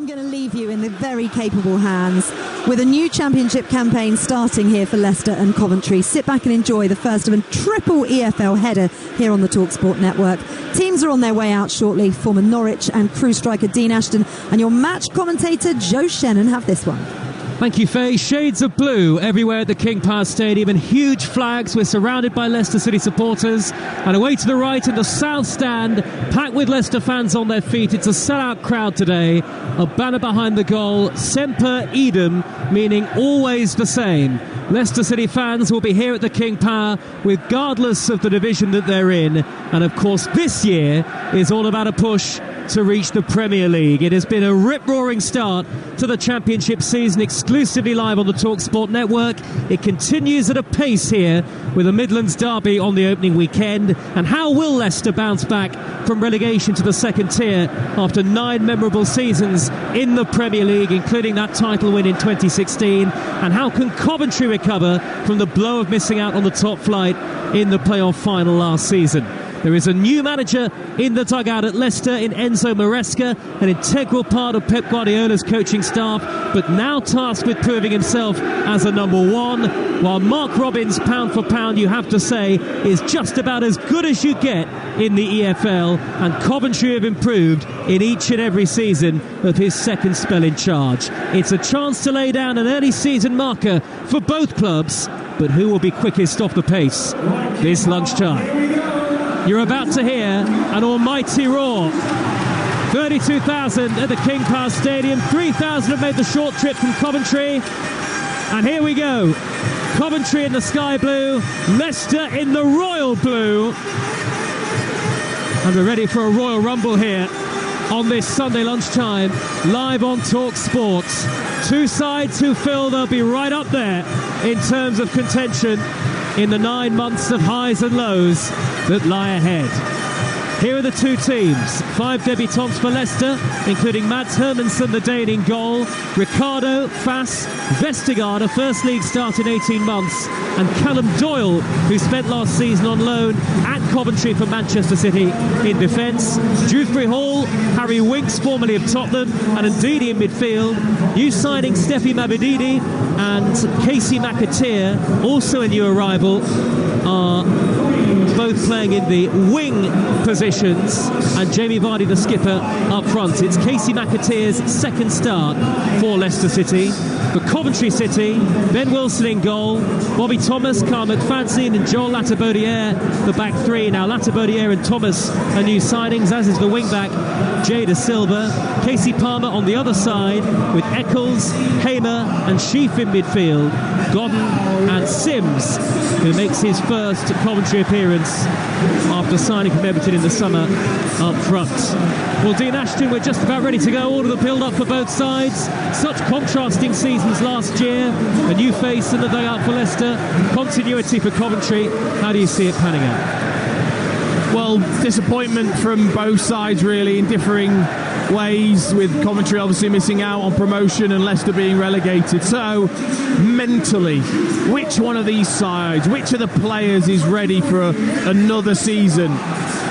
I'm going to leave you in the very capable hands with a new championship campaign starting here for Leicester and Coventry. Sit back and enjoy the first of a triple EFL header here on the Talksport network. Teams are on their way out shortly. Former Norwich and Crewe striker Dean Ashton and your match commentator Joe Shannon have this one. Thank you, Faye. Shades of blue everywhere at the King Power Stadium and huge flags. We're surrounded by Leicester City supporters. And away to the right in the South Stand, packed with Leicester fans on their feet. It's a sellout crowd today. A banner behind the goal, Semper Idem, meaning always the same. Leicester City fans will be here at the King Power regardless of the division that they're in. And of course this year is all about a push to reach the Premier League. It has been a rip-roaring start to the Championship season, exclusively live on the Talksport network. It continues at a pace here with the Midlands derby on the opening weekend. And how will Leicester bounce back from relegation to the second tier after 9 memorable seasons in the Premier League, including that title win in 2016? And how can Coventry recover from the blow of missing out on the top flight in the playoff final last season? There is a new manager in the dugout at Leicester in Enzo Maresca, an integral part of Pep Guardiola's coaching staff, but now tasked with proving himself as a number one, while Mark Robins, pound for pound, you have to say, is just about as good as you get in the EFL, and Coventry have improved in each and every season of his second spell in charge. It's a chance to lay down an early season marker for both clubs, but who will be quickest off the pace this lunchtime? You're about to hear an almighty roar. 32,000 at the King Power Stadium. 3,000 have made the short trip from Coventry. And here we go. Coventry in the sky blue, Leicester in the royal blue. And we're ready for a royal rumble here on this Sunday lunchtime, live on Talk Sports. Two sides who feel they'll be right up there in terms of contention in the 9 months of highs and lows that lie ahead. Here are the two teams. 5 debutants for Leicester, including Mads Hermansen, the Dane, in goal, Ricardo, Fass, Vestergaard, a first league start in 18 months, and Callum Doyle, who spent last season on loan at Coventry for Manchester City in defence. Dewsbury Hall, Harry Winks, formerly of Tottenham, and Ndidi in midfield. New signing Steffi Mabididi and Casey McAteer, also a new arrival, are both playing in the wing positions, and Jamie Vardy, the skipper, up front. It's Casey McAteer's second start for Leicester City. For Coventry City, Ben Wilson in goal, Bobby Thomas, Carl McFadzean and Joel Latabaudiere, the back three. Now Latabaudiere and Thomas are new signings, as is the wing-back Jay Da Silva. Casey Palmer on the other side with Eccles, Hamer and Sheaf in midfield. Godden and Sims, who makes his first Coventry appearance after signing from Everton in the summer, up front. Well, Dean Ashton, we're just about ready to go. All of the build-up for both sides. Such contrasting seasons last year. A new face in the dugout for Leicester. Continuity for Coventry. How do you see it panning out? Well, disappointment from both sides, really, in differing ways, with Coventry obviously missing out on promotion and Leicester being relegated. So, mentally, which one of these sides, which of the players is ready for another season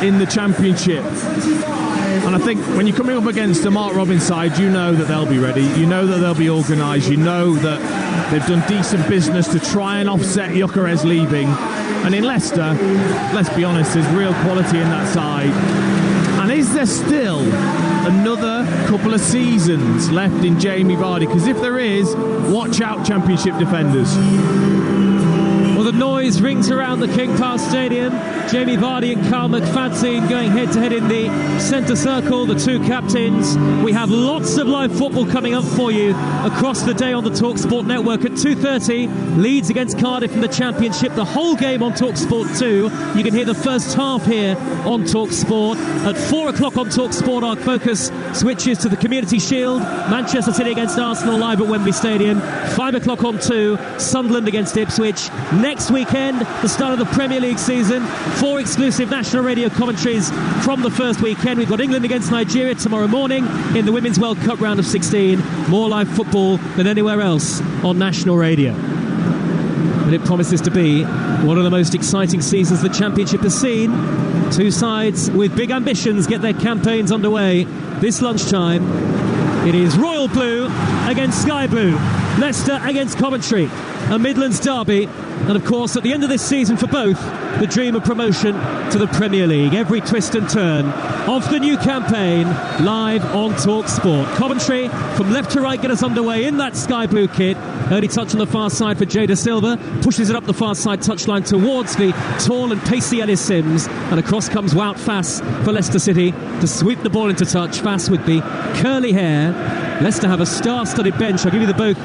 in the Championship? And I think when you're coming up against the Mark Robins side, you know that they'll be ready, you know that they'll be organised, you know that they've done decent business to try and offset Gyökeres leaving. And in Leicester, let's be honest, there's real quality in that side. And is there still another couple of seasons left in Jamie Vardy? Because if there is, watch out, Championship defenders. Well, the noise rings around the King Power Stadium. Jamie Vardy and Carl McFadzean going head-to-head in the centre circle, the two captains. We have lots of live football coming up for you across the day on the Talksport network. At 2:30, Leeds against Cardiff in the Championship. The whole game on Talksport 2. You can hear the first half here on Talksport. At 4 o'clock on Talksport, our focus switches to the Community Shield. Manchester City against Arsenal live at Wembley Stadium. 5 o'clock on 2, Sunderland against Ipswich. Next weekend, the start of the Premier League season. 4 exclusive national radio commentaries from the first weekend. We've got England against Nigeria tomorrow morning in the Women's World Cup round of 16. More live football than anywhere else on national radio. And it promises to be one of the most exciting seasons the Championship has seen. Two sides with big ambitions get their campaigns underway this lunchtime It is Royal Blue against Sky Blue. Leicester against Coventry. A Midlands derby. And of course, at the end of this season for both, the dream of promotion to the Premier League. Every twist and turn of the new campaign, live on Talksport. Coventry, from left to right, get us underway in that sky blue kit. Early touch on the far side for Jada Silva. Pushes it up the far side touchline towards the tall and pacey Ellis Sims. And across comes Wout Faes for Leicester City to sweep the ball into touch. Faes with the curly hair. Leicester have a star-studded bench. I'll give you the both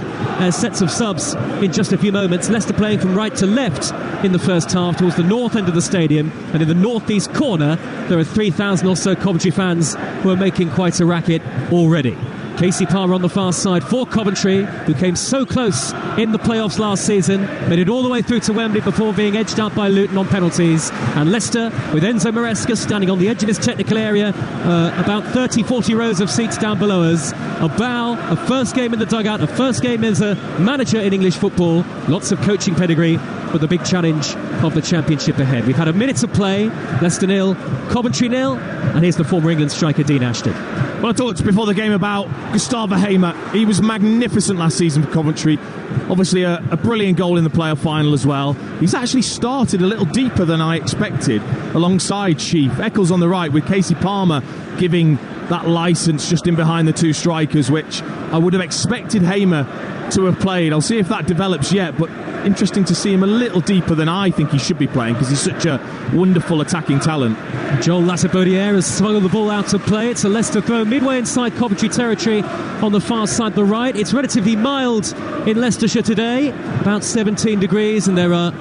sets of subs in just a few moments. Leicester playing from right to left in the first half towards the north end of the stadium, and in the northeast corner there are 3,000 or so Coventry fans who are making quite a racket already. Casey Palmer on the far side for Coventry, who came so close in the playoffs last season, made it all the way through to Wembley before being edged out by Luton on penalties. And Leicester, with Enzo Maresca standing on the edge of his technical area, about 30-40 rows of seats down below us. A bow, a first game in the dugout, a first game as a manager in English football, lots of coaching pedigree, but the big challenge of the Championship ahead. We've had a minute to play. Leicester 0, Coventry 0, and here's the former England striker Dean Ashton. Well, I talked before the game about Gustavo Hamer. He was magnificent last season for Coventry. Obviously a brilliant goal in the playoff final as well. He's actually started a little deeper than I expected alongside Sheaf. Eccles on the right with Casey Palmer giving that licence just in behind the two strikers, which I would have expected Hamer to have played. I'll see if that develops yet, but interesting to see him a little deeper than I think he should be playing, because he's such a wonderful attacking talent. Joel Latibaudiere has smuggled the ball out of play. It's a Leicester throw midway inside Coventry territory on the far side, the right. It's relatively mild in Leicestershire today, about 17 degrees, and there are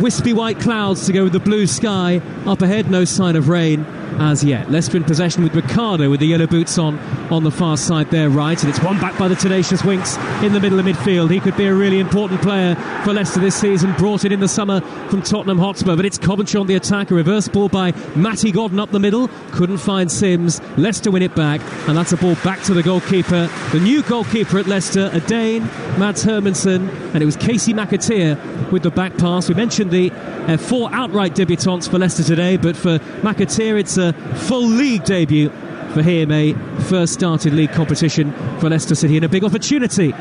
wispy white clouds to go with the blue sky up ahead. No sign of rain as yet. Leicester in possession with Ricardo with the yellow boots on the far side there, right, and it's won back by the tenacious Winks in the middle of midfield. He could be a really important player for Leicester this season, brought in the summer from Tottenham Hotspur. But it's Coventry on the attack, a reverse ball by Matty Godden up the middle, couldn't find Sims. Leicester win it back, and that's a ball back to the goalkeeper, the new goalkeeper at Leicester, a Dane, Mads Hermansen, and it was Casey McAteer with the back pass. We mentioned the 4 outright debutants for Leicester today, but for McAteer it's a full league debut for him, a first started league competition for Leicester City, and a big opportunity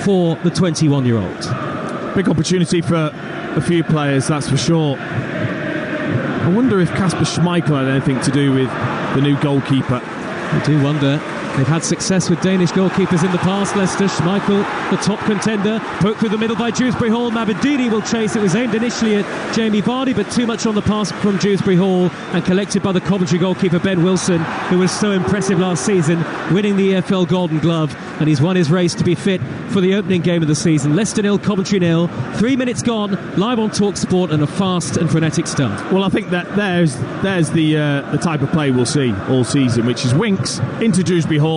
for the 21-year-old. Big opportunity for a few players, that's for sure. I wonder if Kasper Schmeichel had anything to do with the new goalkeeper. I do wonder. They've had success with Danish goalkeepers in the past. Leicester, Schmeichel, the top contender, poked through the middle by Dewsbury Hall. Mabedini will chase. It was aimed initially at Jamie Vardy, but too much on the pass from Dewsbury Hall, and collected by the Coventry goalkeeper Ben Wilson, who was so impressive last season, winning the EFL Golden Glove, and he's won his race to be fit for the opening game of the season. Leicester 0, Coventry 0. 3 minutes gone, live on Talksport, and a fast and frenetic start. Well, I think that there's the type of play we'll see all season, which is Winks into Dewsbury Hall,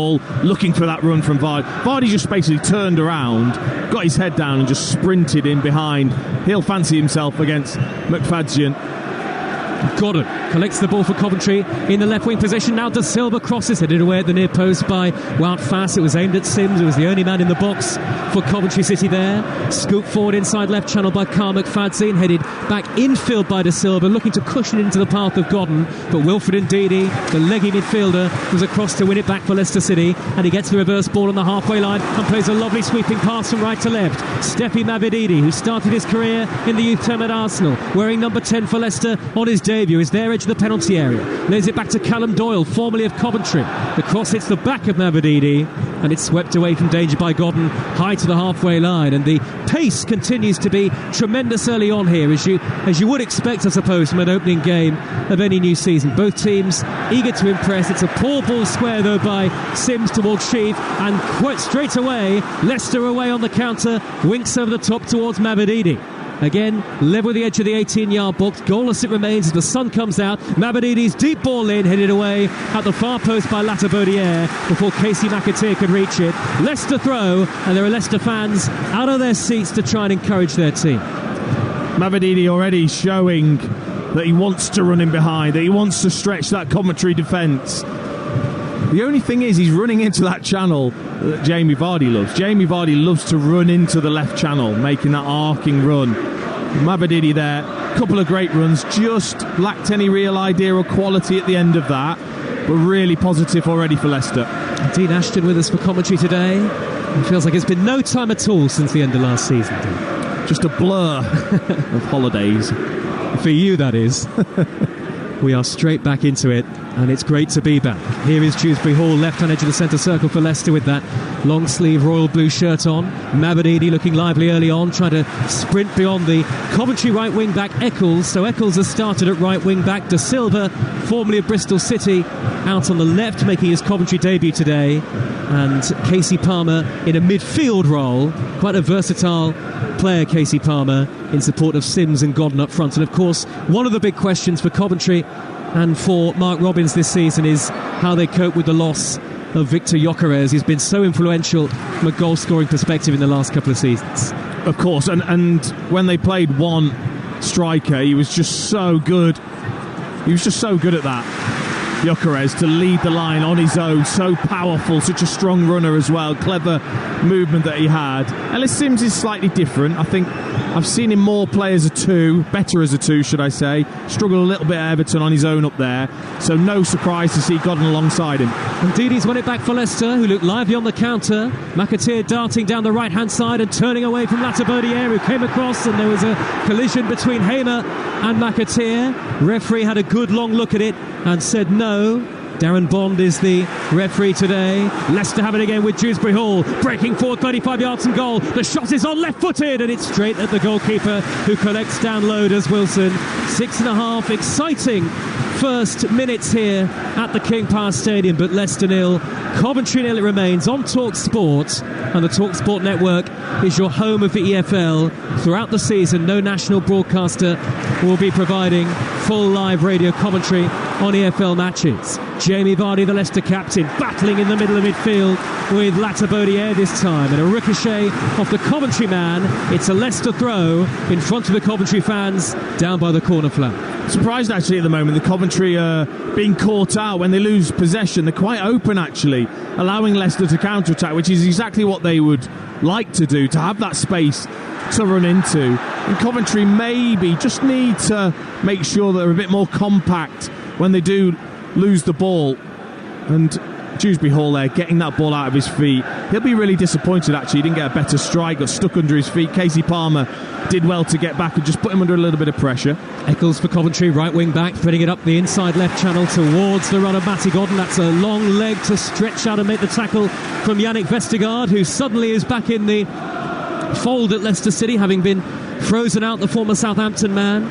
looking for that run from Vardy. Vardy just basically turned around, got his head down and just sprinted in behind. He'll fancy himself against McFadzean. Godden collects the ball for Coventry in the left wing position. Now De Silva crosses, headed away at the near post by Wout Faes. It was aimed at Sims, who was the only man in the box for Coventry City there. Scoop forward inside left channel by Carl McFadzean, headed back infield by De Silva, looking to cushion it into the path of Godden. But Wilfred Ndidi, the leggy midfielder, was across to win it back for Leicester City, and he gets the reverse ball on the halfway line and plays a lovely sweeping pass from right to left. Stefi Mabedini, who started his career in the youth term at Arsenal, wearing number 10 for Leicester on his debut, is their edge of the penalty area. Lays it back to Callum Doyle, formerly of Coventry. The cross hits the back of Mabedini, and it's swept away from danger by Godden, high to the halfway line. And the pace continues to be tremendous early on here, as you would expect, I suppose, from an opening game of any new season. Both teams eager to impress. It's a poor ball square, though, by Sims towards Sheaf, and quite straight away, Leicester away on the counter. Winks over the top towards Mabedini. Again, level with the edge of the 18-yard box. Goalless it remains as the sun comes out. Mabedini's deep ball in, headed away at the far post by Latibaudiere before Casey McAteer could reach it. Leicester throw, and there are Leicester fans out of their seats to try and encourage their team. Mabedini already showing that he wants to run in behind, that he wants to stretch that Coventry defence. The only thing is, he's running into that channel that Jamie Vardy loves. Jamie Vardy loves to run into the left channel, making that arcing run. Mabedini there, a couple of great runs, just lacked any real idea or quality at the end of that, but really positive already for Leicester. Dean Ashton with us for commentary today. It feels like it's been no time at all since the end of last season, Dean. Just a blur of holidays. For you, that is. We are straight back into it, and it's great to be back. Here is Dewsbury Hall, left-hand edge of the centre circle for Leicester with that long-sleeve royal blue shirt on. Mabadini looking lively early on, trying to sprint beyond the Coventry right wing-back Eccles. So Eccles has started at right wing-back. De Silva, formerly of Bristol City, out on the left, making his Coventry debut today. And Casey Palmer in a midfield role. Quite a versatile player, Casey Palmer, in support of Sims and Godden up front. And of course, one of the big questions for Coventry and for Mark Robins this season is how they cope with the loss of Victor Gyökeres. He's been so influential from a goal-scoring perspective in the last couple of seasons. Of course, and when they played one striker, he was just so good. He was just so good at that, Gyökeres, to lead the line on his own. So powerful, such a strong runner as well. Clever movement that he had. Ellis Sims is slightly different. I think I've seen him more play as a two, better as a two, should I say. Struggled a little bit at Everton on his own up there. So no surprise to see Godden alongside him. And Dini's won it back for Leicester, who looked lively on the counter. McAteer darting down the right-hand side and turning away from Latibodiere, who came across, and there was a collision between Hamer and McAteer. Referee had a good long look at it and said no. Darren Bond is the referee today. Leicester have it again with Dewsbury Hall, breaking forward 35 yards from goal. The shot is on left-footed, and it's straight at the goalkeeper, who collects down low as Wilson. 6.5 exciting first minutes here at the King Power Stadium, but Leicester 0, Coventry 0 it remains on Talksport, and the Talksport network is your home of the EFL. Throughout the season, no national broadcaster will be providing full live radio commentary on EFL matches. Jamie Vardy, the Leicester captain, battling in the middle of midfield with Latibodiere this time, and a ricochet off the Coventry man. It's a Leicester throw in front of the Coventry fans down by the corner flag. Surprised actually at the moment, the Coventry are being caught out when they lose possession. They're quite open actually, allowing Leicester to counter-attack, which is exactly what they would like to do, to have that space to run into. And Coventry maybe just need to make sure that they're a bit more compact when they do lose the ball. And Dewsbury Hall there, getting that ball out of his feet. He'll be really disappointed actually. He didn't get a better strike, got stuck under his feet. Casey Palmer did well to get back and just put him under a little bit of pressure. Eccles for Coventry, right wing back, putting it up the inside left channel towards the run of Matty Godden. That's a long leg to stretch out and make the tackle from Yannick Vestergaard, who suddenly is back in the fold at Leicester City, having been frozen out, the former Southampton man.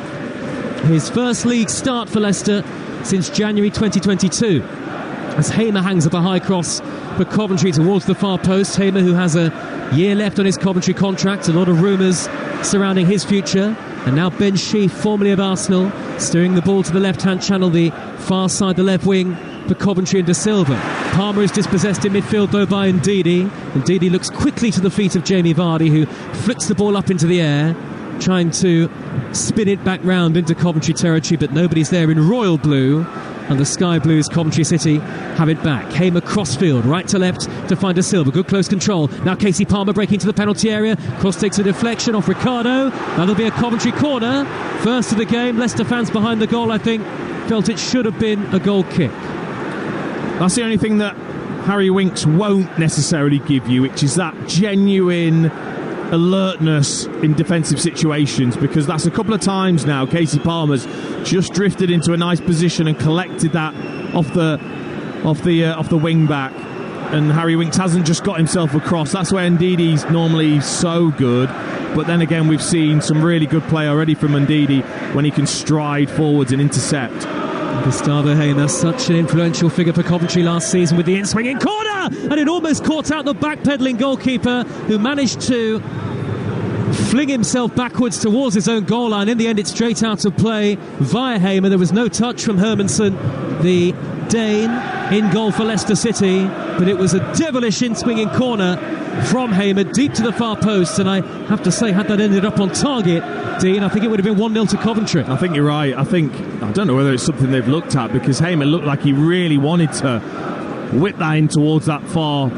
His first league start for Leicester since January 2022. As Hamer hangs up a high cross for Coventry towards the far post. Hamer, who has a year left on his Coventry contract, a lot of rumours surrounding his future. And now Ben Sheaf, formerly of Arsenal, steering the ball to the left-hand channel, the far side, the left wing for Coventry and De Silva. Palmer is dispossessed in midfield though by Ndidi. Ndidi looks quickly to the feet of Jamie Vardy, who flicks the ball up into the air, trying to spin it back round into Coventry territory, but nobody's there in royal blue, and the sky blues, Coventry City, have it back. Hamer crossfield, right to left to find De Silva. Good close control. Now Casey Palmer breaking to the penalty area. Cross takes a deflection off Ricardo. That'll be a Coventry corner. First of the game. Leicester fans behind the goal, I think, felt it should have been a goal kick. That's the only thing that Harry Winks won't necessarily give you, which is that genuine alertness in defensive situations, because that's a couple of times now Casey Palmer's just drifted into a nice position and collected that off the wing back, and Harry Winks hasn't just got himself across. That's where Ndidi's normally so good, but then again we've seen some really good play already from Ndidi when he can stride forwards and intercept. Gustavo Hamer, such an influential figure for Coventry last season with the in-swinging corner, and it almost caught out the back-pedalling goalkeeper, who managed to fling himself backwards towards his own goal line. In the end, it's straight out of play via Hamer. There was no touch from Hermansen, the Dane, in goal for Leicester City, but it was a devilish in-swinging corner from Hamer, deep to the far post, and I have to say, had that ended up on target, Dean, I think it would have been 1-0 to Coventry. I think you're right. I don't know whether it's something they've looked at, because Hamer looked like he really wanted to whip that in towards that far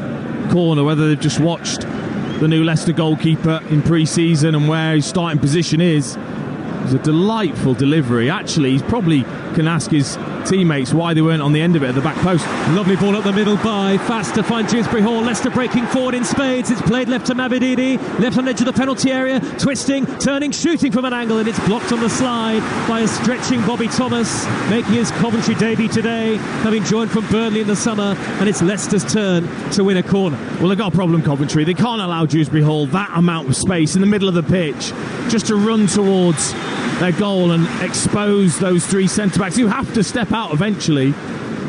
corner, whether they've just watched the new Leicester goalkeeper in pre-season and where his starting position is. It was a delightful delivery. Actually, he probably can ask his teammates why they weren't on the end of it at the back post. Lovely ball up the middle by Fast to find Dewsbury Hall. Leicester breaking forward in spades. It's played left to Mabadidi, left on the edge of the penalty area, twisting, turning, shooting from an angle, and it's blocked on the slide by a stretching Bobby Thomas, making his Coventry debut today, having joined from Burnley in the summer, and it's Leicester's turn to win a corner. Well, they've got a problem, Coventry. They can't allow Dewsbury Hall that amount of space in the middle of the pitch just to run towards their goal and expose those three centre-backs who have to step out eventually.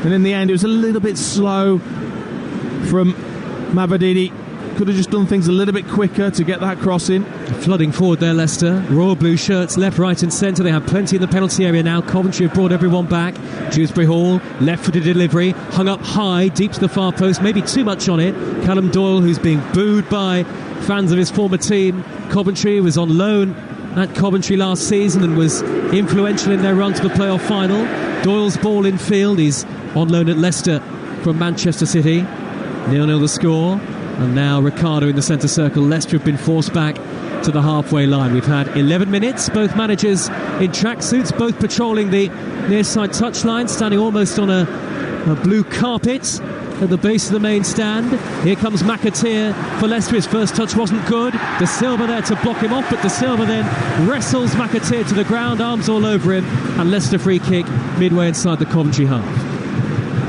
And in the end, it was a little bit slow from Mabadidi. Could have just done things a little bit quicker to get that cross in. Flooding forward there, Leicester. Royal blue shirts, left, right and centre. They have plenty in the penalty area now. Coventry have brought everyone back. Dewsbury Hall, left-footed delivery, hung up high, deep to the far post, maybe too much on it. Callum Doyle, who's being booed by fans of his former team. Coventry was on loan at Coventry last season and was influential in their run to the playoff final. Doyle's ball in field. He's on loan at Leicester from Manchester City. 0-0 the score. And now Ricardo in the centre circle. Leicester have been forced back to the halfway line. We've had 11 minutes, both managers in tracksuits, both patrolling the near side touchline, standing almost on a blue carpet at the base of the main stand. Here comes McAteer for Leicester. His first touch wasn't good. De Silva there to block him off, but De Silva then wrestles McAteer to the ground, arms all over him, and Leicester free kick midway inside the Coventry half.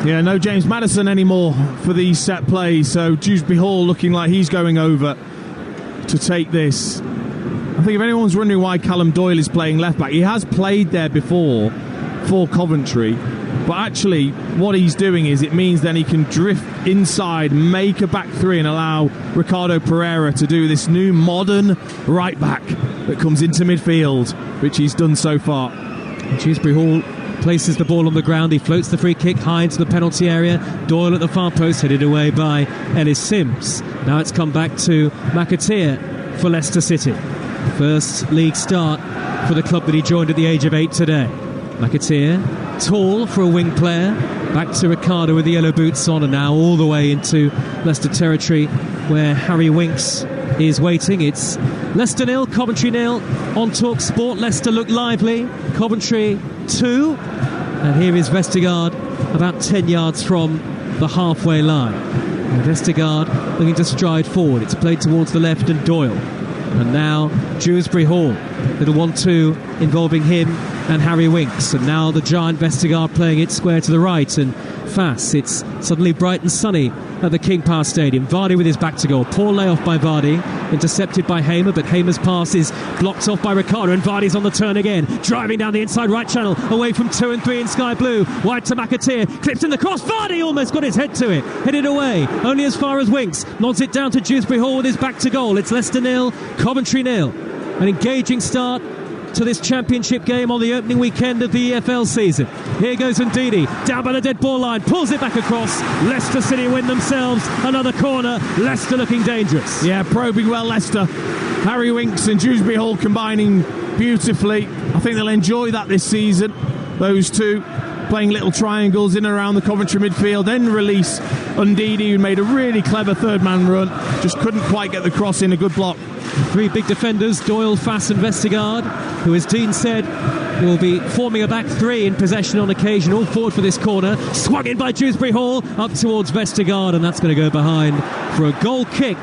Yeah, no James Maddison anymore for these set plays, so Dewsbury Hall looking like he's going over to take this. I think if anyone's wondering why Callum Doyle is playing left back, he has played there before for Coventry, but actually what he's doing is it means then he can drift inside, make a back three and allow Ricardo Pereira to do this new modern right back that comes into midfield, which he's done so far. Dewsbury Hall places the ball on the ground. He floats the free kick high into the penalty area. Doyle at the far post, headed away by Ellis Sims. Now it's come back to McAteer for Leicester City. First league start for the club that he joined at the age of 8 today. McAteer, tall for a wing player. Back to Ricardo with the yellow boots on, and now all the way into Leicester territory where Harry Winks is waiting. It's Leicester 0, Coventry 0 on Talksport. Leicester look lively, Coventry 2, and here is Vestergaard about 10 yards from the halfway line. And Vestergaard looking to stride forward. It's played towards the left and Doyle, and now Dewsbury Hall, little 1-2 involving him and Harry Winks, and now the giant Vestergaard playing it square to the right and fast. It's suddenly bright and sunny at the King Power Stadium. Vardy with his back to goal. Poor layoff by Vardy, intercepted by Hamer, but Hamer's pass is blocked off by Ricardo, and Vardy's on the turn again, driving down the inside right channel, away from 2 and 3 in sky blue, wide to McAteer, clips in the cross, Vardy almost got his head to it, headed away, only as far as Winks, nods it down to Dewsbury Hall with his back to goal. It's Leicester 0, Coventry 0. An engaging start to this championship game on the opening weekend of the EFL season. Here goes Ndidi, down by the dead ball line, pulls it back across. Leicester City win themselves another corner. Leicester looking dangerous. Yeah, probing well Leicester. Harry Winks and Dewsbury Hall combining beautifully. I think they'll enjoy that this season. Those two playing little triangles in and around the Coventry midfield, then release Ndidi, who made a really clever third man run, just couldn't quite get the cross in. A good block. 3 big defenders, Doyle, Fass and Vestergaard, who, as Dean said, will be forming a back 3 in possession on occasion, all forward for this corner. Swung in by Dewsbury Hall, up towards Vestergaard, and that's going to go behind for a goal kick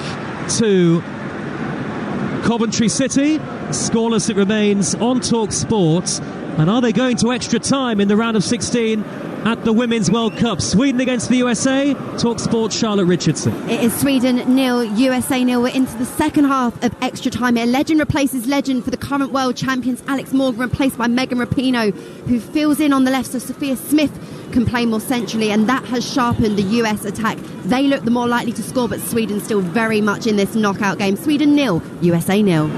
to Coventry City. Scoreless it remains on Talksport. And are they going to extra time in the round of 16 at the Women's World Cup? Sweden against the USA. Talksport, Charlotte Richardson. It is Sweden 0, USA 0. We're into the second half of extra time. A legend replaces legend for the current world champions. Alex Morgan replaced by Megan Rapinoe, who fills in on the left, so Sophia Smith can play more centrally, and that has sharpened the US attack. They look the more likely to score, but Sweden still very much in this knockout game. Sweden 0, USA 0.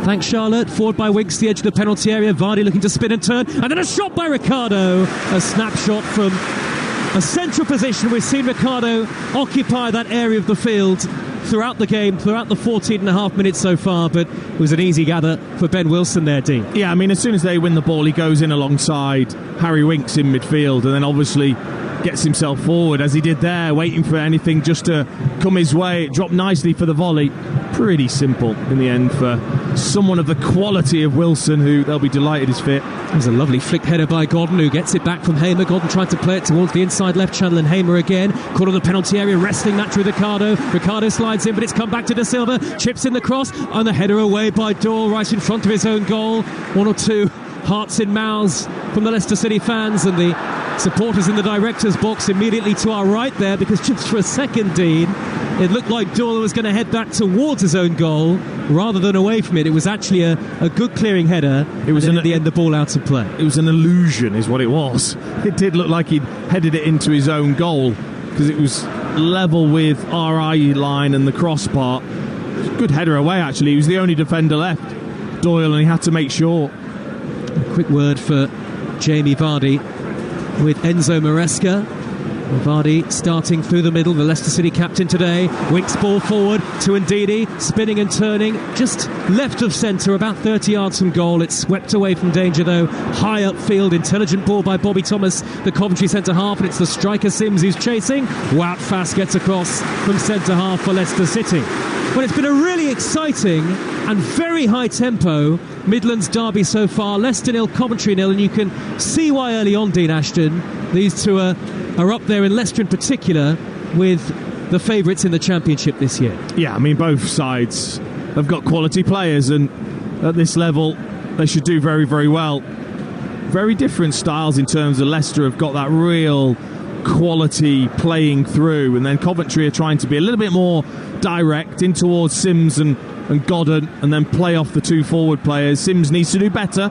Thanks, Charlotte. Forward by Winks, the edge of the penalty area. Vardy looking to spin and turn. And then a shot by Ricardo. A snapshot from a central position. We've seen Ricardo occupy that area of the field throughout the game, throughout the 14 and a half minutes so far. But it was an easy gather for Ben Wilson there, Dean. Yeah, I mean, as soon as they win the ball, he goes in alongside Harry Winks in midfield, and then obviously gets himself forward, as he did there, waiting for anything just to come his way. It dropped nicely for the volley. pretty simple in the end for someone of the quality of Wilson, who they'll be delighted is fit. There's a lovely flick header by Godden, who gets it back from Hamer. Godden tried to play it towards the inside left channel, and Hamer again caught on the penalty area, wrestling that through Ricardo. Ricardo slides in, but it's come back to De Silva, chips in the cross, and the header away by Doyle right in front of his own goal. One or two hearts in mouths from the Leicester City fans, and the supporters in the director's box immediately to our right there, because just for a second, Dean, it looked like Doyle was going to head back towards his own goal rather than away from it. It was actually a good clearing header. It was at the end the ball out of play. It was an illusion is what it was. It did look like he'd headed it into his own goal, because it was level with RI line and the crossbar. Good header away, actually. He was the only defender left, Doyle, and he had to make sure. A quick word for Jamie Vardy with Enzo Maresca. Vardy starting through the middle, the Leicester City captain today. Winks ball forward to Ndidi, spinning and turning just left of centre, about 30 yards from goal. It's swept away from danger though, high upfield. Intelligent ball by Bobby Thomas, the Coventry centre half, and it's the striker Sims who's chasing. Wout Faes gets across from centre half for Leicester City. Well, it's been a really exciting and very high tempo Midlands derby so far. Leicester 0, Coventry 0, and you can see why early on, Dean Ashton, these two are up there, in Leicester in particular, with the favourites in the Championship this year. Yeah, I mean, both sides have got quality players, and at this level they should do very, very well. Very different styles in terms of Leicester have got that real quality playing through, and then Coventry are trying to be a little bit more direct in towards Sims and Godden, and then play off the two forward players. Sims needs to do better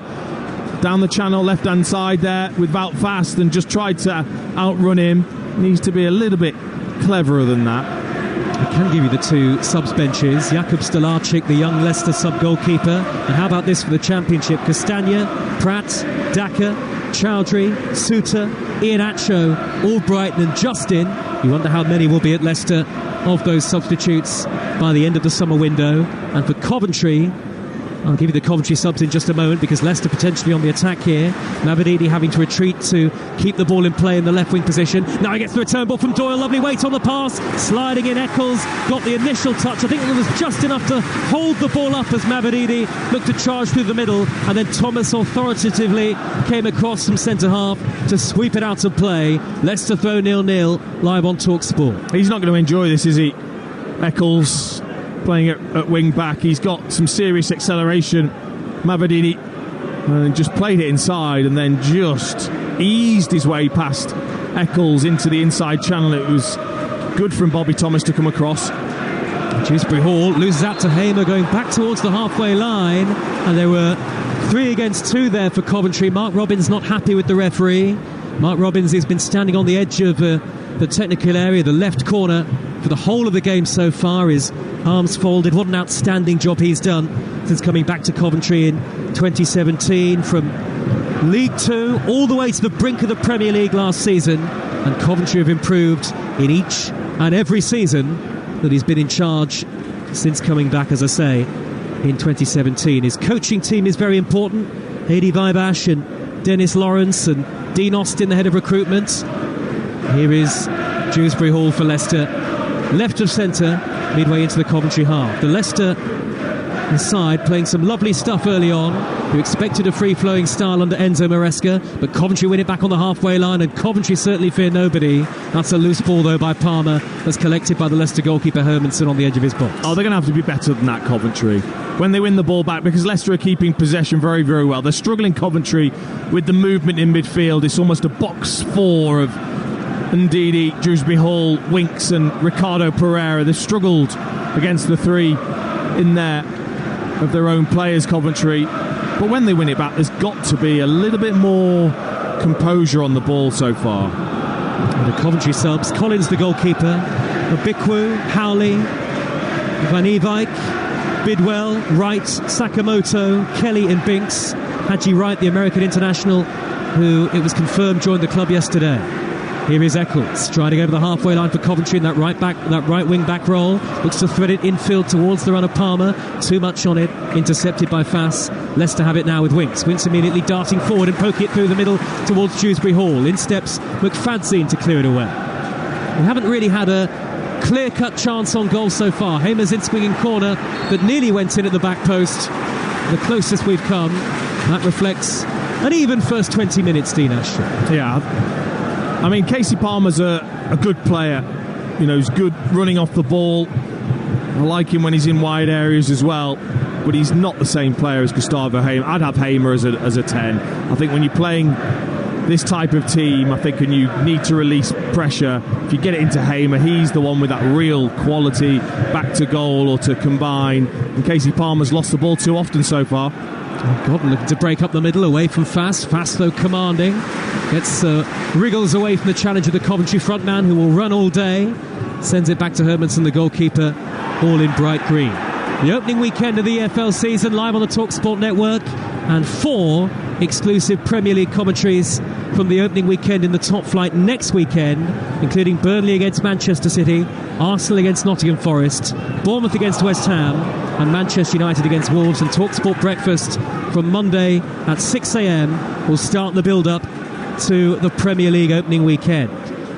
down the channel, left hand side there with Wout Faes, and just tried to outrun him. Needs to be a little bit cleverer than that. I can give you the two subs benches. Jakub Stolarczyk, the young Leicester sub goalkeeper, and how about this for the Championship? Castagna, Pratt, Daka, Chowdhury, Suter, Ian Acho, Albrighton and Justin. You wonder how many will be at Leicester of those substitutes by the end of the summer window. And for Coventry, I'll give you the Coventry subs in just a moment, because Leicester potentially on the attack here. Mavididi having to retreat to keep the ball in play in the left wing position. Now he gets the return ball from Doyle. Lovely weight on the pass. Sliding in Eccles. Got the initial touch. I think it was just enough to hold the ball up as Mavididi looked to charge through the middle. And then Thomas authoritatively came across from centre half to sweep it out of play. Leicester throw 0-0 live on Talksport. He's not going to enjoy this, is he? Eccles playing at wing back. He's got some serious acceleration. Mavididi just played it inside and then just eased his way past Eccles into the inside channel. It was good from Bobby Thomas to come across. Dewsbury Hall loses out to Hamer, going back towards the halfway line, and there were 3 against 2 there for Coventry. Mark Robbins not happy with the referee. Mark Robbins has been standing on the edge of the technical area, the left corner, for the whole of the game so far. His arms folded. What an outstanding job he's done since coming back to Coventry in 2017 from League 2 all the way to the brink of the Premier League last season. And Coventry have improved in each and every season that he's been in charge since coming back, as I say, in 2017. His coaching team is very important. Hady Vibash and Dennis Lawrence and Dean Austin, the head of recruitment. Here is Dewsbury Hall for Leicester, left of centre, midway into the Coventry half. The Leicester side playing some lovely stuff early on, who expected a free-flowing style under Enzo Maresca, but Coventry win it back on the halfway line, and Coventry certainly fear nobody. That's a loose ball though by Palmer, that's collected by the Leicester goalkeeper Hermanson on the edge of his box. Oh, they're going to have to be better than that, Coventry, when they win the ball back, because Leicester are keeping possession very, very well. They're struggling, Coventry, with the movement in midfield. It's almost a box 4 of Ndidi, Dewsbury Hall, Winks and Ricardo Pereira. They've struggled against the 3 in there of their own players, Coventry. But when they win it back, there's got to be a little bit more composure on the ball so far. And the Coventry subs: Collins, the goalkeeper, Obikwu, Howley, Van Ewijk, Bidwell, Wright, Sakamoto, Kelly and Binks. Haji Wright, the American international, who it was confirmed joined the club yesterday. Here is Eccles, striding over the halfway line for Coventry in that right wing back role. Looks to thread it infield towards the runner Palmer. Too much on it, intercepted by Faes. Leicester have it now with Winks. Winks immediately darting forward and poking it through the middle towards Dewsbury Hall. In steps McFadzean to clear it away. We haven't really had a clear-cut chance on goal so far. Hamer's in-swinging corner that nearly went in at the back post. The closest we've come. That reflects an even first 20 minutes, Dean Ashton. Yeah. I mean, Casey Palmer's a good player. You know, he's good running off the ball. I like him when he's in wide areas as well. But he's not the same player as Gustavo Hamer. I'd have Hamer as a 10. I think when you're playing this type of team, I think when you need to release pressure, if you get it into Hamer, he's the one with that real quality back to goal or to combine. And Casey Palmer's lost the ball too often so far. Oh God, looking to break up the middle away from Fast. Fast, though, commanding. Wriggles away from the challenge of the Coventry frontman, who will run all day. Sends it back to Hermanson, the goalkeeper, all in bright green. The opening weekend of the EFL season, live on the Talksport network, and 4 exclusive Premier League commentaries from the opening weekend in the top flight next weekend, including Burnley against Manchester City, Arsenal against Nottingham Forest, Bournemouth against West Ham, and Manchester United against Wolves. And Talksport breakfast from Monday at 6 a.m. will start the build-up to the Premier League opening weekend.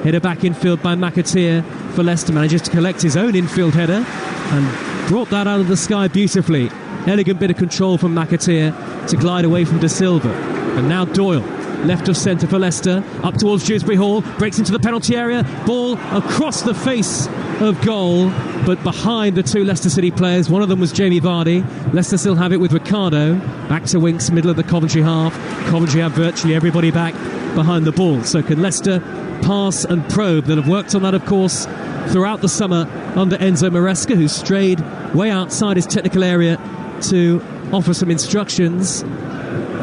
Header back infield by McAteer for Leicester, manages to collect his own infield header and brought that out of the sky beautifully. Elegant bit of control from McAteer to glide away from De Silva. And now Doyle, left of centre for Leicester, up towards Dewsbury Hall, breaks into the penalty area, ball across the face of goal, but behind the 2 Leicester City players. One of them was Jamie Vardy. Leicester still have it with Ricardo. Back to Winks, middle of the Coventry half. Coventry have virtually everybody back behind the ball. So can Leicester pass and probe? They'll have worked on that, of course, throughout the summer under Enzo Maresca, who strayed way outside his technical area to offer some instructions.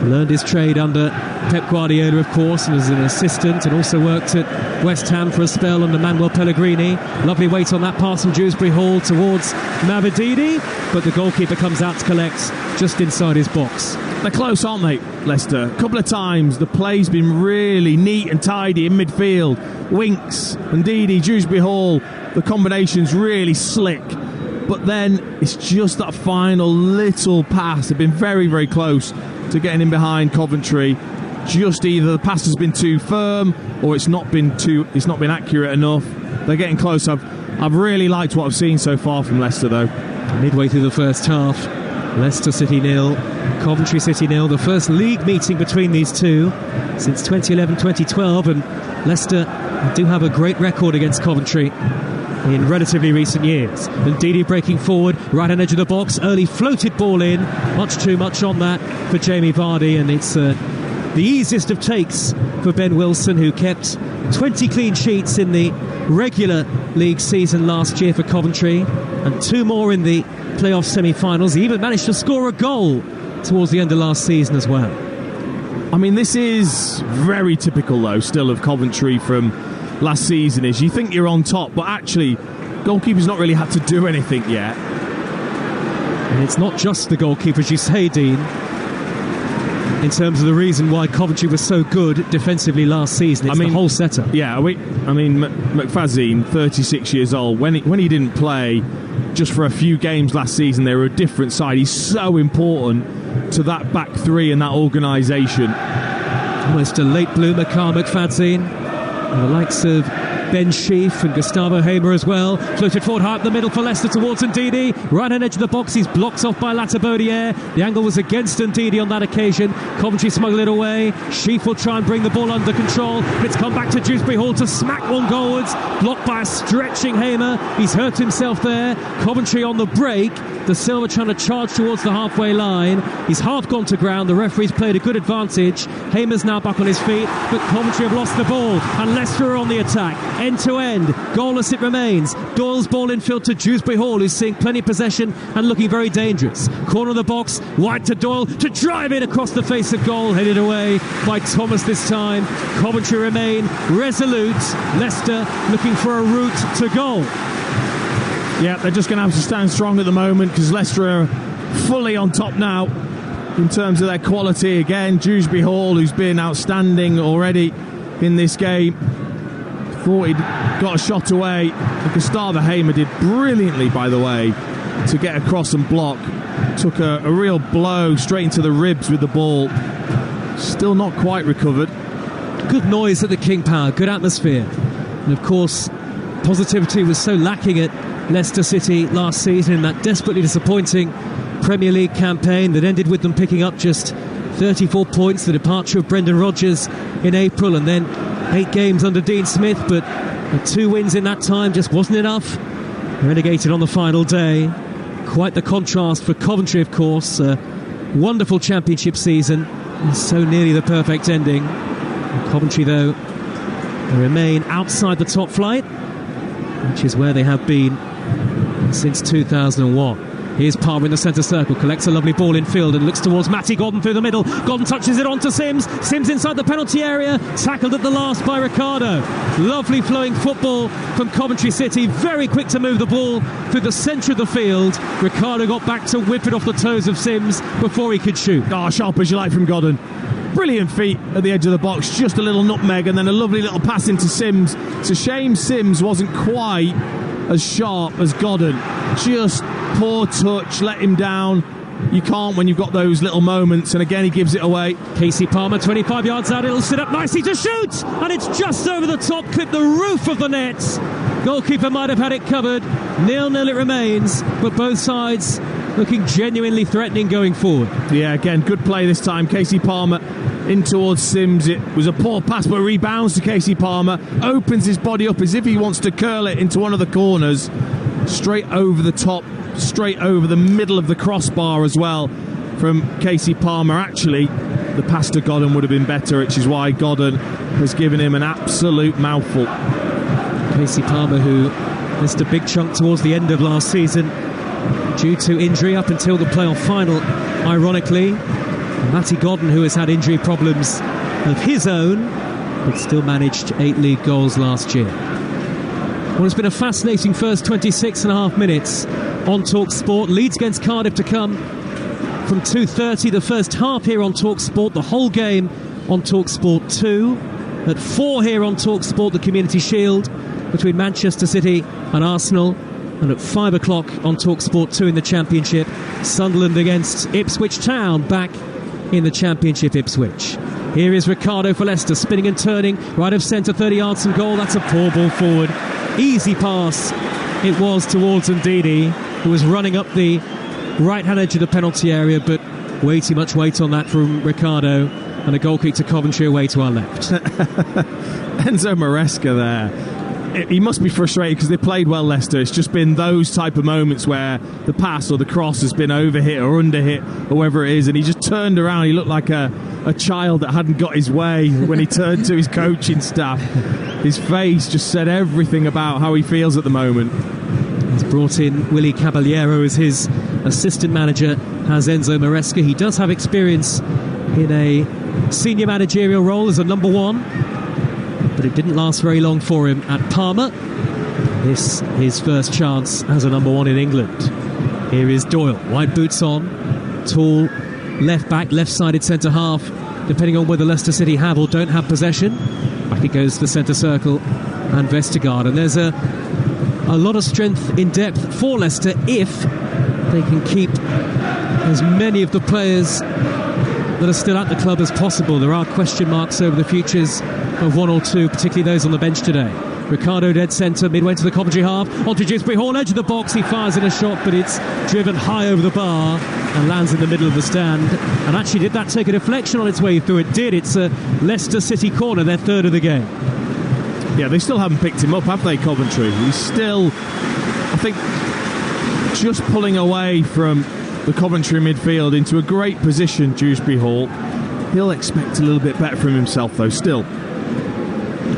Learned his trade under Pep Guardiola, of course, and as an assistant, and also worked at West Ham for a spell under Manuel Pellegrini. Lovely weight on that pass from Dewsbury Hall towards Mavididi, but the goalkeeper comes out to collect just inside his box. They're close, aren't they, Leicester? A couple of times the play's been really neat and tidy in midfield. Winks and Didi, Dewsbury Hall, the combination's really slick. But then it's just that final little pass. They've been very, very close to getting in behind Coventry. Just either the pass has been too firm or it's not been accurate enough. They're getting close. I've really liked what I've seen so far from Leicester, though. Midway through the first half, Leicester City 0, Coventry City 0. The first league meeting between these two since 2011-2012, and Leicester do have a great record against Coventry in relatively recent years. And Didi breaking forward, right hand edge of the box, early floated ball in, much too much on that for Jamie Vardy, and it's the easiest of takes for Ben Wilson, who kept 20 clean sheets in the regular league season last year for Coventry, and 2 more in the playoff semi-finals. He even managed to score a goal towards the end of last season as well. I mean, this is very typical, though, still of Coventry from last season. Is you think you're on top, but actually goalkeeper's not really had to do anything yet. And it's not just the goalkeeper, as you say, Dean, in terms of the reason why Coventry was so good defensively last season. It's the whole setup. Yeah, McFadzean, 36 years old, when he didn't play just for a few games last season, they were a different side. He's so important to that back three and that organisation. Almost a late bloomer, Carl McFadzean. And the likes of Ben Sheaf and Gustavo Hamer as well. Floated forward high up the middle for Leicester towards Ndidi. Right hand edge of the box, he's blocked off by Latabodiere. The angle was against Ndidi on that occasion. Coventry smuggle it away. Sheaf will try and bring the ball under control. It's come back to Dewsbury Hall to smack one goalwards. Blocked by a stretching Hamer. He's hurt himself there. Coventry on the break. De Silva trying to charge towards the halfway line. He's half gone to ground. The referee's played a good advantage. Hamer's now back on his feet, but Coventry have lost the ball, and Leicester are on the attack. End to end, goalless it remains. Doyle's ball infield to Dewsbury Hall, who's seeing plenty of possession and looking very dangerous. Corner of the box, wide to Doyle to drive it across the face of goal, headed away by Thomas this time. Coventry remain resolute. Leicester looking for a route to goal. Yeah, they're just going to have to stand strong at the moment because Leicester are fully on top now in terms of their quality. Again, Dewsbury Hall, who's been outstanding already in this game, thought he'd got a shot away. Gustavo Hamer did brilliantly, by the way, to get across and block. Took a real blow straight into the ribs with the ball. Still not quite recovered. Good noise at the King Power, good atmosphere. And of course, positivity was so lacking at Leicester City last season in that desperately disappointing Premier League campaign that ended with them picking up just 34 points, the departure of Brendan Rodgers in April, and then 8 games under Dean Smith, but the 2 wins in that time just wasn't enough. Relegated on the final day. Quite the contrast for Coventry, of course. A wonderful championship season, and so nearly the perfect ending. And Coventry, though, remain outside the top flight, which is where they have been since 2001. Here's Palmer in the centre circle, collects a lovely ball in field and looks towards Matty Gordon through the middle. Gordon touches it on to Sims. Sims inside the penalty area, tackled at the last by Ricardo. Lovely flowing football from Coventry City, very quick to move the ball through the centre of the field. Ricardo got back to whip it off the toes of Sims before he could shoot. Oh, sharp as you like from Gordon. Brilliant feet at the edge of the box, just a little nutmeg and then a lovely little pass into Sims. It's a shame Sims wasn't quite as sharp as Gordon. Just poor touch, let him down. You can't when you've got those little moments, and again he gives it away. Casey Palmer 25 yards out, it'll sit up nicely to shoot, and it's just over the top, clipped the roof of the net. Goalkeeper might have had it covered. 0-0 it remains, but both sides looking genuinely threatening going forward. Yeah, again, good play this time. Casey Palmer in towards Sims. It was a poor pass, but rebounds to Casey Palmer, opens his body up as if he wants to curl it into one of the corners, straight over the top, straight over the middle of the crossbar as well from Casey Palmer. Actually, the pass to Godden would have been better, which is why Godden has given him an absolute mouthful. Casey Palmer, who missed a big chunk towards the end of last season due to injury up until the playoff final, ironically. Matty Godden, who has had injury problems of his own, but still managed 8 league goals last year. Well, it's been a fascinating first 26 and a half minutes on Talksport. Leeds against Cardiff to come from 2:30. The first half here on Talksport, the whole game on Talksport 2. At 4 here on Talksport, the Community Shield between Manchester City and Arsenal. And at 5 o'clock on Talksport 2 in the Championship, Sunderland against Ipswich Town, back in the Championship, Ipswich. Here is Ricardo for Leicester, spinning and turning, right of centre, 30 yards from goal. That's a poor ball forward. Easy pass it was towards Ndidi, who was running up the right-hand edge of the penalty area, but way too much weight on that from Ricardo, and a goal kick to Coventry away to our left. Enzo Maresca there. He must be frustrated because they played well, Leicester. It's just been those type of moments where the pass or the cross has been overhit or underhit or whatever it is, and he just turned around. He looked like a child that hadn't got his way when he turned to his coaching staff. His face just said everything about how he feels at the moment. He's brought in Willie Caballero as his assistant manager, has Enzo Maresca. He does have experience in a senior managerial role as a number 1, but it didn't last very long for him at Parma. This his first chance as a number 1 in England. Here is Doyle, white boots on, tall left back, left-sided centre half, depending on whether Leicester City have or don't have possession. Back it goes to the centre circle and Vestergaard, and there's a lot of strength in depth for Leicester if they can keep as many of the players that are still at the club as possible. There are question marks over the futures of 1 or 2, particularly those on the bench today. Ricardo dead centre, midway to the Coventry half, onto Dewsbury Hall, edge of the box. He fires in a shot, but it's driven high over the bar and lands in the middle of the stand. And actually, did that take a deflection on its way through? It did. It's a Leicester City corner, their 3rd of the game. Yeah, they still haven't picked him up, have they, Coventry? He's still, I think, just pulling away from the Coventry midfield into a great position, Dewsbury Hall. He'll expect a little bit better from himself, though, still.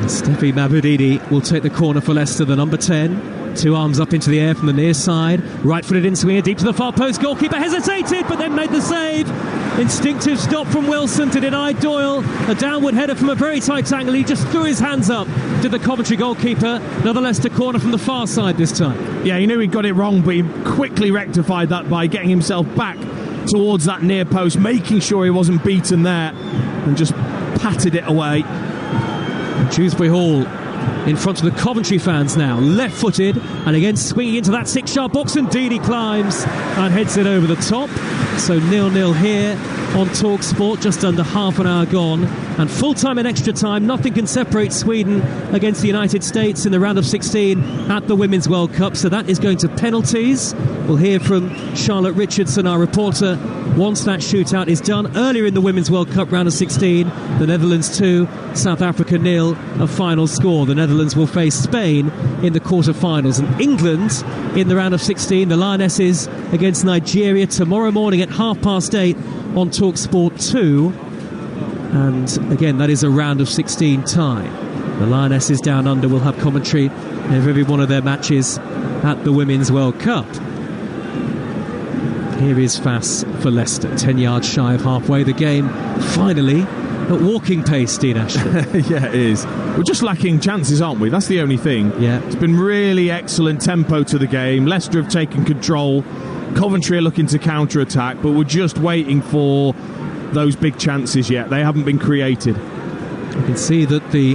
Steffi Mabudidi will take the corner for Leicester, the number 10. 2 arms up into the air from the near side. Right-footed in swinger, deep to the far post. Goalkeeper hesitated, but then made the save. Instinctive stop from Wilson to deny Doyle. A downward header from a very tight angle. He just threw his hands up to the Coventry goalkeeper. Another Leicester corner from the far side this time. Yeah, he knew he got it wrong, but he quickly rectified that by getting himself back towards that near post, making sure he wasn't beaten there, and just patted it away. Dewsbury Hall in front of the Coventry fans now, left-footed, and again swinging into that 6-yard box. Indeed, he climbs and heads it over the top. So 0-0 here on Talksport, just under half an hour gone And full-time and extra time, nothing can separate Sweden against the United States in the round of 16 at the Women's World Cup. So that is going to penalties. We'll hear from Charlotte Richardson, our reporter, once that shootout is done. Earlier in the Women's World Cup round of 16, the Netherlands 2, South Africa 0, a final score. The Netherlands will face Spain in the quarter-finals. And England in the round of 16, the Lionesses against Nigeria tomorrow morning at 8:30 on Talksport 2. And again, that is a round of 16 tie. The Lionesses down under will have commentary in every one of their matches at the Women's World Cup. Here is Fass for Leicester, 10 yards shy of halfway. The game finally at walking pace, Dean Ashton. Yeah, it is. We're just lacking chances, aren't we? That's the only thing. Yeah. It's been really excellent tempo to the game. Leicester have taken control. Coventry are looking to counter-attack, but we're just waiting for those big chances yet. They haven't been created. You can see that the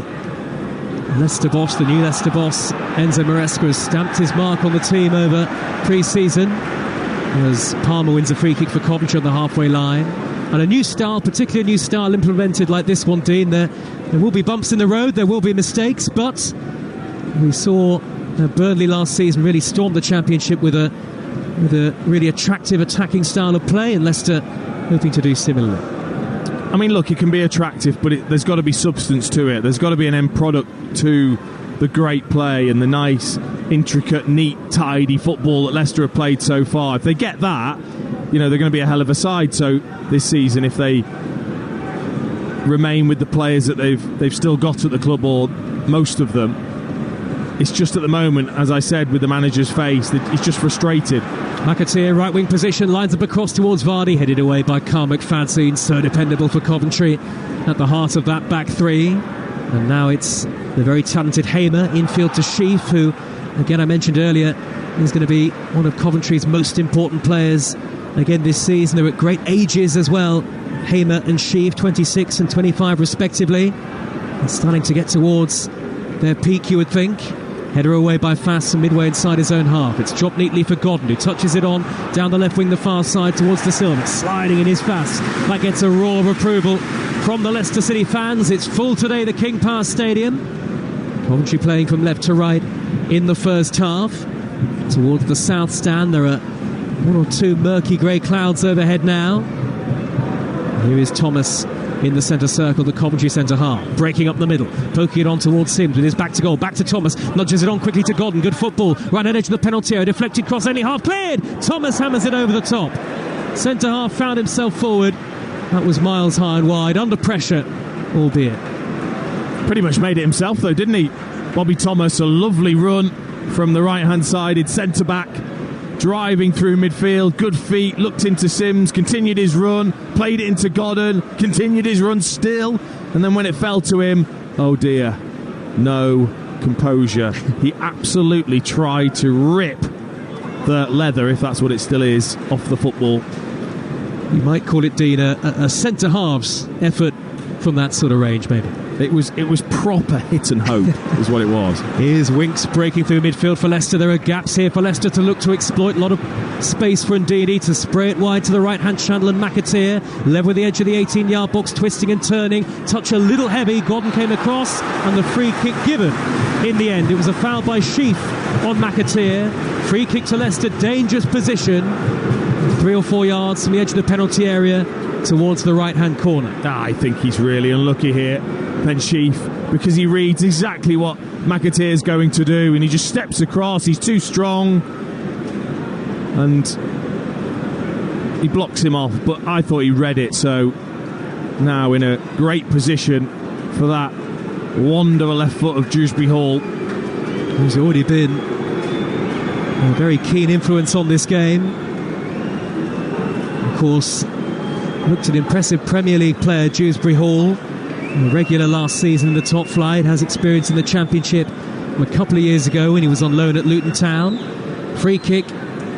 Leicester boss, the new Leicester boss, Enzo Maresca, has stamped his mark on the team over pre-season as Palmer wins a free kick for Coventry on the halfway line. And a new style, particularly a new style implemented like this one, Dean. There will be bumps in the road, there will be mistakes, but we saw Burnley last season really storm the Championship with a really attractive attacking style of play, and Leicester hoping to do similarly. I mean, look, it can be attractive, but there's got to be substance to it. There's got to be an end product to the great play and the nice, intricate, neat, tidy football that Leicester have played so far. If they get that, they're going to be a hell of a side. So this season, if they remain with the players that they've still got at the club, or most of them, it's just at the moment, as I said, with the manager's face, that he's just frustrated. McAteer, right wing position, lines up across towards Vardy, headed away by Carl McFadzean, so dependable for Coventry at the heart of that back three. And now it's the very talented Hamer, infield to Sheaf, who, again, I mentioned earlier, is going to be one of Coventry's most important players again this season. They're at great ages as well, Hamer and Sheaf, 26 and 25 respectively. And starting to get towards their peak, you would think. Header away by Fass and midway inside his own half. It's dropped neatly for Godden, who touches it on down the left wing, the far side towards the Silver. Sliding in his Fass. That gets a roar of approval from the Leicester City fans. It's full today, the King Power Stadium. Coventry playing from left to right in the first half. Towards the south stand, there are one or two murky grey clouds overhead now. Here is Thomas in the centre circle, the Coventry centre half, breaking up the middle, poking it on towards Sims with his back to goal, back to Thomas, nudges it on quickly to Godden, good football, right at edge of the penalty area, deflected cross, only half cleared, Thomas hammers it over the top, centre half found himself forward, that was miles high and wide, under pressure, albeit. Pretty much made it himself though, didn't he? Bobby Thomas, a lovely run from the right hand sided centre back, driving through midfield, good feet, looked into Sims, continued his run, played it into Godden, continued his run still, and then when it fell to him, oh dear, no composure. He absolutely tried to rip the leather, if that's what it still is, off the football. You might call it, Dean, a centre-halves effort from that sort of range, maybe. It was proper hit and hope, is what it was. Here's Winks breaking through midfield for Leicester. There are gaps here for Leicester to look to exploit. A lot of space for Ndidi to spray it wide to the right-hand channel, and McAteer level with the edge of the 18-yard box, twisting and turning. Touch a little heavy. Godden came across, and the free kick given in the end. It was a foul by Sheaf on McAteer. Free kick to Leicester, dangerous position. 3 or 4 yards from the edge of the penalty area towards the right-hand corner. I think he's really unlucky here, Ben Sheaf, because he reads exactly what McAteer's going to do, and he just steps across. He's too strong, and he blocks him off, but I thought he read it, so now in a great position for that wonder left foot of Dewsbury Hall, who's already been a very keen influence on this game. Of course, looked an impressive Premier League player, Dewsbury Hall, a regular last season in the top flight, has experience in the Championship a couple of years ago when he was on loan at Luton Town. Free kick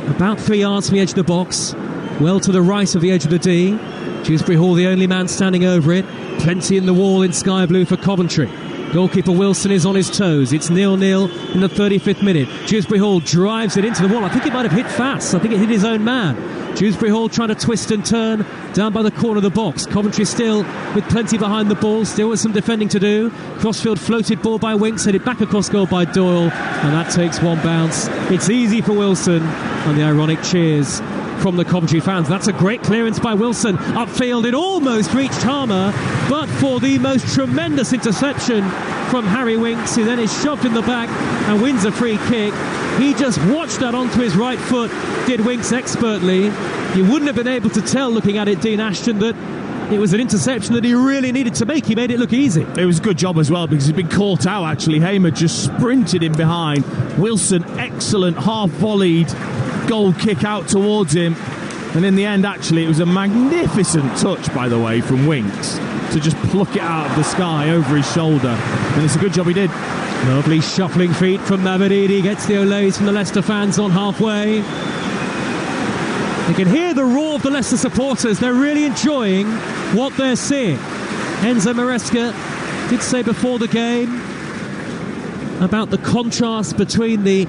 about 3 yards from the edge of the box, well to the right of the edge of the D. Dewsbury Hall the only man standing over it. Plenty in the wall in sky blue for Coventry. Goalkeeper Wilson is on his toes. It's 0-0 in the 35th minute. Dewsbury Hall drives it into the wall. I think it might have hit fast. I think it hit his own man. Dewsbury Hall trying to twist and turn down by the corner of the box. Coventry still with plenty behind the ball, still with some defending to do. Crossfield floated ball by Winks, headed back across goal by Doyle, and that takes one bounce. It's easy for Wilson, and the ironic cheers from the Coventry fans. That's a great clearance by Wilson. Upfield, it almost reached Harmer, but for the most tremendous interception from Harry Winks, who then is shoved in the back and wins a free kick. He just watched that onto his right foot, did Winks expertly. You wouldn't have been able to tell, looking at it, Dean Ashton, that it was an interception that he really needed to make. He made it look easy. It was a good job as well, because he'd been caught out, actually. Hamer just sprinted in behind. Wilson, excellent half-volleyed goal kick out towards him. And in the end, actually, it was a magnificent touch, by the way, from Winks to just pluck it out of the sky over his shoulder. And it's a good job he did. Lovely shuffling feet from Mavididi. Gets the olays from the Leicester fans on halfway. You can hear the roar of the Leicester supporters. They're really enjoying what they're seeing. Enzo Maresca did say before the game about the contrast between the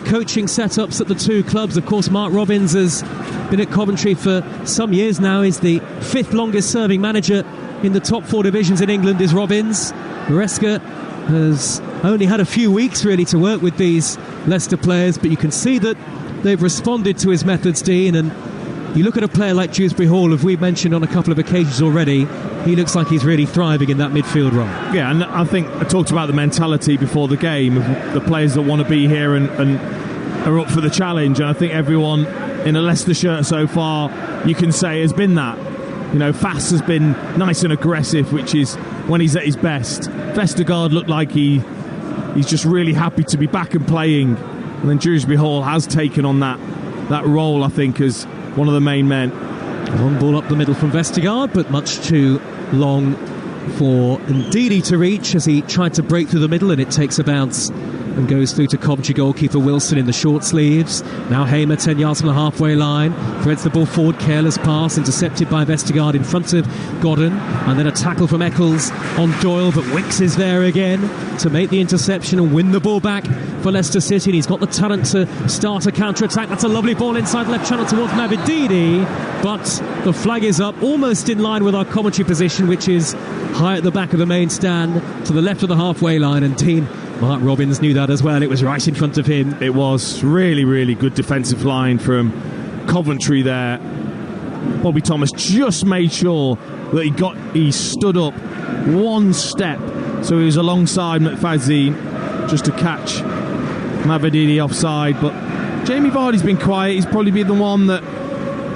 coaching setups at the two clubs. Of course, Mark Robins has been at Coventry for some years now. He's the 5th longest serving manager in the top 4 divisions in England, is Robins. Maresca has only had a few weeks really to work with these Leicester players, but you can see that they've responded to his methods, Dean. And you look at a player like Dewsbury Hall, as we've mentioned on a couple of occasions already, he looks like he's really thriving in that midfield role. Yeah, and I think I talked about the mentality before the game of the players that want to be here and are up for the challenge. And I think everyone in a Leicester shirt so far, you can say, has been that. You know, Fass has been nice and aggressive, which is when he's at his best. Vestergaard looked like he's just really happy to be back and playing. And then Dewsbury Hall has taken on that role, I think, as one of the main men. Long ball up the middle from Vestergaard, but much too long for Ndidi to reach as he tried to break through the middle, and it takes a bounce and goes through to Coventry goalkeeper Wilson in the short sleeves. Now Hamer 10 yards from the halfway line, threads the ball forward, careless pass, intercepted by Vestergaard in front of Godden, and then a tackle from Eccles on Doyle, but Winks is there again to make the interception and win the ball back for Leicester City, and he's got the talent to start a counter-attack. That's a lovely ball inside left channel towards Mavididi, but the flag is up almost in line with our commentary position, which is high at the back of the main stand to the left of the halfway line, and Dean, Mark Robins knew that as well. It was right in front of him. It was really, really good defensive line from Coventry there. Bobby Thomas just made sure that he stood up one step, so he was alongside McFadzean just to catch Mavididi offside. But Jamie Vardy's been quiet. He's probably been the one that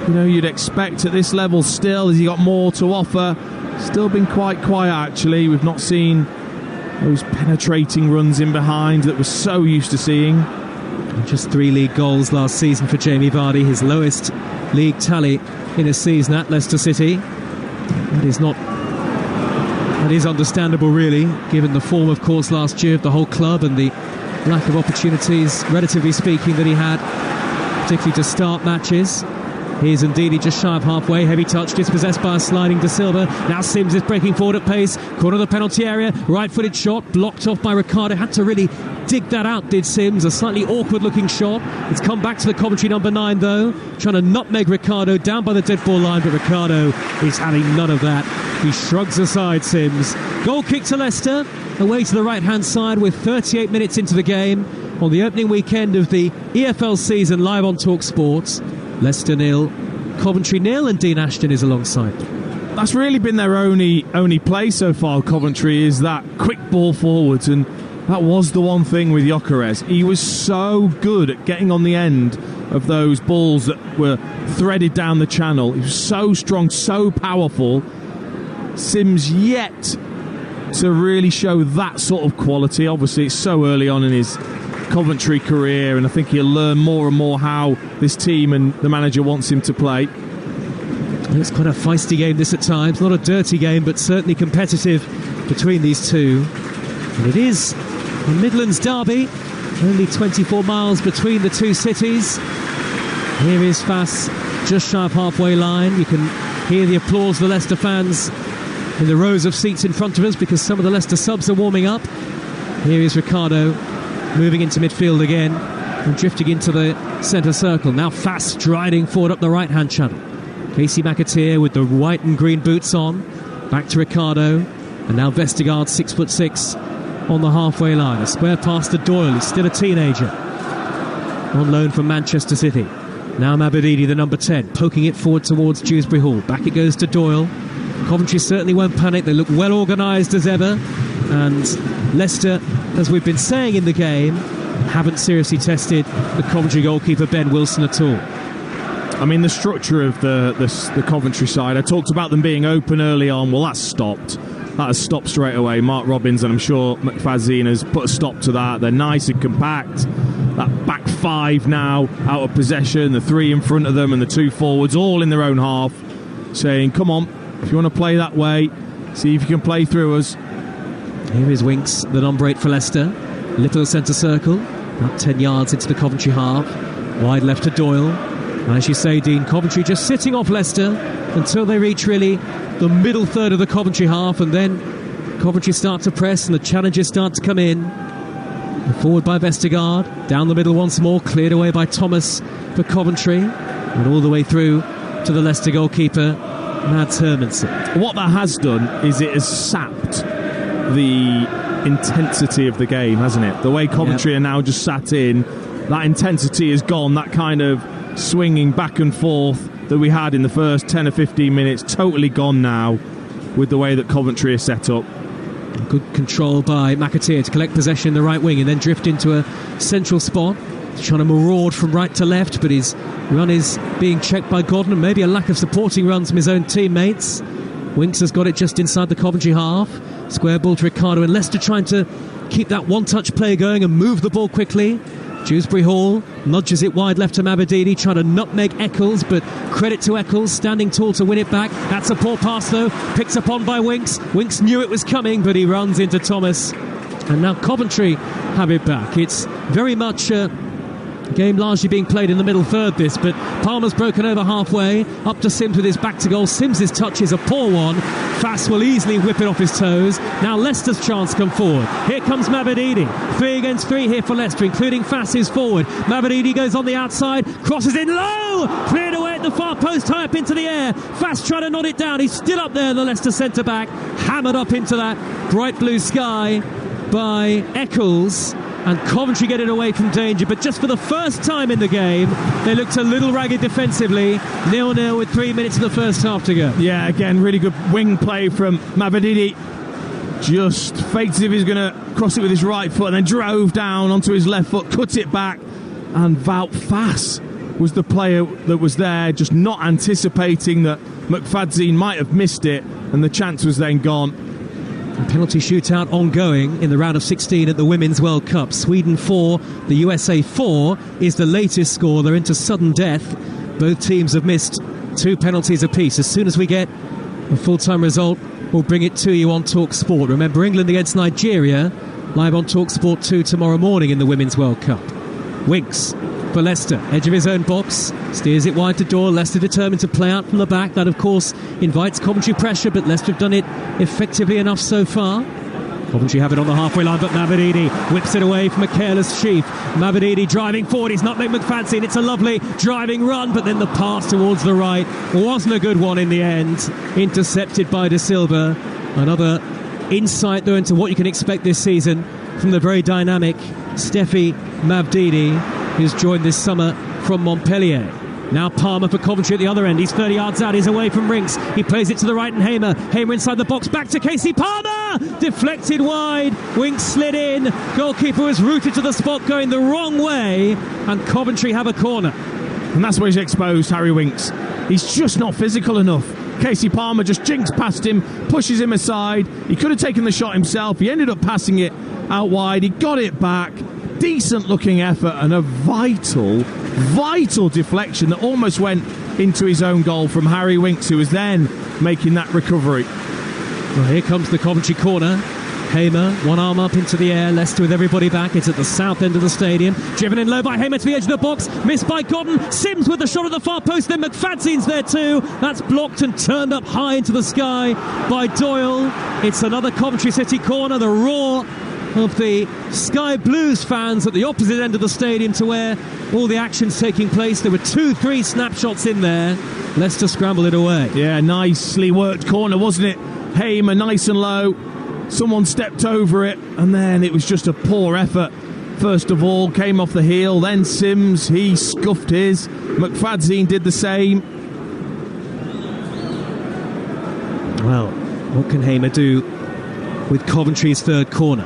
you'd expect at this level still. Has he got more to offer? Still been quite quiet, actually. We've not seen those penetrating runs in behind that we're so used to seeing. Just 3 league goals last season for Jamie Vardy, his lowest league tally in a season at Leicester City. That is understandable, really, given the form, of course, last year of the whole club and the lack of opportunities, relatively speaking, that he had, particularly to start matches. Here's Ndidi just shy of halfway. Heavy touch, dispossessed by a sliding De Silva. Now Sims is breaking forward at pace. Corner of the penalty area. Right-footed shot. Blocked off by Ricardo. Had to really dig that out, did Sims. A slightly awkward-looking shot. It's come back to the Coventry number 9, though. Trying to nutmeg Ricardo down by the dead ball line. But Ricardo is having none of that. He shrugs aside Sims. Goal kick to Leicester. Away to the right-hand side with 38 minutes into the game. On the opening weekend of the EFL season, live on Talksport. Leicester 0, Coventry 0, and Dean Ashton is alongside. That's really been their only play so far, Coventry, is that quick ball forwards, and that was the one thing with Gyökeres. He was so good at getting on the end of those balls that were threaded down the channel. He was so strong, so powerful. Sims yet to really show that sort of quality. Obviously, it's so early on in his Coventry career, and I think he'll learn more and more how this team and the manager wants him to play. It's quite a feisty game this at times, not a dirty game, but certainly competitive between these two. And it is a Midlands derby, only 24 miles between the two cities. Here is Fass just shy of halfway line. You can hear the applause of the Leicester fans in the rows of seats in front of us because some of the Leicester subs are warming up. Here is Ricardo moving into midfield again and drifting into the centre circle. Now fast striding forward up the right-hand channel. Casey McAteer with the white and green boots on. Back to Ricardo. And now Vestergaard, 6'6", on the halfway line. A square pass to Doyle, he's still a teenager. On loan from Manchester City. Now Mabadidi, the number 10, poking it forward towards Dewsbury Hall. Back it goes to Doyle. Coventry certainly won't panic. They look well organised as ever. And Leicester, as we've been saying in the game, haven't seriously tested the Coventry goalkeeper Ben Wilson at all. I mean, the structure of the Coventry side, I talked about them being open early on. Well, that's stopped. That has stopped straight away. Mark Robbins, and I'm sure McFadzean has put a stop to that. They're nice and compact. That back five now out of possession, the three in front of them and the two forwards all in their own half, saying, come on, if you want to play that way, see if you can play through us. Here is Winks, the number 8 for Leicester. Little centre circle, about 10 yards into the Coventry half. Wide left to Doyle. As you say, Dean, Coventry just sitting off Leicester until they reach really the middle third of the Coventry half, and then Coventry start to press and the challenges start to come in. Forward by Vestergaard, down the middle once more, cleared away by Thomas for Coventry, and all the way through to the Leicester goalkeeper, Mads Hermansen. What that has done is it has sapped the intensity of the game, hasn't it? The way Coventry are now just sat in, that intensity is gone, that kind of swinging back and forth that we had in the first 10 or 15 minutes, totally gone now with the way that Coventry is set up. Good control by McAteer to collect possession in the right wing and then drift into a central spot. He's trying to maraud from right to left, but his run is being checked by Gordon, and maybe a lack of supporting runs from his own teammates. Winks has got it just inside the Coventry half. Square ball to Ricardo, and Leicester trying to keep that one-touch play going and move the ball quickly. Dewsbury Hall nudges it wide left to Mabadidi, trying to nutmeg Eccles, but credit to Eccles, standing tall to win it back. That's a poor pass though, picked up on by Winks. Winks knew it was coming, but he runs into Thomas. And now Coventry have it back. It's very much a game largely being played in the middle third, this, but Palmer's broken over halfway, up to Sims with his back to goal. Sims's touch is a poor one. Fass will easily whip it off his toes. Now Leicester's chance come forward. Here comes Mabadidi. 3 against 3 here for Leicester, including Fass is forward. Mabadidi goes on the outside, crosses in low, cleared away at the far post, high up into the air. Fass trying to nod it down. He's still up there, the Leicester centre-back, hammered up into that bright blue sky by Eccles. And Coventry get it away from danger, but just for the first time in the game, they looked a little ragged defensively. 0-0 with 3 minutes of the first half to go. Yeah, again, really good wing play from Mabadidi. Just faked as if he's going to cross it with his right foot and then drove down onto his left foot, cut it back. And Wout Fass was the player that was there, just not anticipating that McFadzean might have missed it, and the chance was then gone. A penalty shootout ongoing in the round of 16 at the Women's World Cup. Sweden 4, the USA 4 is the latest score. They're into sudden death. Both teams have missed 2 penalties apiece. As soon as we get a full-time result, we'll bring it to you on Talksport. Remember, England against Nigeria, live on Talksport 2 tomorrow morning in the Women's World Cup. Winks for Leicester, edge of his own box, steers it wide to Doyle. Leicester determined to play out from the back. That, of course, invites Coventry pressure, but Leicester have done it effectively enough so far. Coventry have it on the halfway line, but Mabadidi whips it away from a careless Sheaf. Mabadidi driving forward, he's not making McFadzean. It's a lovely driving run, but then the pass towards the right wasn't a good one in the end. Intercepted by De Silva. Another insight, though, into what you can expect this season from the very dynamic Steffi Mabdidi, who's joined this summer from Montpellier. Now Palmer for Coventry at the other end. He's 30 yards out. He's away from Rinks. He plays it to the right and Hamer. Hamer inside the box. Back to Casey Palmer. Deflected wide. Winks slid in. Goalkeeper was rooted to the spot going the wrong way. And Coventry have a corner. And that's where he's exposed, Harry Winks. He's just not physical enough. Casey Palmer just jinks past him, pushes him aside. He could have taken the shot himself. He ended up passing it out wide. He got it back. Decent looking effort and a vital deflection that almost went into his own goal from Harry Winks, who was then making that recovery. Well, here comes the Coventry corner. Hamer, one arm up into the air. Leicester with everybody back. It's at the south end of the stadium. Driven in low by Hamer to the edge of the box. Missed by Godden. Sims with the shot at the far post. Then McFadzean's there too. That's blocked and turned up high into the sky by Doyle. It's another Coventry City corner. The roar of the Sky Blues fans at the opposite end of the stadium to where all the action's taking place. There were 2-3 snapshots in there. Leicester scrambled it away. Yeah, nicely worked corner, wasn't it? Hamer, nice and low. Someone stepped over it, and then it was just a poor effort. First of all, came off the heel, then Sims, he scuffed his. McFadzean did the same. Well, what can Hamer do with Coventry's third corner?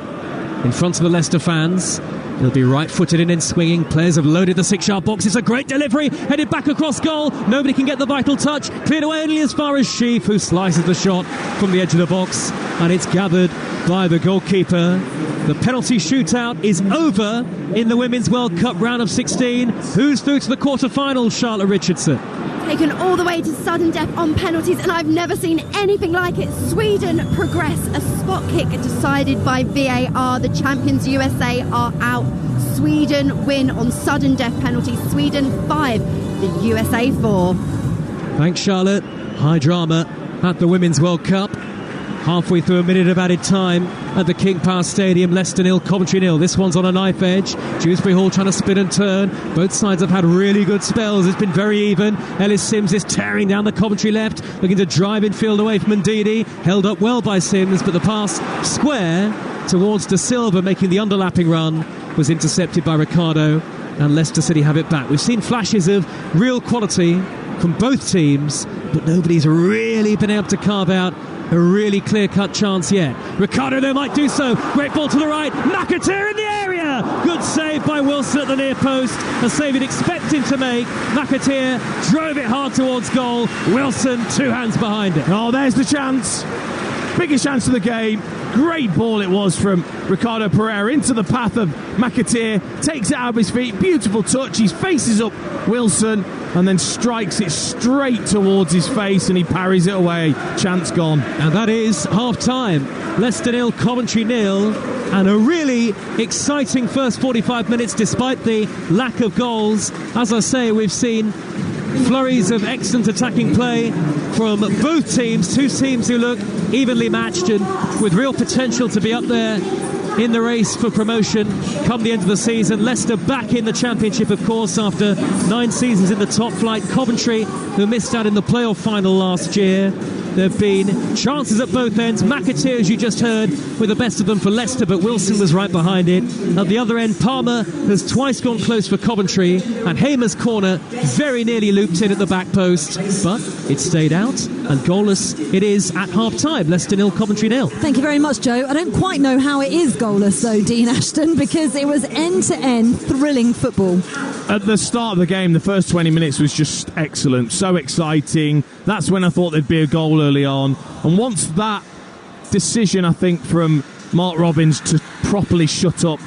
In front of the Leicester fans, he'll be right-footed in and swinging. Players have loaded the 6-yard box. It's a great delivery, headed back across goal. Nobody can get the vital touch. Cleared away only as far as Sheaf, who slices the shot from the edge of the box, and it's gathered by the goalkeeper. The penalty shootout is over in the Women's World Cup round of 16. Who's through to the quarter-finals, Charlotte Richardson? Taken all the way to sudden death on penalties, and I've never seen anything like it. Sweden progress, a spot kick decided by VAR. The champions USA are out. Sweden win on sudden death penalties. Sweden 5, the USA 4. Thanks, Charlotte. High drama at the Women's World Cup. Halfway through a minute of added time at the King Power Stadium. Leicester 0, Coventry 0. This one's on a knife edge. Dewsbury Hall trying to spin and turn. Both sides have had really good spells. It's been very even. Ellis Sims is tearing down the Coventry left, looking to drive in field away from Ndidi. Held up well by Sims, but the pass square towards De Silva, making the underlapping run, was intercepted by Ricardo, and Leicester City have it back. We've seen flashes of real quality from both teams, but nobody's really been able to carve out a really clear-cut chance yet. Ricardo, though, might do so. Great ball to the right. McAteer in the area. Good save by Wilson at the near post. A save you'd expect him to make. McAteer drove it hard towards goal. Wilson, 2 hands behind it. Oh, there's the chance. Biggest chance of the game. Great ball it was from Ricardo Pereira into the path of McAteer. Takes it out of his feet. Beautiful touch. He faces up Wilson and then strikes it straight towards his face, and he parries it away. Chance gone. And that is half-time. Leicester 0, Coventry 0. And a really exciting first 45 minutes despite the lack of goals. As I say, we've seen flurries of excellent attacking play from both teams. Two teams who look evenly matched and with real potential to be up there in the race for promotion come the end of the season. Leicester back in the Championship, of course, after 9 seasons in the top flight. Coventry, who missed out in the playoff final last year. There have been chances at both ends. McAteer, as you just heard, with the best of them for Leicester, but Wilson was right behind it. At the other end, Palmer has twice gone close for Coventry, and Hamer's corner very nearly looped in at the back post, but it stayed out, and goalless it is at half-time. Leicester 0, Coventry 0. Thank you very much, Joe. I don't quite know how it is goalless, though, Dean Ashton, because it was end-to-end thrilling football. At the start of the game, the first 20 minutes was just excellent, so exciting. That's when I thought there'd be a goal early on. And once that decision, I think, from Mark Robbins to properly shut up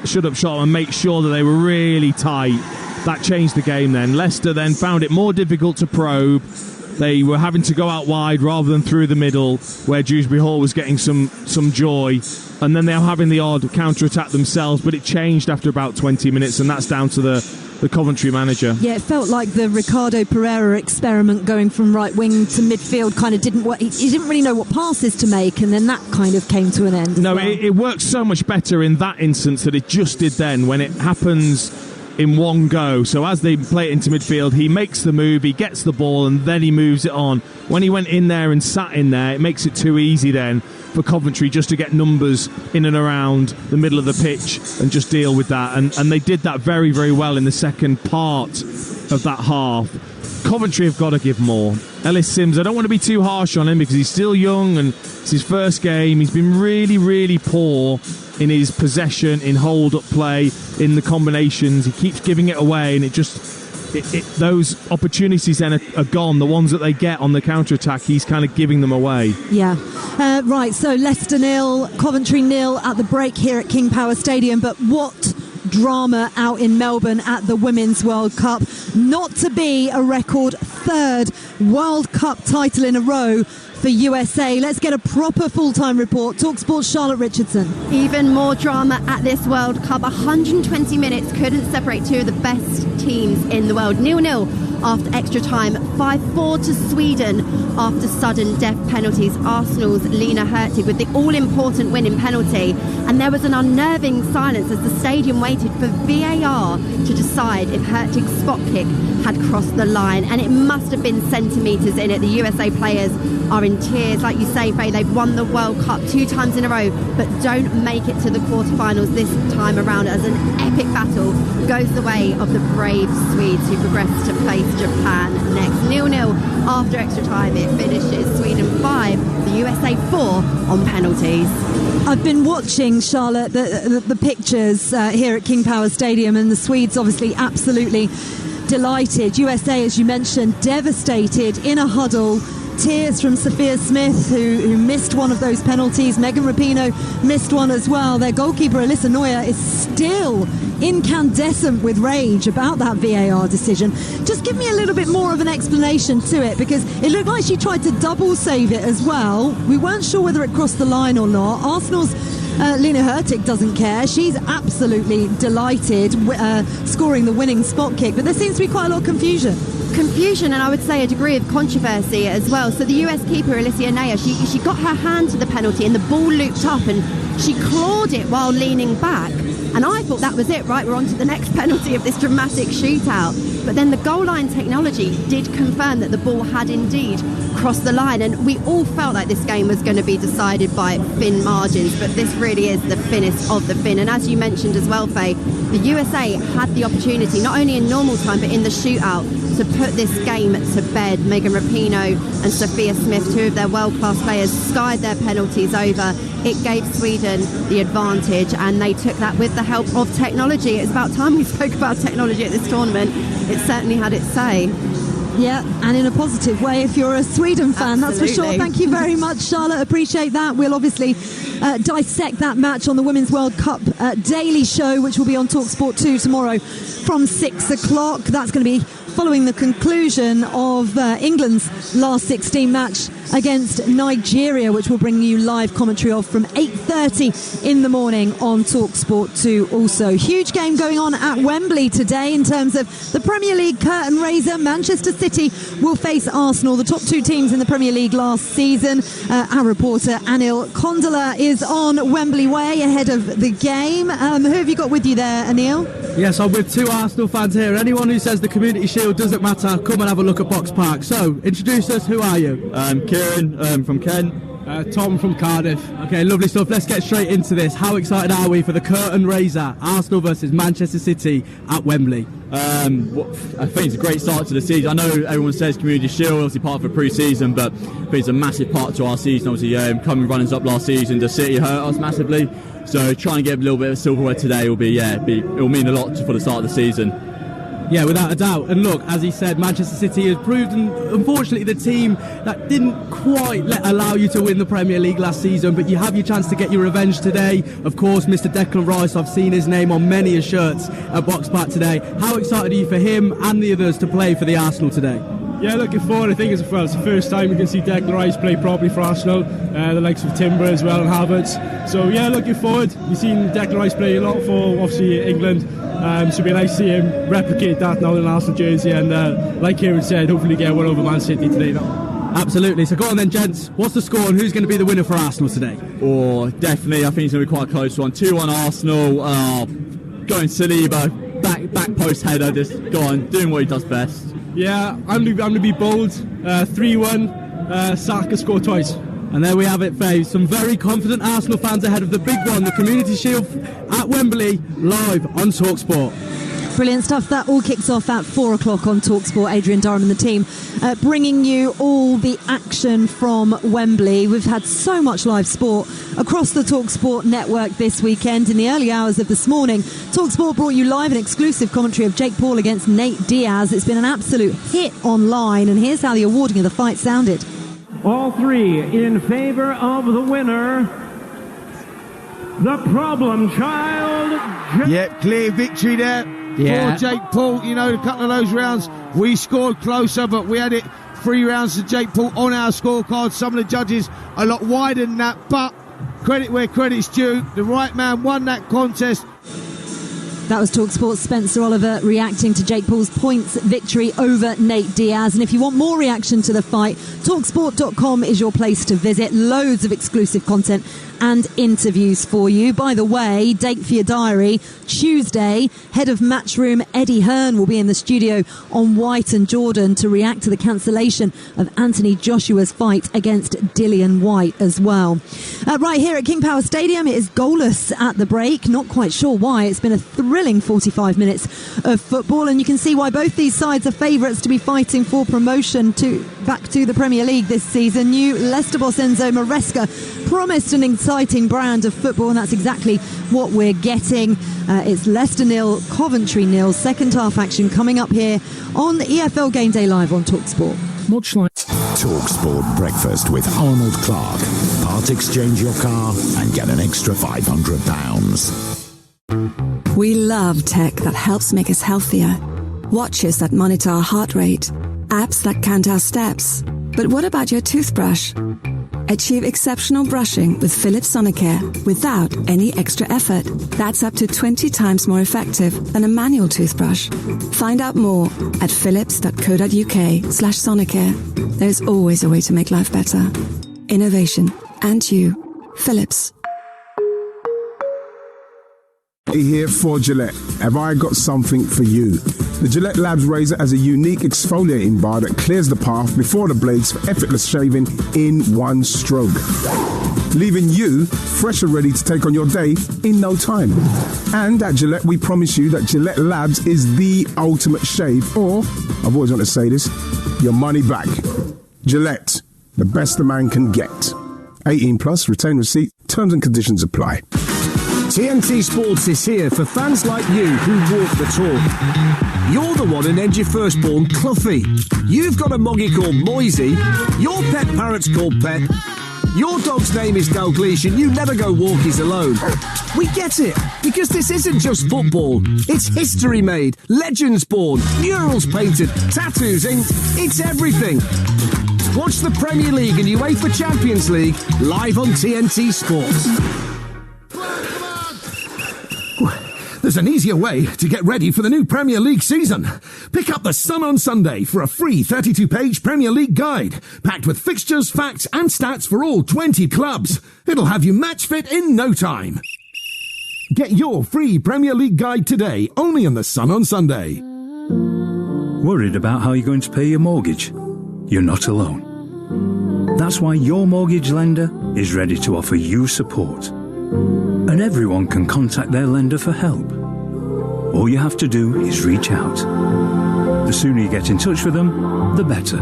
shop and make sure that they were really tight, that changed the game then. Leicester then found it more difficult to probe. They were having to go out wide rather than through the middle, where Dewsbury Hall was getting some joy. And then they were having the odd counter-attack themselves, but it changed after about 20 minutes, and that's down to the Coventry manager. Yeah, it felt like the Ricardo Pereira experiment going from right wing to midfield kind of didn't work. He didn't really know what passes to make, and then that kind of came to an end. No, it works so much better in that instance that it just did then, when it happens in one go. So as they play it into midfield, he makes the move, he gets the ball, and then he moves it on. When he went in there and sat in there, it makes it too easy then for Coventry just to get numbers in and around the middle of the pitch and just deal with that. And they did that very, very well in the second part of that half. Coventry have got to give more. Ellis Sims, I don't want to be too harsh on him because he's still young and it's his first game. He's been really, really poor in his possession, in hold-up play, in the combinations. He keeps giving it away, and those opportunities then are gone. The ones that they get on the counter-attack, he's kind of giving them away. Yeah. Right, so Leicester 0, Coventry 0 at the break here at King Power Stadium. But what drama out in Melbourne at the Women's World Cup. Not to be a record third World Cup title in a row for USA. Let's get a proper full-time report. Talksport's Charlotte Richardson. Even more drama at this World Cup. 120 minutes couldn't separate two of the best teams in the world. 0-0 after extra time. 5-4 to Sweden after sudden death penalties. Arsenal's Lena Hurtig with the all-important winning penalty. And there was an unnerving silence as the stadium waited for VAR to decide if Hurtig's spot kick had crossed the line. And it must have been centimetres in it. The USA players are in tears. Like you say, Faye, they've won the World Cup 2 times in a row, but don't make it to the quarterfinals this time around, as an epic battle goes the way of the brave Swedes, who progress to face Japan next. 0-0 after extra time. It finishes Sweden 5, the USA 4 on penalties. I've been watching, Charlotte, the pictures here at King Power Stadium, and the Swedes obviously absolutely delighted. USA, as you mentioned, devastated in a huddle. Tears from Sophia Smith, who missed one of those penalties. Megan Rapinoe missed one as well. Their goalkeeper, Alyssa Neuer, is still incandescent with rage about that VAR decision. Just give me a little bit more of an explanation to it, because it looked like she tried to double save it as well. We weren't sure whether it crossed the line or not. Arsenal's Lena Hurtig doesn't care. She's absolutely delighted scoring the winning spot kick, but there seems to be quite a lot of confusion, and I would say a degree of controversy as well. So the US keeper, Alyssa Neuer, she got her hand to the penalty and the ball looped up and she clawed it while leaning back. And I thought that was it, right, we're on to the next penalty of this dramatic shootout. But then the goal line technology did confirm that the ball had indeed crossed the line, and we all felt like this game was going to be decided by thin margins, but this really is the thinnest of the thin. And as you mentioned as well, Faye, the USA had the opportunity, not only in normal time but in the shootout, to put this game to bed. Megan Rapinoe and Sophia Smith, two of their world-class players, skied their penalties over. It gave Sweden the advantage, and they took that with the help of technology. It's about time we spoke about technology at this tournament. It certainly had its say. Yeah, and in a positive way if you're a Sweden fan. Absolutely. That's for sure. Thank you very much, Charlotte. Appreciate that. We'll obviously dissect that match on the Women's World Cup Daily Show, which will be on Talksport 2 tomorrow from 6 o'clock. That's going to be following the conclusion of England's last 16 match against Nigeria, which will bring you live commentary of from 8:30 in the morning on Talksport 2 also. Huge game going on at Wembley today in terms of the Premier League curtain raiser. Manchester City will face Arsenal, the top 2 teams in the Premier League last season. Our reporter Anil Kondola is on Wembley Way ahead of the game. Who have you got with you there, Anil? Yes, I'm with 2 Arsenal fans here. Anyone who says the Community Shield doesn't matter, come and have a look at Box Park. So, introduce us. Who are you? Kieran from Kent. Tom from Cardiff. Okay, lovely stuff. Let's get straight into this. How excited are we for the curtain raiser, Arsenal versus Manchester City at Wembley? I think it's a great start to the season. I know everyone says Community Shield, obviously part of the pre-season, but I think it's a massive part to our season. Obviously, coming runners up last season, the City hurt us massively. So trying to get a little bit of silverware today will will mean a lot for the start of the season. Yeah, without a doubt. And look, as he said, Manchester City has proved, unfortunately, the team that didn't quite allow you to win the Premier League last season, but you have your chance to get your revenge today. Of course, Mr. Declan Rice, I've seen his name on many shirts at Box Park today. How excited are you for him and the others to play for the Arsenal today? Yeah, looking forward. I think it's the first time we can see Declan Rice play properly for Arsenal, the likes of Timber as well and Havertz. So yeah, looking forward. We've seen Declan Rice play a lot for obviously England, so it'll be nice to see him replicate that now in an Arsenal jersey, and like Kieran said, hopefully get one over Man City today now. Absolutely. So go on then, gents. What's the score and who's going to be the winner for Arsenal today? Oh, definitely. I think it's going to be quite a close one. 2-1 Arsenal. Going Saliba, back post header, just go on, doing what he does best. Yeah, I'm going to be bold. 3-1. Saka scored twice. And there we have it, Faye. Some very confident Arsenal fans ahead of the big one, the Community Shield at Wembley, live on Talksport. Brilliant stuff. That all kicks off at 4 o'clock on Talksport. Adrian Durham and the team bringing you all the action from Wembley. We've had so much live sport across the Talksport network this weekend. In the early hours of this morning, Talksport brought you live an exclusive commentary of Jake Paul against Nate Diaz. It's been an absolute hit online, and here's how the awarding of the fight sounded. All 3 in favour of the winner, the problem child. Yep, clear victory there for Jake Paul. You know, a couple of those rounds we scored closer, but we had it 3 rounds to Jake Paul on our scorecard. Some of the judges a lot wider than that, but credit where credit's due. The right man won that contest. That was Talksport's Spencer Oliver reacting to Jake Paul's points victory over Nate Diaz. And if you want more reaction to the fight, Talksport.com is your place to visit. Loads of exclusive content and interviews for you. By the way, date for your diary, Tuesday, head of Matchroom Eddie Hearn will be in the studio on White and Jordan to react to the cancellation of Anthony Joshua's fight against Dillian White as well. Right here at King Power Stadium, it is goalless at the break. Not quite sure why. It's been a thrilling 45 minutes of football, and you can see why both these sides are favourites to be fighting for promotion back to the Premier League this season. New Leicester boss Enzo Maresca promised an exciting brand of football, and that's exactly what we're getting. It's Leicester 0, Coventry 0. Second half action coming up here on EFL Game Day Live on Talksport. Much like Talksport Breakfast with Arnold Clark. Part exchange your car and get an extra £500. We love tech that helps make us healthier. Watches that monitor our heart rate. Apps that count our steps. But what about your toothbrush? Achieve exceptional brushing with Philips Sonicare without any extra effort. That's up to 20 times more effective than a manual toothbrush. Find out more at philips.co.uk/Sonicare. There's always a way to make life better. Innovation. And you. Philips. Here for Gillette. Have I got something for you? The Gillette Labs razor has a unique exfoliating bar that clears the path before the blades for effortless shaving in one stroke, leaving you fresh and ready to take on your day in no time. And at Gillette, we promise you that Gillette Labs is the ultimate shave, or, I've always wanted to say this, your money back. Gillette, the best a man can get. 18 plus, retain receipt, terms and conditions apply. TNT Sports is here for fans like you who walk the talk. You're the one who named your firstborn Cluffy. You've got a moggy called Moisey. Your pet parrot's called Pet. Your dog's name is Dalgleish and you never go walkies alone. We get it, because this isn't just football. It's history made, legends born, murals painted, tattoos inked. It's everything. Watch the Premier League and UEFA Champions League live on TNT Sports. There's an easier way to get ready for the new Premier League season. Pick up The Sun on Sunday for a free 32-page Premier League guide, packed with fixtures, facts and stats for all 20 clubs. It'll have you match fit in no time. Get your free Premier League guide today, only on The Sun on Sunday. Worried about how you're going to pay your mortgage? You're not alone. That's why your mortgage lender is ready to offer you support. And everyone can contact their lender for help. All you have to do is reach out. The sooner you get in touch with them, the better.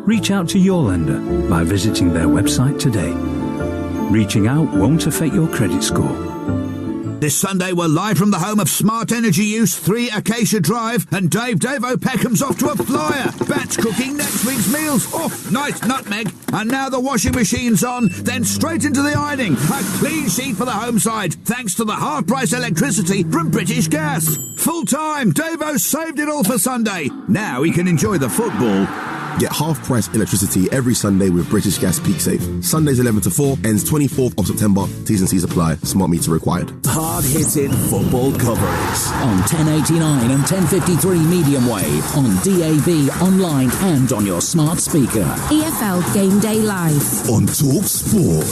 Reach out to your lender by visiting their website today. Reaching out won't affect your credit score. This Sunday, we're live from the home of Smart Energy Use, 3 Acacia Drive, and Davo Peckham's off to a flyer. Batch cooking next week's meals. Oh, nice nutmeg. And now the washing machine's on, then straight into the ironing. A clean sheet for the home side, thanks to the half-price electricity from British Gas. Full time, Davo saved it all for Sunday. Now he can enjoy the football. Get half-price electricity every Sunday with British Gas Peak Save. Sundays 11 to 4, ends 24th of September. T's and C's apply. Smart meter required. Hard-hitting football coverage on 1089 and 1053 medium wave, on DAB, online and on your smart speaker. EFL Game Day Live on Talksport.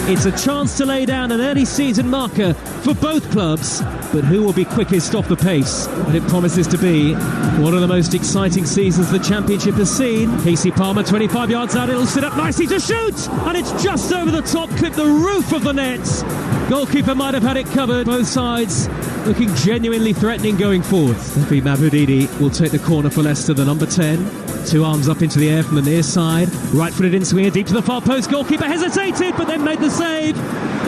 It's a chance to lay down an early season marker for both clubs, but who will be quickest off the pace? And it promises to be one of the most exciting seasons the Championship has seen. Casey Palmer, 25 yards out, it'll sit up nicely to shoot, and it's just over the top, clipped the roof of the net. Goalkeeper might have had it covered. Both sides looking genuinely threatening going forward. Nafi Maboudidi will take the corner for Leicester, the number 10. 2 arms up into the air from the near side. Right-footed in swinger deep to the far post. Goalkeeper hesitated, but then made the save.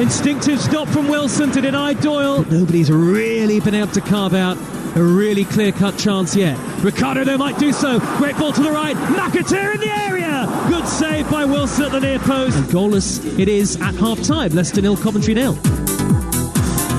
Instinctive stop from Wilson to deny Doyle. But nobody's really been able to carve out a really clear-cut chance yet. Ricardo, though, might do so. Great ball to the right. McAteer in the area. Good save by Wilson at the near post. And goalless it is at half-time. Leicester 0, Coventry 0.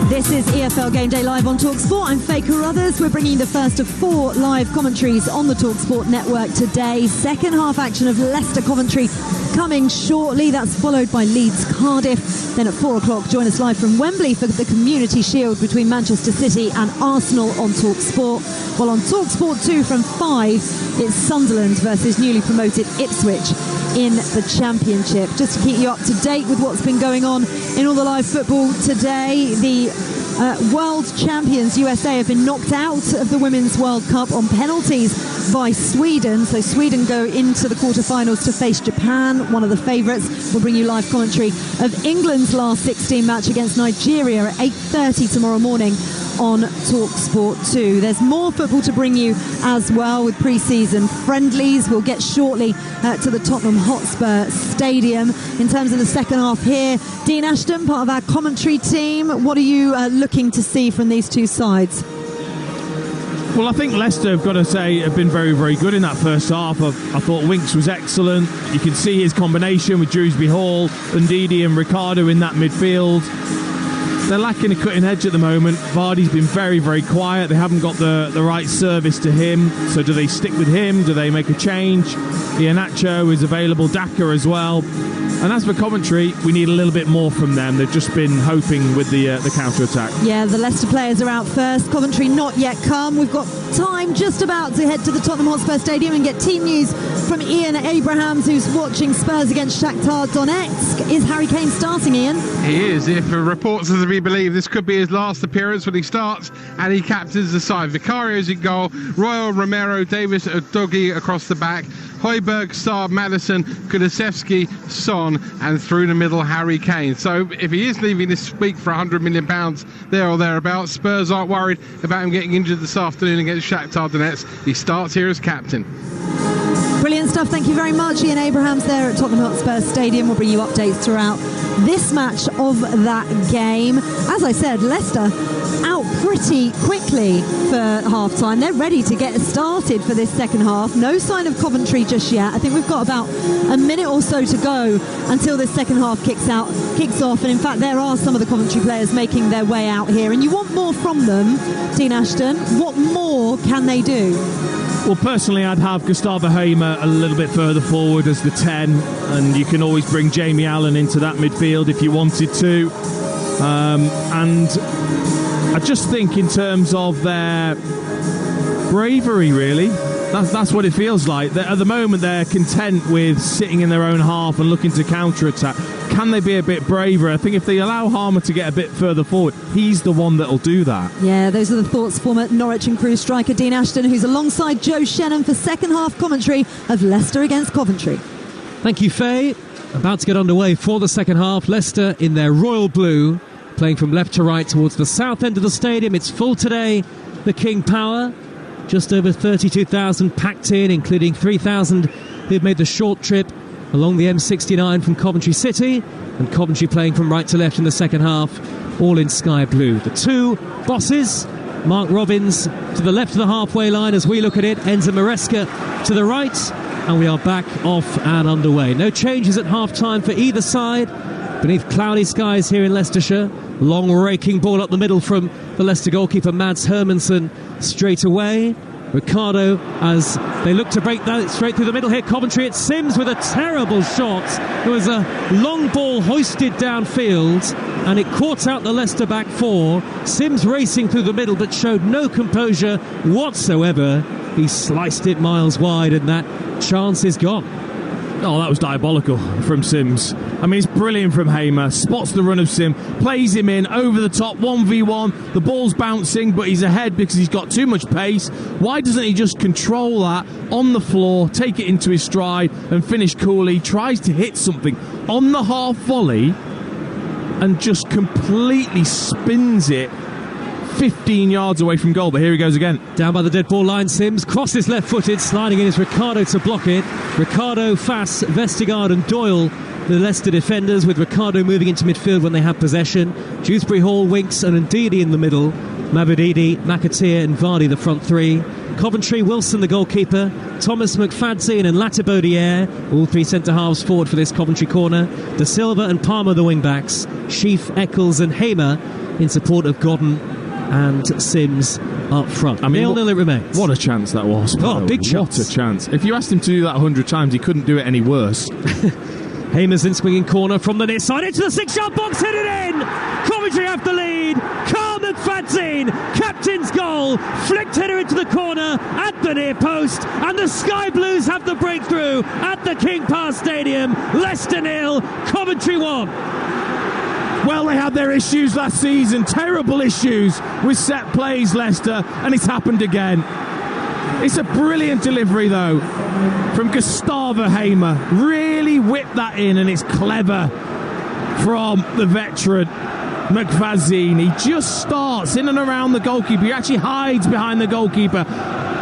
This is EFL Game Day live on Talksport. I'm Faye Carruthers. We're bringing you the first of 4 live commentaries on the Talksport network today. Second half action of Leicester Coventry coming shortly. That's followed by Leeds Cardiff. Then at 4 o'clock, join us live from Wembley for the Community Shield between Manchester City and Arsenal on Talksport. While on Talksport 2 from 5, it's Sunderland versus newly promoted Ipswich in the Championship. Just to keep you up to date with what's been going on in all the live football today, the world champions USA have been knocked out of the Women's World Cup on penalties by Sweden. So Sweden go into the quarterfinals to face Japan, one of the favourites. We'll bring you live commentary of England's last 16 match against Nigeria at 8:30 tomorrow morning on Talksport 2. There's more football to bring you as well with pre-season friendlies. We'll get shortly to the Tottenham Hotspur Stadium. In terms of the second half here, Dean Ashton, part of our commentary team, what are you looking to see from these two sides? Well, I think Leicester, I've got to say, have been very, very good in that first half. I thought Winks was excellent. You can see his combination with Dewsbury Hall, Ndidi and Ricardo in that midfield. They're lacking a cutting edge at the moment. Vardy's been very, very quiet. They haven't got the right service to him. So do they stick with him? Do they make a change? Iheanacho is available, Daka as well. And as for Coventry, we need a little bit more from them. They've just been hoping with the counter-attack. Yeah, the Leicester players are out first. Coventry not yet come. We've got time just about to head to the Tottenham Hotspur Stadium and get team news from Ian Abrahams, who's watching Spurs against Shakhtar Donetsk. Is Harry Kane starting, Ian? He is. If reports are to be believed, this could be his last appearance when he starts and he captains the side. Vicario's in goal, Royal, Romero, Davis, Udogie across the back, Højbjerg, Sarr, Maddison, Kulusevski, Son, and through the middle, Harry Kane. So if he is leaving this week for £100 million there or thereabouts, Spurs aren't worried about him getting injured this afternoon against Shakhtar Donetsk. He starts here as captain. Brilliant stuff. Thank you very much. Ian Abrahams there at Tottenham Hotspur Stadium. We'll bring you updates throughout this match of that game. As I said, Leicester out pretty quickly for half-time. They're ready to get started for this second half. No sign of Coventry just yet. I think we've got about a minute or so to go until this second half kicks off. And in fact, there are some of the Coventry players making their way out here. And you want more from them, Dean Ashton. What more can they do? Well, personally, I'd have Gustavo Hamer a little bit further forward as the 10, and you can always bring Jamie Allen into that midfield if you wanted to. And I just think in terms of their bravery, really, that's what it feels like. At the moment, they're content with sitting in their own half and looking to counter-attack. Can they be a bit braver? I think if they allow Harmer to get a bit further forward, he's the one that'll do that. Yeah, those are the thoughts former Norwich and Crew striker Dean Ashton, who's alongside Joe Shennon for second half commentary of Leicester against Coventry. Thank you, Faye. About to get underway for the second half. Leicester in their royal blue, playing from left to right towards the south end of the stadium. It's full today, the King Power. Just over 32,000 packed in, including 3,000 who've made the short trip along the M69 from Coventry City, and Coventry playing from right to left in the second half, all in sky blue. The two bosses, Mark Robbins to the left of the halfway line as we look at it, Enzo Maresca to the right, and we are back off and underway. No changes at half-time for either side. Beneath cloudy skies here in Leicestershire, long raking ball up the middle from the Leicester goalkeeper Mads Hermansen straight away. Ricardo as they look to break that straight through the middle here. Coventry, it's Sims with a terrible shot. There was a long ball hoisted downfield and it caught out the Leicester back four. Sims racing through the middle but showed no composure whatsoever. He sliced it miles wide and that chance is gone. Oh, that was diabolical from Sims. I mean, it's brilliant from Hamer. Spots the run of Sim, plays him in over the top, 1v1. The ball's bouncing, but he's ahead because he's got too much pace. Why doesn't he just control that on the floor, take it into his stride and finish coolly? Tries to hit something on the half volley and just completely spins it 15 yards away from goal, but here he goes again. Down by the dead ball line, Sims crosses left-footed, sliding in is Ricardo to block it. Ricardo, Fass, Vestergaard and Doyle, the Leicester defenders, with Ricardo moving into midfield when they have possession. Dewsbury Hall, Winks and Ndidi in the middle. Mabudidi, McAteer and Vardy the front three. Coventry, Wilson the goalkeeper, Thomas McFadzean and Latibaudiere, all three centre-halves forward for this Coventry corner. De Silva and Palmer the wing-backs, Sheaf, Eccles and Hamer in support of Godden and Sims up front. 0-0 it remains. What a chance that was. Oh, big chance. What a chance. If you asked him to do that 100 times, he couldn't do it any worse. Hamer's in swinging corner from the near side into the 6-yard box, hit it in! Coventry have the lead. Carl McFadzean, captain's goal, flicked header into the corner at the near post, and the Sky Blues have the breakthrough at the King Power Stadium. Leicester 0, Coventry 1. Well, they had their issues last season, terrible issues with set plays, Leicester, and it's happened again. It's a brilliant delivery, though, from Gustavo Hamer. Really whipped that in, and it's clever from the veteran McFadzean. He just starts in and around the goalkeeper. He actually hides behind the goalkeeper.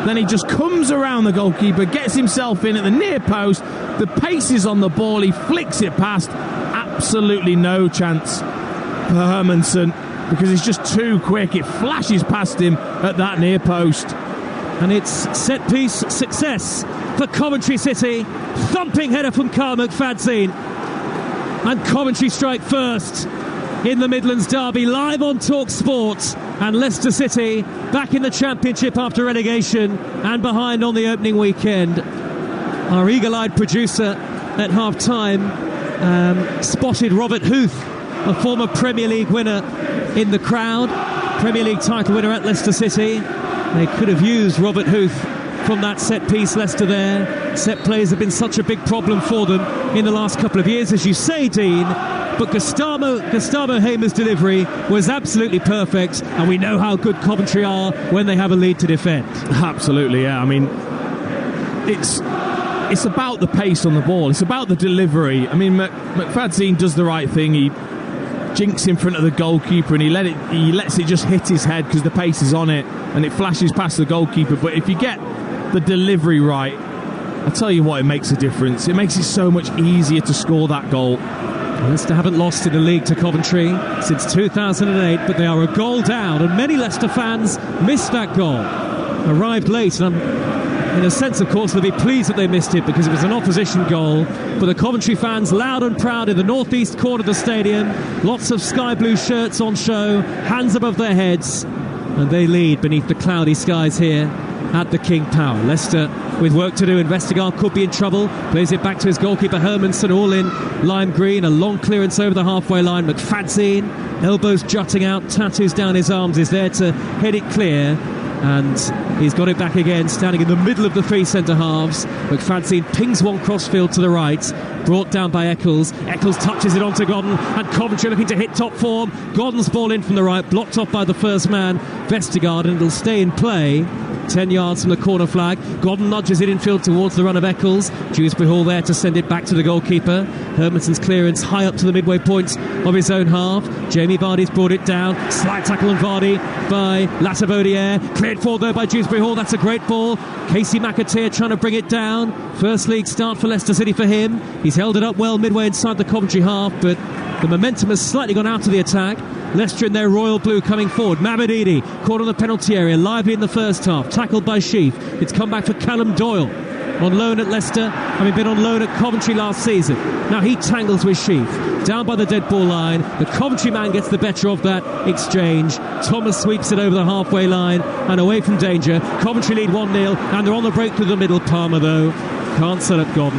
Then he just comes around the goalkeeper, gets himself in at the near post. The pace is on the ball. He flicks it past. Absolutely no chance for Hermansen because he's just too quick. It flashes past him at that near post. And it's set-piece success for Coventry City. Thumping header from Carl McFadzean. And Coventry strike first in the Midlands derby, live on Talksport. And Leicester City back in the Championship after relegation and behind on the opening weekend. Our eagle-eyed producer at half-time spotted Robert Huth, a former Premier League winner, in the crowd. Premier League title winner at Leicester City. They could have used Robert Huth from that set-piece, Leicester there. Set plays have been such a big problem for them in the last couple of years, as you say, Dean. But Gustavo Hamer's delivery was absolutely perfect, and we know how good Coventry are when they have a lead to defend. Absolutely, yeah. I mean, it's about the pace on the ball. It's about the delivery. I mean, McFadzean does the right thing. He jinks in front of the goalkeeper and he lets it just hit his head because the pace is on it and it flashes past the goalkeeper. But if you get the delivery right, I tell you what, it makes a difference. It makes it so much easier to score that goal. Leicester haven't lost in the league to Coventry since 2008, but they are a goal down, and many Leicester fans missed that goal. Arrived late, and in a sense, of course, they'll be pleased that they missed it because it was an opposition goal. But the Coventry fans, loud and proud in the northeast corner of the stadium, lots of sky blue shirts on show, hands above their heads, and they lead beneath the cloudy skies here at the King Power. Leicester with work to do. Vestergaard could be in trouble. Plays it back to his goalkeeper Hermansen, all in lime green. A long clearance over the halfway line. McFadzean, elbows jutting out, tattoos down his arms, is there to head it clear. And he's got it back again, standing in the middle of the three centre-halves. McFadzean pings one crossfield to the right, brought down by Eccles. Eccles touches it onto Godden, and Coventry looking to hit top form. Godden's ball in from the right, blocked off by the first man, Vestergaard, and it'll stay in play. 10 yards from the corner flag. Godden nudges it infield towards the run of Eccles. Dewsbury Hall there to send it back to the goalkeeper. Hermansen's clearance high up to the midway point of his own half. Jamie Vardy's brought it down. Slight tackle on Vardy by Latibaudiere. Cleared forward though by Dewsbury Hall. That's a great ball. Casey McAteer trying to bring it down. First league start for Leicester City for him. He's held it up well midway inside the Coventry half, but the momentum has slightly gone out of the attack. Leicester in their royal blue coming forward. Mabudidi caught on the penalty area, lively in the first half, tackled by Sheaf. It's come back for Callum Doyle, on loan at Leicester, having been on loan at Coventry last season. Now he tangles with Sheaf, down by the dead ball line. The Coventry man gets the better of that exchange. Thomas sweeps it over the halfway line and away from danger. Coventry lead 1-0, and they're on the break through the middle. Palmer, though, can't set up Godden.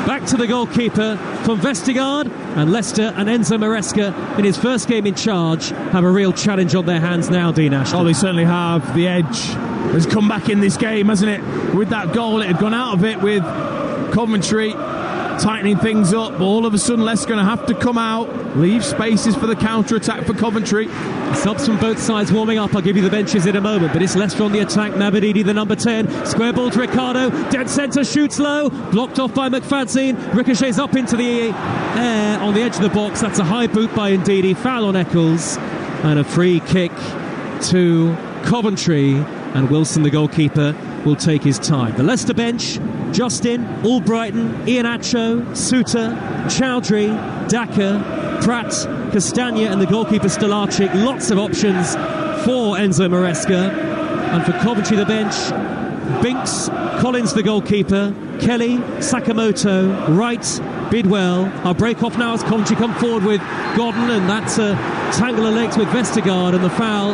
Back to the goalkeeper from Vestergaard, and Leicester and Enzo Maresca, in his first game in charge, have a real challenge on their hands now, Dean Ashton. Oh, they certainly have. The edge has come back in this game, hasn't it? With that goal, it had gone out of it with Coventry tightening things up. All of a sudden, Leicester going to have to come out, leave spaces for the counter-attack for Coventry. Subs from both sides warming up. I'll give you the benches in a moment, but it's Leicester on the attack. Mabudidi, the number 10. Square ball to Ricardo. Dead centre, shoots low. Blocked off by McFadzean. Ricochets up into the air on the edge of the box. That's a high boot by Ndidi. Foul on Eccles. And a free kick to Coventry. And Wilson, the goalkeeper, will take his time. The Leicester bench: Justin, Albrighton, Ian Acho, Suter, Chowdhury, Daka, Pratt, Castagna, and the goalkeeper Stolarczyk. Lots of options for Enzo Maresca. And for Coventry, the bench, Binks, Collins the goalkeeper, Kelly, Sakamoto, Wright, Bidwell. Our break off now as Coventry come forward with Godden, and that's a tangle of legs with Vestergaard, and the foul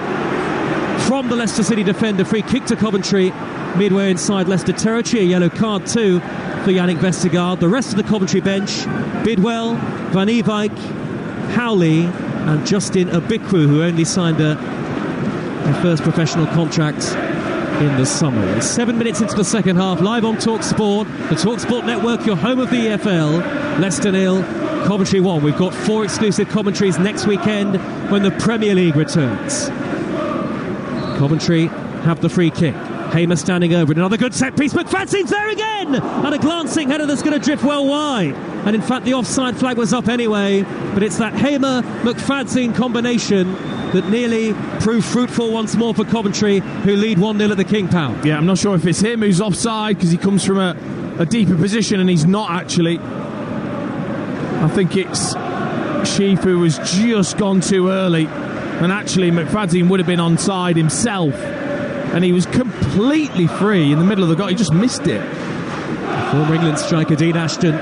from the Leicester City defender. Free kick to Coventry midway inside Leicester territory. A yellow card too for Yannick Vestergaard. The rest of the Coventry bench: Bidwell, Van Ewijk, Howley and Justin Obikwu, who only signed a first professional contract in the summer. We're 7 minutes into the second half, live on Talksport, the Talksport network, your home of the EFL. Leicester 0, Coventry 1. We've got 4 exclusive commentaries next weekend when the Premier League returns. Coventry have the free kick. Hamer standing over it. Another good set piece. McFadzean's there again! And a glancing header that's going to drift well wide. And in fact, the offside flag was up anyway. But it's that Hamer-McFadzean combination that nearly proved fruitful once more for Coventry, who lead 1-0 at the King Power. Yeah, I'm not sure if it's him who's offside because he comes from a deeper position and he's not actually. I think it's Sheaf who has just gone too early. And actually, McFadzean would have been onside himself. And he was completely free in the middle of the goal. He just missed it. Former England striker Dean Ashton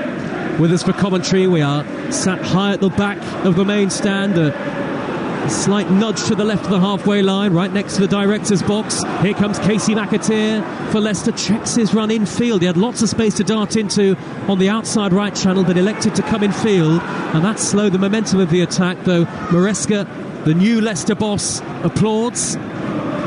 with us for commentary. We are sat high at the back of the main stand. A slight nudge to the left of the halfway line, right next to the director's box. Here comes Casey McAteer for Leicester. Checks his run infield. He had lots of space to dart into on the outside right channel, but elected to come infield. And that slowed the momentum of the attack, though Maresca, the new Leicester boss, applauds.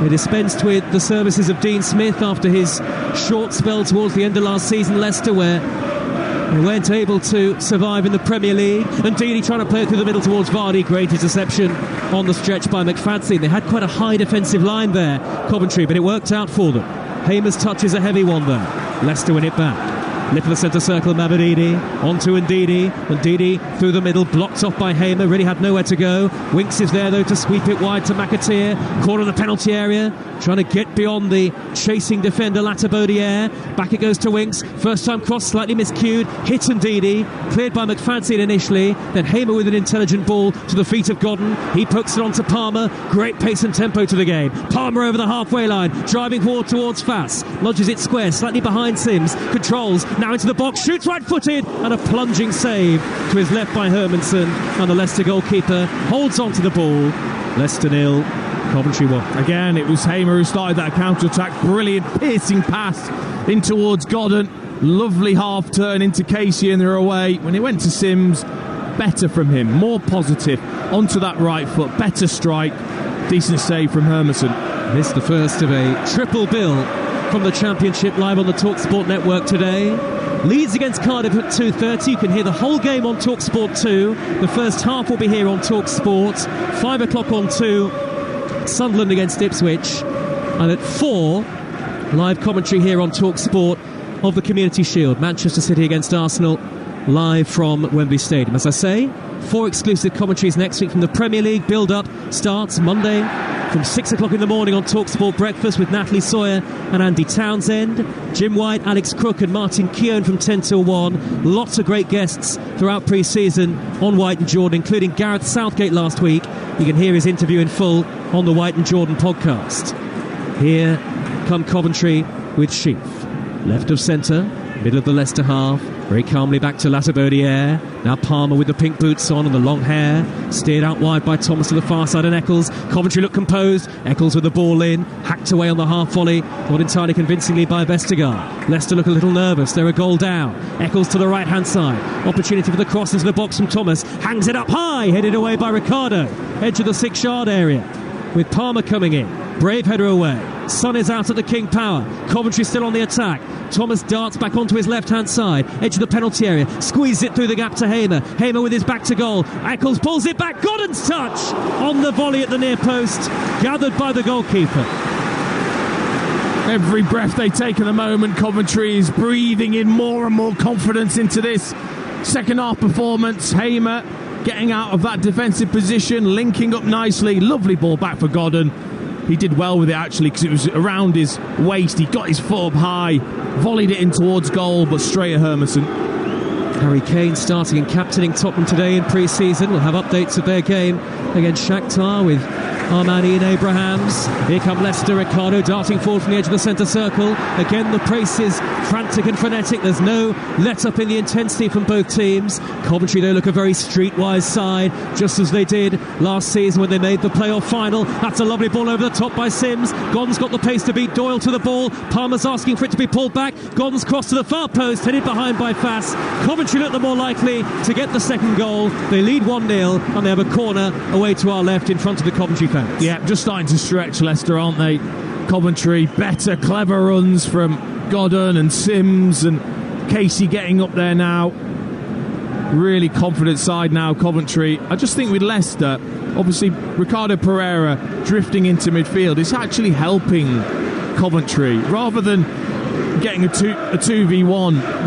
He dispensed with the services of Dean Smith after his short spell towards the end of last season, Leicester, where they weren't able to survive in the Premier League. And Deeney trying to play it through the middle towards Vardy. Great interception on the stretch by McFadzean. They had quite a high defensive line there, Coventry, but it worked out for them. Hamer's touch is a heavy one there. Leicester win it back. Lip of the centre circle, Mabadidi onto Ndidi. Ndidi through the middle, blocked off by Hamer, really had nowhere to go. Winks is there though to sweep it wide to McAteer. Corner of the penalty area, trying to get beyond the chasing defender Latabodiere. Back it goes to Winks. First time cross, slightly miscued. Hit Ndidi, cleared by McFadzean initially. Then Hamer with an intelligent ball to the feet of Godden. He pokes it on to Palmer. Great pace and tempo to the game. Palmer over the halfway line, driving forward towards Fass. Lodges it square, slightly behind Sims. Controls, now into the box, shoots right-footed, and a plunging save to his left by Hermansen. And the Leicester goalkeeper holds on to the ball. Leicester 0, Coventry 1. Again, it was Hamer who started that counter-attack. Brilliant piercing pass in towards Godden. Lovely half-turn into Casey and they're away. When it went to Sims, better from him, more positive. Onto that right foot, better strike. Decent save from Hermansen. This the first of a triple bill from the Championship, live on the Talksport network today. Leeds against Cardiff at 2:30. You can hear the whole game on Talksport 2. The first half will be here on Talksport. 5 o'clock on 2, Sunderland against Ipswich. And at 4, live commentary here on Talksport of the Community Shield. Manchester City against Arsenal, live from Wembley Stadium. As I say, 4 exclusive commentaries next week from the Premier League. Build-up starts Monday from 6 o'clock in the morning on Talksport Breakfast with Natalie Sawyer and Andy Townsend. Jim White, Alex Crook and Martin Keown from 10 till 1. Lots of great guests throughout pre-season on White and Jordan, including Gareth Southgate last week. You can hear his interview in full on the White and Jordan podcast. Here come Coventry with Sheaf. Left of centre, middle of the Leicester half. Very calmly back to Latabodiere. Now Palmer with the pink boots on and the long hair. Steered out wide by Thomas to the far side and Eccles. Coventry look composed. Eccles with the ball in. Hacked away on the half volley. Not entirely convincingly by Vestergaard. Leicester look a little nervous. They're a goal down. Eccles to the right hand side. Opportunity for the cross into the box from Thomas. Hangs it up high. Headed away by Ricardo. Edge of the 6-yard area. With Palmer coming in. Brave header away. Son is out at the King Power. Coventry still on the attack. Thomas darts back onto his left-hand side. Edge of the penalty area. Squeezes it through the gap to Hamer. Hamer with his back to goal. Eccles pulls it back. Godden's touch on the volley at the near post. Gathered by the goalkeeper. Every breath they take at the moment, Coventry is breathing in more and more confidence into this second half performance. Hamer getting out of that defensive position, linking up nicely. Lovely ball back for Godden. He did well with it actually because it was around his waist. He got his foot up high, volleyed it in towards goal, but straight at Hermansen. Harry Kane starting and captaining Tottenham today in pre-season. We'll have updates of their game against Shakhtar with Armani and Abrahams. Here come Leicester. Ricardo darting forward from the edge of the centre circle. Again, the pace is frantic and frenetic. There's no let-up in the intensity from both teams. Coventry, they look a very streetwise side, just as they did last season when they made the playoff final. That's a lovely ball over the top by Sims. Gon's got the pace to beat Doyle to the ball. Palmer's asking for it to be pulled back. Gon's cross to the far post, headed behind by Fass. Coventry look the more likely to get the second goal. They lead 1-0 and they have a corner away to our left in front of the Coventry fans. Yeah, just starting to stretch Leicester, aren't they? Coventry, better, clever runs from Godden and Sims, and Casey getting up there now. Really confident side now, Coventry. I just think with Leicester, obviously Ricardo Pereira drifting into midfield, it's actually helping Coventry rather than getting a 2v1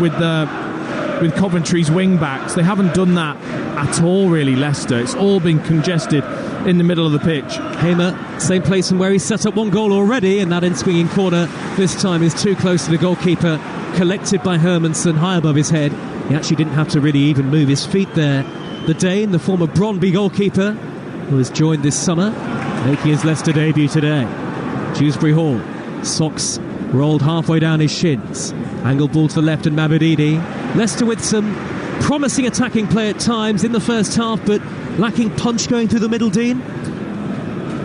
with Coventry's wing backs. They haven't done that at all, really, Leicester. It's all been congested in the middle of the pitch. Hamer, same place from where he set up one goal already, and that in-swinging corner this time is too close to the goalkeeper, collected by Hermansen high above his head. He actually didn't have to really even move his feet there. The Dane, the former Brøndby goalkeeper, who has joined this summer, making his Leicester debut today. Dewsbury Hall, socks rolled halfway down his shins. Angled ball to the left and Mabadidi. Leicester with some promising attacking play at times in the first half, but lacking punch going through the middle, Dean.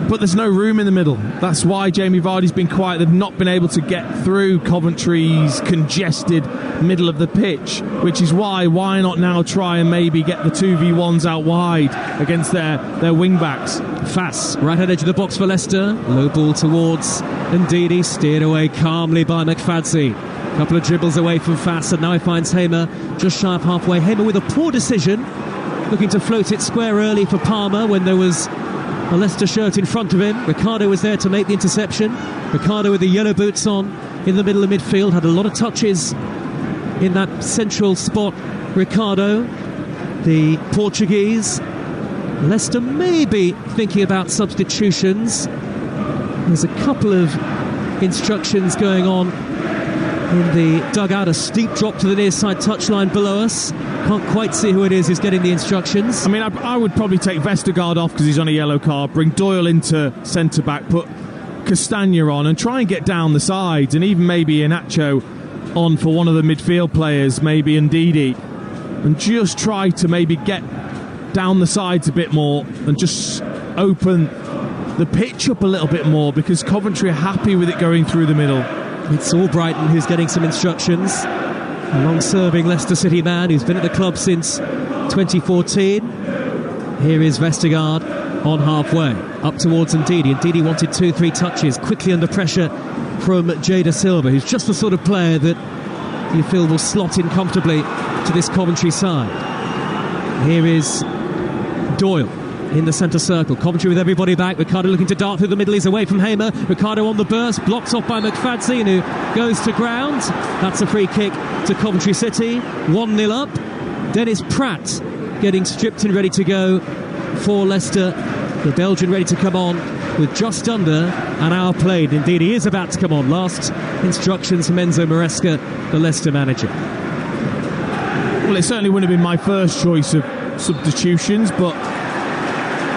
But there's no room in the middle. That's why Jamie Vardy's been quiet. They've not been able to get through Coventry's congested middle of the pitch, which is why not now try and maybe get the 2v1s out wide against their wing-backs. Fass, right-hand edge of the box for Leicester. Low ball towards Ndidi, steered away calmly by McFadzean. Couple of dribbles away from Fass, and now he finds Hamer just shy of halfway. Hamer with a poor decision, looking to float it square early for Palmer when there was a Leicester shirt in front of him. Ricardo was there to make the interception. Ricardo with the yellow boots on in the middle of midfield, had a lot of touches in that central spot. Ricardo, the Portuguese. Leicester may be thinking about substitutions. There's a couple of instructions going on in the dugout. A steep drop to the near side touchline below us. Can't quite see who it is who's getting the instructions. I mean, I would probably take Vestergaard off because he's on a yellow card, bring Doyle into centre-back, put Castagna on and try and get down the sides, and even maybe Iheanacho on for one of the midfield players, maybe Ndidi, and just try to maybe get down the sides a bit more and just open the pitch up a little bit more, because Coventry are happy with it going through the middle. It's Albrighton who's getting some instructions. A long-serving Leicester City man who's been at the club since 2014. Here is Vestergaard on halfway, up towards Ndidi. Ndidi wanted 2-3 touches, quickly under pressure from Jada Silva, who's just the sort of player that you feel will slot in comfortably to this Coventry side. Here is Doyle in the centre circle. Coventry with everybody back. Ricardo looking to dart through the middle. He's away from Hamer. Ricardo on the burst, blocked off by McFadzean, who goes to ground. That's a free kick to Coventry City. 1-0 up. Dennis Pratt getting stripped and ready to go for Leicester. The Belgian ready to come on with just under an hour played. Indeed, he is about to come on. Last instructions from Enzo Maresca, the Leicester manager. Well, it certainly wouldn't have been my first choice of substitutions, but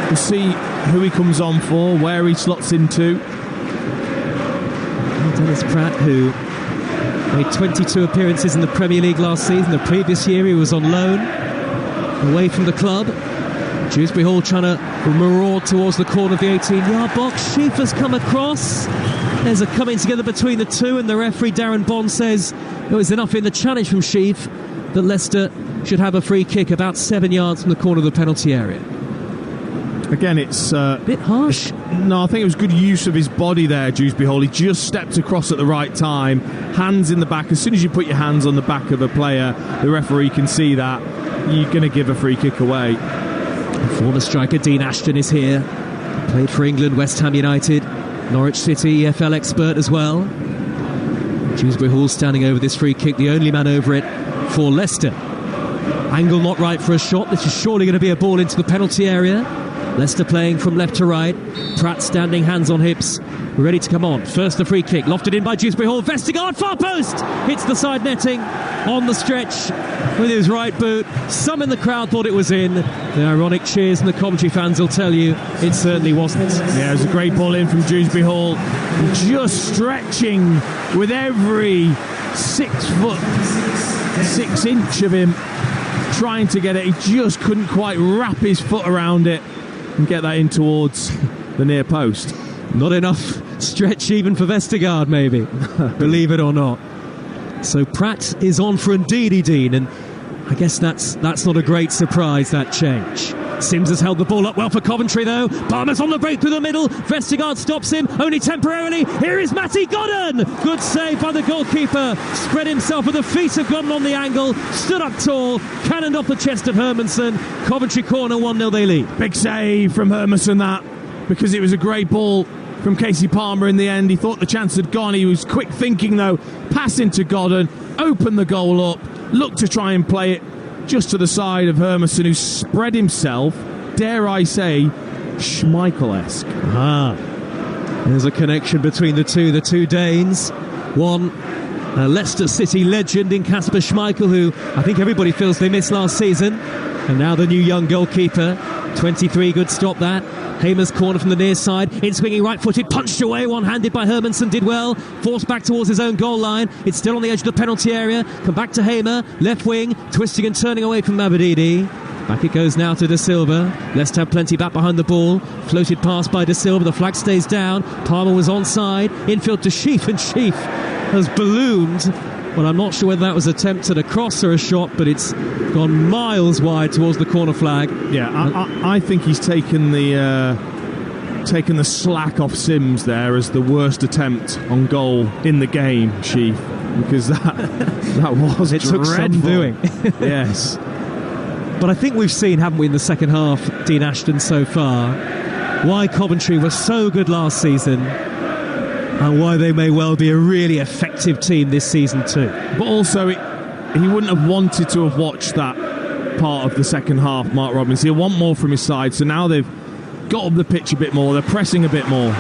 we'll see who he comes on for, where he slots into. Dennis Pratt, who made 22 appearances in the Premier League last season. The previous year he was on loan away from the club. Dewsbury Hall trying to maraud towards the corner of the 18-yard box. Sheaf has come across. There's a coming together between the two, and the referee Darren Bond says it was enough in the challenge from Sheaf that Leicester should have a free kick about 7 yards from the corner of the penalty area. Again, it's a bit harsh. No, I think it was good use of his body there, Dewsbury Hall. He just stepped across at the right time, hands in the back. As soon as you put your hands on the back of a player, the referee can see that. You're going to give a free kick away. Former striker Dean Ashton is here. Played for England, West Ham United, Norwich City, EFL expert as well. Dewsbury Hall standing over this free kick, the only man over it for Leicester. Angle not right for a shot. This is surely going to be a ball into the penalty area. Leicester playing from left to right. Pratt standing, hands on hips, ready to come on. First the free kick, lofted in by Dewsbury Hall. Vestergaard, far post, hits the side netting on the stretch with his right boot. Some in the crowd thought it was in. The ironic cheers from the Coventry fans will tell you it certainly wasn't. Yeah, it was a great ball in from Dewsbury Hall, just stretching with every 6 foot 6 inch of him trying to get it. He just couldn't quite wrap his foot around it and get that in towards the near post. Not enough stretch even for Vestergaard, maybe. Believe it or not. So Pratt is on for Ndidi Dean, and I guess that's not a great surprise, that change. Sims has held the ball up well for Coventry, though. Palmer's on the break through the middle. Vestergaard stops him, only temporarily. Here is Matty Godden. Good save by the goalkeeper. Spread himself with the feet of Godden on the angle. Stood up tall, cannoned off the chest of Hermansen. Coventry corner, 1-0 they lead. Big save from Hermansen, that, because it was a great ball from Casey Palmer in the end. He thought the chance had gone. He was quick thinking, though. Pass into Godden, opened the goal up, looked to try and play it just to the side of Hermansen, who spread himself, dare I say, Schmeichel-esque. There's a connection between the two Danes. One, a Leicester City legend in Kasper Schmeichel, who I think everybody feels they missed last season. And now the new young goalkeeper. 23, good stop that. Hamer's corner from the near side, in swinging right-footed, punched away, one-handed by Hermansen, did well, forced back towards his own goal line. It's still on the edge of the penalty area. Come back to Hamer, left wing, twisting and turning away from Mabadidi. Back it goes now to De Silva. Leicester have plenty back behind the ball. Floated past by De Silva, the flag stays down. Palmer was onside, infield to Sheaf, and Sheaf has ballooned. Well, I'm not sure whether that was an attempt at a cross or a shot, but it's gone miles wide towards the corner flag. Yeah, I think he's taken the slack off Sims there as the worst attempt on goal in the game, Chief, because that was it dreadful. Took some doing. Yes. But I think we've seen, haven't we, in the second half, Dean Ashton, so far, why Coventry was so good last season and why they may well be a really effective team this season too. But also, he wouldn't have wanted to have watched that part of the second half, Mark Robbins. He'll want more from his side, so now they've got up the pitch a bit more, they're pressing a bit more.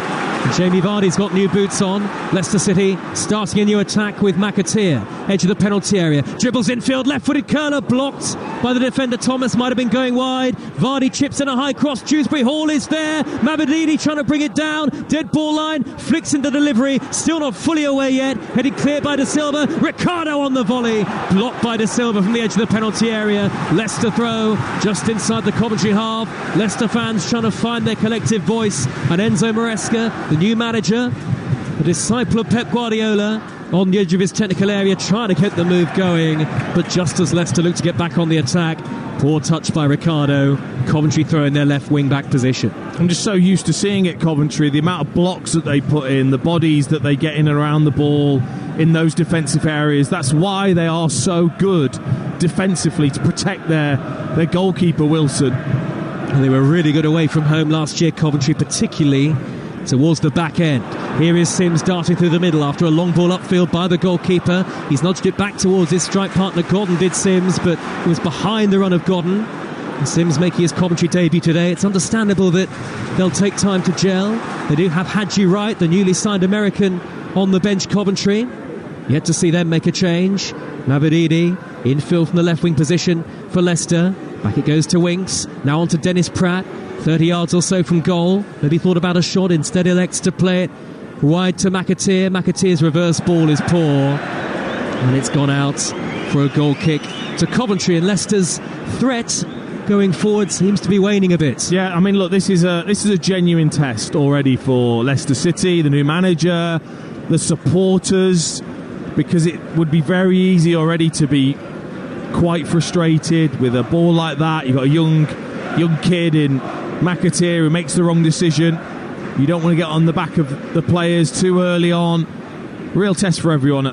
Jamie Vardy's got new boots on. Leicester City starting a new attack with McAteer. Edge of the penalty area. Dribbles infield, left-footed curler, blocked by the defender Thomas. Might have been going wide. Vardy chips in a high cross. Dewsbury Hall is there. Mabadidi trying to bring it down. Dead ball line. Flicks into delivery. Still not fully away yet. Headed clear by De Silva. Ricardo on the volley. Blocked by De Silva from the edge of the penalty area. Leicester throw just inside the Coventry half. Leicester fans trying to find their collective voice. And Enzo Maresca, the new manager, the disciple of Pep Guardiola, on the edge of his technical area, trying to get the move going, but just as Leicester look to get back on the attack, poor touch by Ricardo. Coventry throw in their left wing back position. I'm just so used to seeing it, Coventry, the amount of blocks that they put in, the bodies that they get in and around the ball in those defensive areas. That's why they are so good defensively, to protect their goalkeeper Wilson. And they were really good away from home last year, Coventry, particularly towards the back end. Here is Sims darting through the middle after a long ball upfield by the goalkeeper. He's nudged it back towards his strike partner Godden, did Sims, but it was behind the run of Godden. And Sims making his Coventry debut today. It's understandable that they'll take time to gel. They do have Hadji Wright, the newly signed American, on the bench. Coventry yet to see them make a change. Mabadidi infield from the left wing position for Leicester. Back it goes to Winks. Now on to Dennis Pratt. 30 yards or so from goal. Maybe thought about a shot, instead elects to play it wide to McAteer. McAteer's reverse ball is poor, and it's gone out for a goal kick to Coventry, and Leicester's threat going forward seems to be waning a bit. Yeah, I mean, look, this is a genuine test already for Leicester City, the new manager, the supporters, because it would be very easy already to be quite frustrated with a ball like that. You've got a young kid in McAteer who makes the wrong decision. You don't want to get on the back of the players too early on. Real test for everyone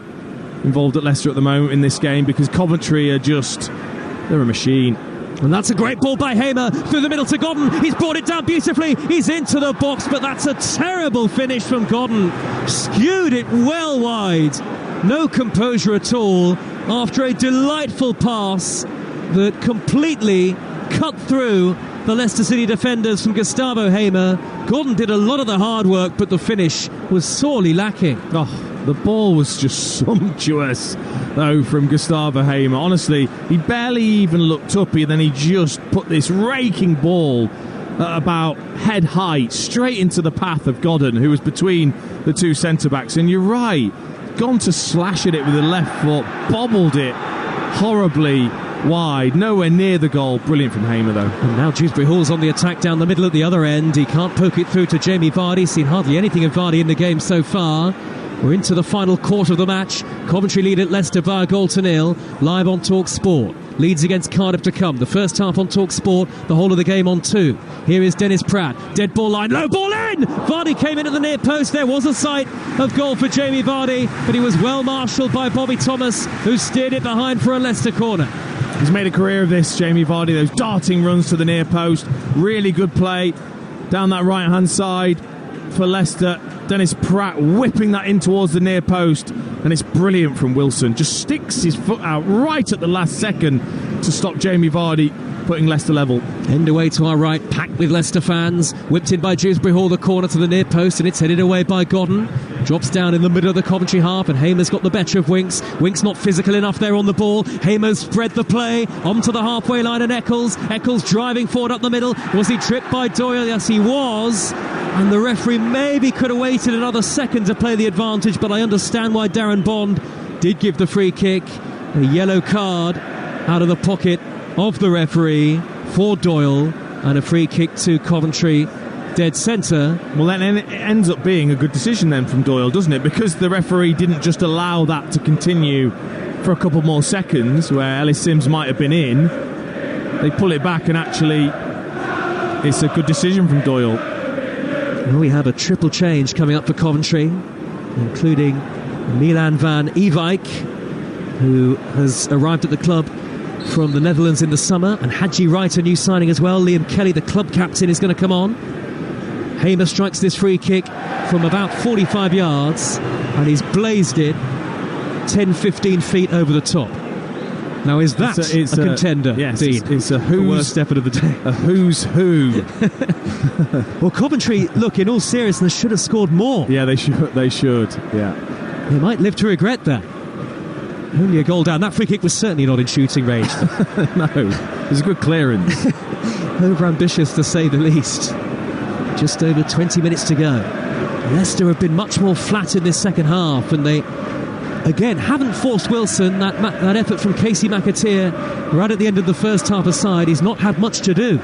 involved at Leicester at the moment in this game, because Coventry are they're a machine. And that's a great ball by Hamer through the middle to Godden. He's brought it down beautifully. He's into the box, but that's a terrible finish from Godden. Skewed it well wide. No composure at all after a delightful pass that completely cut through the Leicester City defenders from Gustavo Hamer. Gordon did a lot of the hard work, but the finish was sorely lacking. Oh, the ball was just sumptuous, though, from Gustavo Hamer. Honestly, he barely even looked up, and then he just put this raking ball at about head height straight into the path of Godden, who was between the two centre-backs. And you're right, gone to slash at it with the left foot, bobbled it horribly wide, nowhere near the goal. Brilliant from Hamer, though. And now Dewsbury Hall's on the attack down the middle at the other end. He can't poke it through to Jamie Vardy. Seen hardly anything of Vardy in the game so far. We're into the final quarter of the match. Coventry lead at Leicester by a 1-0, live on Talksport. Leeds against Cardiff to come. The first half on Talksport, the whole of the game on 2. Here is Dennis Pratt. Dead ball line, low ball in! Vardy came in at the near post. There was a sight of goal for Jamie Vardy, but he was well marshalled by Bobby Thomas, who steered it behind for a Leicester corner. He's made a career of this, Jamie Vardy, those darting runs to the near post. Really good play down that right-hand side for Leicester. Dennis Pratt whipping that in towards the near post, and it's brilliant from Wilson. Just sticks his foot out right at the last second to stop Jamie Vardy putting Leicester level. End away to our right, packed with Leicester fans. Whipped in by Dewsbury Hall, the corner to the near post, and it's headed away by Godden. Drops down in the middle of the Coventry half, and Hamer's got the better of Winks. Winks not physical enough there on the ball. Hamer's spread the play onto the halfway line, and Eccles driving forward up the middle. Was he tripped by Doyle? Yes, he was. And the referee maybe could have waited another second to play the advantage, but I understand why Darren Bond did give the free kick. A yellow card out of the pocket of the referee for Doyle, and a free kick to Coventry dead centre. Well, then it ends up being a good decision then from Doyle, doesn't it? Because the referee didn't just allow that to continue for a couple more seconds where Ellis Sims might have been in. They pull it back, and actually it's a good decision from Doyle. Well, we have a triple change coming up for Coventry, including Milan van Ewijk, who has arrived at the club from the Netherlands in the summer, and Hadji Wright, a new signing as well. Liam Kelly, the club captain, is going to come on. Hamer strikes this free kick from about 45 yards, and he's blazed it 10-15 feet over the top. Now, is that a contender? Yes, Dean? it's a the worst effort of the day. A who's who. Well, Coventry, look, in all seriousness, should have scored more. Yeah, they should. Yeah, they might live to regret that. Only a goal down. That free kick was certainly not in shooting range. No, it was a good clearance. Over ambitious, to say the least. Just over 20 minutes to go. Leicester have been much more flat in this second half, and they again haven't forced Wilson. That effort from Casey McAteer right at the end of the first half aside, he's not had much to do.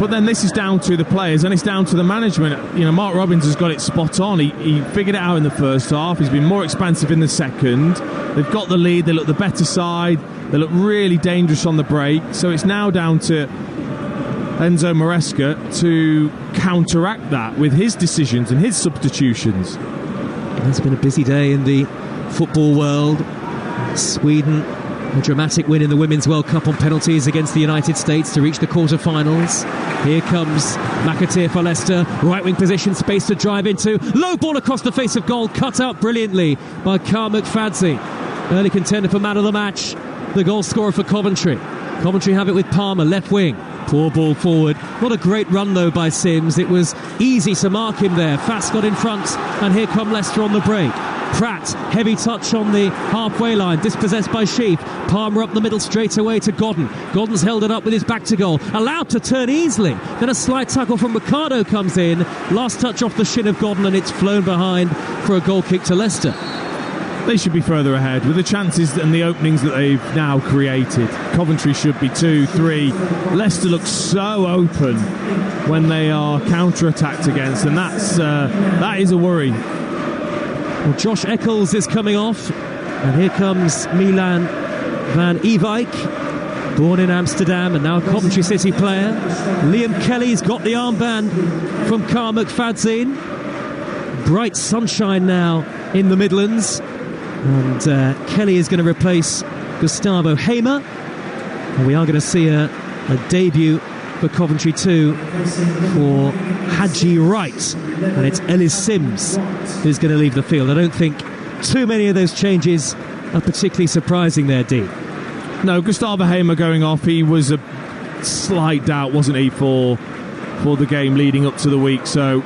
But then this is down to the players, and it's down to the management. You know, Mark Robbins has got it spot on. He figured it out in the first half. He's been more expansive in the second. They've got the lead. They look the better side. They look really dangerous on the break. So it's now down to Enzo Maresca to counteract that with his decisions and his substitutions. It's been a busy day in the football world. Sweden, a dramatic win in the Women's World Cup on penalties against the United States to reach the quarter-finals. Here comes McAteer for Leicester. Right wing position, space to drive into. Low ball across the face of goal, cut out brilliantly by Carl McFadzean. Early contender for man of the match, the goal scorer for Coventry. Coventry have it with Palmer, left wing. Poor ball forward. Not a great run though by Sims. It was easy to mark him there. Fast got in front, and here come Leicester on the break. Pratt, heavy touch on the halfway line, dispossessed by Sheaf. Palmer up the middle straight away to Godden. Godden's held it up with his back to goal, allowed to turn easily. Then a slight tackle from Ricardo comes in. Last touch off the shin of Godden, and it's flown behind for a goal kick to Leicester. They should be further ahead with the chances and the openings that they've now created. Coventry should be 2-3. Leicester looks so open when they are counter-attacked against, and that is a worry. Well, Josh Eccles is coming off, and here comes Milan van Ewijk, born in Amsterdam and now a Coventry City player. Liam Kelly's got the armband from Carl McFadzean. Bright sunshine now in the Midlands, and Kelly is going to replace Gustavo Hamer, and we are going to see a debut for Coventry 2 for Hadji Wright, and it's Ellis Sims who's going to leave the field. I don't think too many of those changes are particularly surprising there, Dean. No, Gustavo Hamer going off, he was slight doubt, wasn't he, for the game leading up to the week. So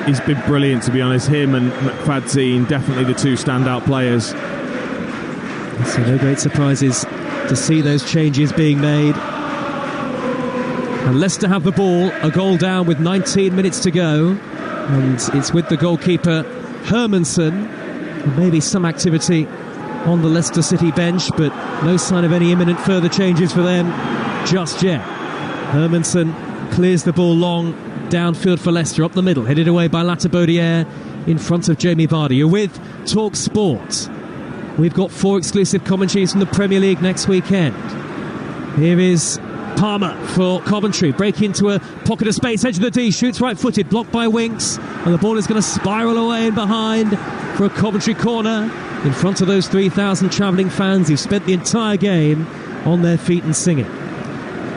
he's been brilliant, to be honest. Him and McFadzean, definitely the two standout players. So no great surprises to see those changes being made. And Leicester have the ball, a goal down with 19 minutes to go, and it's with the goalkeeper Hermansen. Maybe some activity on the Leicester City bench, but no sign of any imminent further changes for them just yet. Hermansen clears the ball long downfield for Leicester, up the middle, headed away by Latabaudiere in front of Jamie Vardy. You're with Talksport. We've got 4 exclusive commentaries from the Premier League next weekend. Here is Palmer for Coventry, break into a pocket of space, edge of the D, shoots right-footed, blocked by Winks, and the ball is going to spiral away in behind for a Coventry corner in front of those 3,000 travelling fans who've spent the entire game on their feet and singing.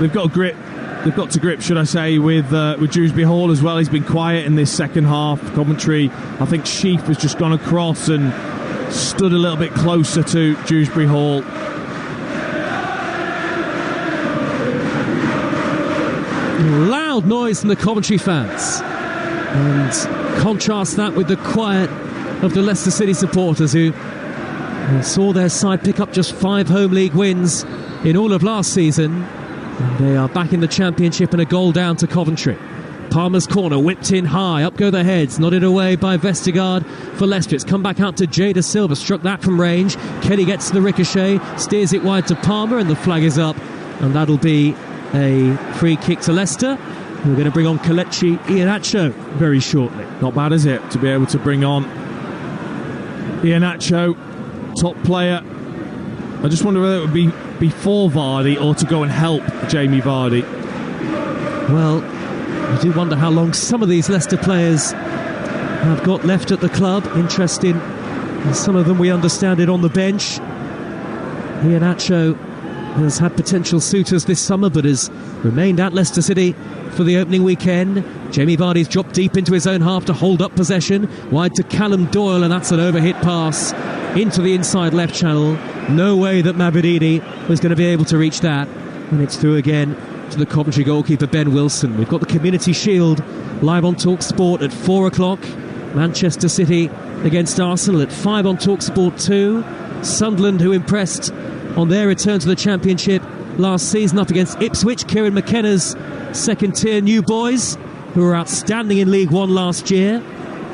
They've got to grip, should I say, with Dewsbury Hall as well. He's been quiet in this second half. Coventry, I think Sheaf has just gone across and stood a little bit closer to Dewsbury Hall. Loud noise from the Coventry fans, and contrast that with the quiet of the Leicester City supporters who saw their side pick up just 5 home league wins in all of last season, and they are back in the Championship and a goal down to Coventry. Palmer's corner whipped in high, up go the heads, nodded away by Vestergaard for Leicester. It's come back out to Jay Da Silva, struck that from range. Kelly gets to the ricochet, steers it wide to Palmer, and the flag is up, and that'll be a free kick to Leicester. We're going to bring on Kelechi Iheanacho very shortly. Not bad, is it, to be able to bring on Iheanacho, top player. I just wonder whether it would be before Vardy or to go and help Jamie Vardy. Well, I do wonder how long some of these Leicester players have got left at the club. Interesting. And some of them, we understand it, on the bench. Iheanacho has had potential suitors this summer, but has remained at Leicester City for the opening weekend. Jamie Vardy's dropped deep into his own half to hold up possession. Wide to Callum Doyle, and that's an overhit pass into the inside left channel. No way that Mabedini was going to be able to reach that. And it's through again to the Coventry goalkeeper Ben Wilson. We've got the Community Shield live on Talksport at 4 o'clock. Manchester City against Arsenal at 5 on Talksport 2. Sunderland, who impressed on their return to the Championship last season, up against Ipswich, Kieran McKenna's second-tier new boys, who were outstanding in League One last year.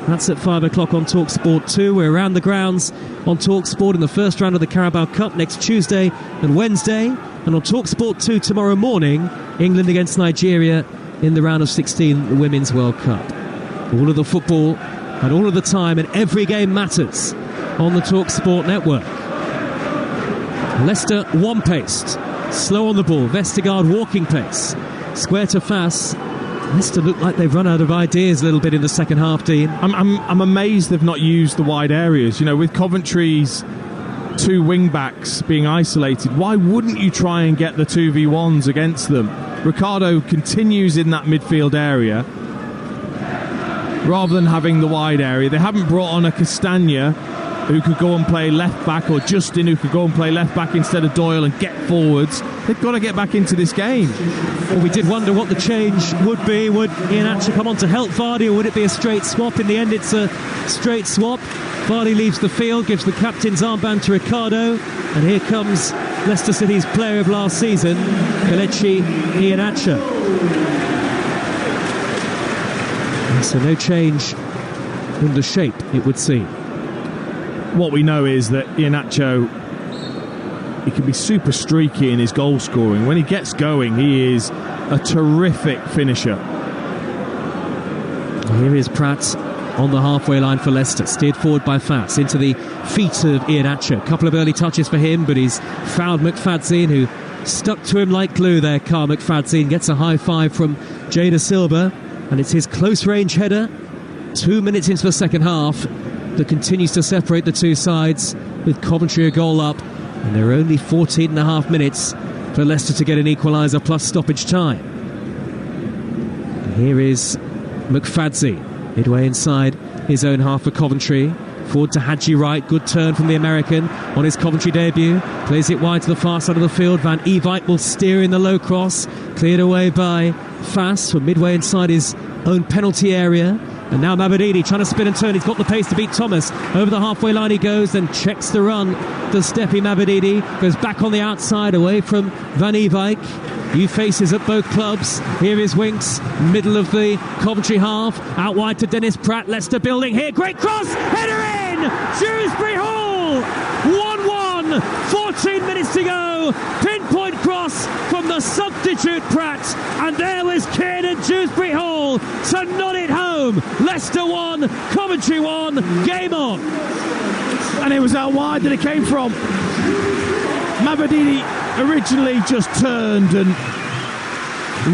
That's at 5 o'clock on Talksport 2. We're around the grounds on Talksport in the first round of the Carabao Cup next Tuesday and Wednesday. And on Talksport 2 tomorrow morning, England against Nigeria in the round of 16, the Women's World Cup. All of the football and all of the time, and every game matters on the Talksport network. Leicester one-paced, slow on the ball. Vestergaard walking pace, square to Fass. Leicester look like they've run out of ideas a little bit in the second half, Dean. I'm amazed they've not used the wide areas. You know, with Coventry's 2 wing-backs being isolated, why wouldn't you try and get the 2v1s against them? Ricardo continues in that midfield area rather than having the wide area. They haven't brought on a Castagna who could go and play left back, or Justin who could go and play left back instead of Doyle and get forwards. They've got to get back into this game. Well, we did wonder what the change would be. Would Iheanacho come on to help Vardy, or would it be a straight swap? In the end, it's a straight swap. Vardy leaves the field, gives the captain's armband to Ricardo, and here comes Leicester City's player of last season, Kelechi Iheanacho. So no change in the shape, it would seem. What we know is that Iheanacho, he can be super streaky in his goal scoring. When he gets going, he is a terrific finisher. Here is Pratt on the halfway line for Leicester, steered forward by Fass into the feet of Iheanacho. A couple of early touches for him, but he's fouled McFadzean, who stuck to him like glue there. Carl McFadzean gets a high five from Jay Da Silva, and it's his close range header 2 minutes into the second half that continues to separate the two sides, with Coventry a goal up, and there are only 14.5 minutes for Leicester to get an equaliser plus stoppage time. And here is McFadzean, midway inside his own half for Coventry. Forward to Hadji Wright, good turn from the American, on his Coventry debut. Plays it wide to the far side of the field. Van Ewijk will steer in the low cross. Cleared away by Fass from midway inside his own penalty area. And now Mabadini trying to spin and turn. He's got the pace to beat Thomas. Over the halfway line he goes, then checks the run. Does Steppy Mabadini. Goes back on the outside away from Van Ewijk. New faces at both clubs. Here is Winks, middle of the Coventry half. Out wide to Dennis Pratt. Leicester building here. Great cross. Header in! Shrewsbury Hall! 1-1. 14 minutes to go. Pinpoint cross from the substitute Pratt. And there was Kiernan Shrewsbury Hall to nod it home. Leicester 1, Coventry 1. Game on. And it was out wide that it came from. Mabadini originally just turned and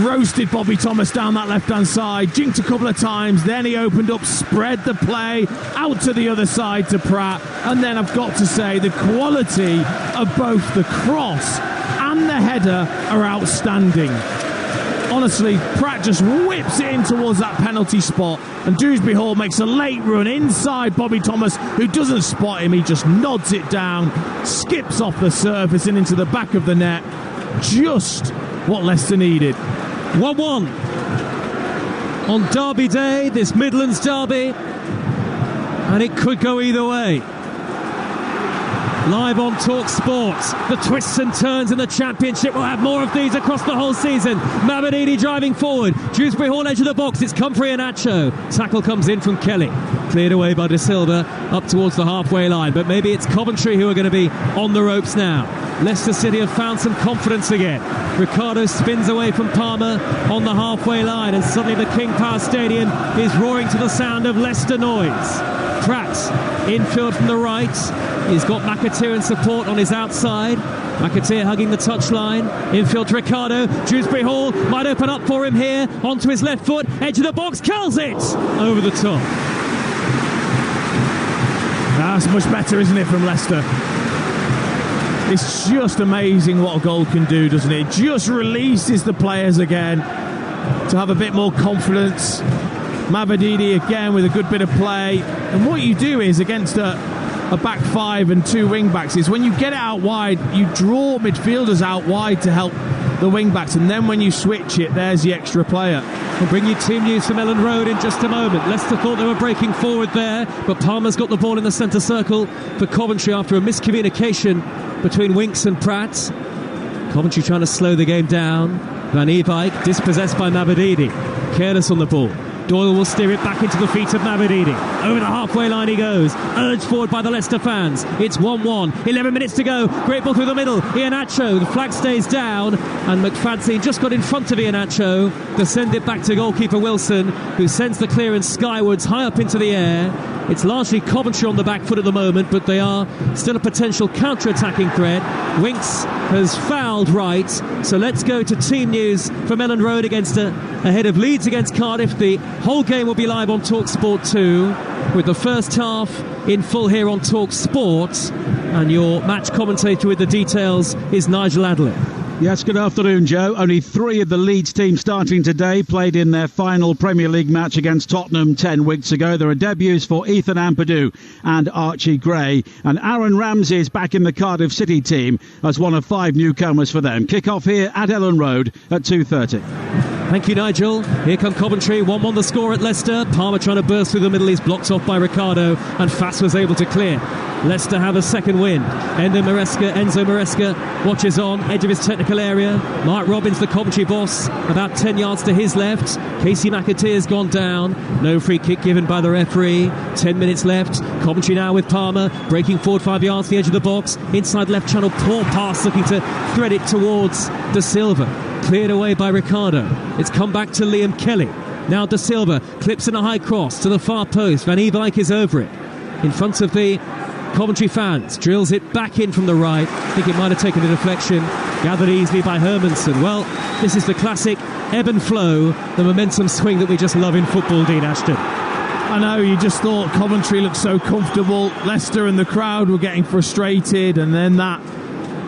roasted Bobby Thomas down that left-hand side, jinked a couple of times, then he opened up, spread the play out to the other side to Pratt, and then I've got to say the quality of both the cross and the header are outstanding. Honestly, Pratt just whips it in towards that penalty spot, and Dewsbury Hall makes a late run inside Bobby Thomas, who doesn't spot him. He just nods it down, skips off the surface and into the back of the net. Just what Leicester needed. 1-1 on Derby Day, this Midlands derby, and it could go either way. Live on Talksport, the twists and turns in the Championship. We'll have more of these across the whole season. Mabadini driving forward. Dewsbury Hall edge of the box. It's Comfrey and Acho. Tackle comes in from Kelly. Cleared away by De Silva up towards the halfway line. But maybe it's Coventry who are going to be on the ropes now. Leicester City have found some confidence again. Ricardo spins away from Palmer on the halfway line, and suddenly the King Power Stadium is roaring to the sound of Leicester noise. Pratt infield from the right. He's got McAteer in support on his outside. McAteer hugging the touchline. Infield to Ricardo. Dewsbury Hall might open up for him here. Onto his left foot. Edge of the box. Curls it over the top. That's much better, isn't it, from Leicester? It's just amazing what a goal can do, doesn't it? It just releases the players again to have a bit more confidence. Mabadini again with a good bit of play. And what you do is, against a back five and two wing backs, is when you get it out wide, you draw midfielders out wide to help the wing backs, and then when you switch it, there's the extra player. We'll bring you team news from Ellen Road in just a moment. Leicester thought they were breaking forward there, but Palmer's got the ball in the centre circle for Coventry after a miscommunication between Winks and Pratt. Coventry trying to slow the game down. Van Ewijk dispossessed by Mabadini. Careless on the ball. Doyle will steer it back into the feet of Mabadini. Over the halfway line he goes, urged forward by the Leicester fans. It's 1-1, 11 minutes to go. Great ball through the middle. Iheanacho, the flag stays down, and McFadzean just got in front of Iheanacho to send it back to goalkeeper Wilson, who sends the clearance skywards, high up into the air. It's largely Coventry on the back foot at the moment, but they are still a potential counter-attacking threat. Winks has fouled right, so let's go to team news from Ellen Road ahead of Leeds against Cardiff. The whole game will be live on Talksport 2, with the first half in full here on Talksport, and your match commentator with the details is Nigel Adler. Yes, good afternoon, Joe. Only 3 of the Leeds team starting today played in their final Premier League match against Tottenham 10 weeks ago. There are debuts for Ethan Ampadu and Archie Gray. And Aaron Ramsey is back in the Cardiff City team as one of 5 newcomers for them. Kick-off here at Ellen Road at 2:30. Thank you, Nigel. Here come Coventry. 1-1 the score at Leicester. Palmer trying to burst through the middle. He's blocked off by Ricardo, and Fass was able to clear. Leicester have a second win. Enzo Maresca watches on, edge of his technical area. Mark Robbins, the Coventry boss, about 10 yards to his left. Casey McAteer's gone down. No free kick given by the referee. 10 minutes left. Coventry now with Palmer, breaking forward 5 yards to the edge of the box. Inside left channel, poor pass, looking to thread it towards De Silva. Cleared away by Ricardo. It's come back to Liam Kelly. Now De Silva clips in a high cross to the far post. Van Ewijk is over it. In front of the Coventry fans, drills it back in from the right. I think it might have taken a deflection. Gathered easily by Hermansen. Well, this is the classic ebb and flow, the momentum swing that we just love in football, Dean Ashton. I know, you just thought Coventry looked so comfortable. Leicester and the crowd were getting frustrated, and then that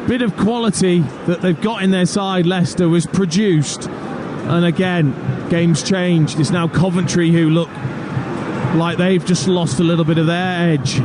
bit of quality that they've got in their side, Leicester, was produced. And again, game's changed. It's now Coventry who look like they've just lost a little bit of their edge.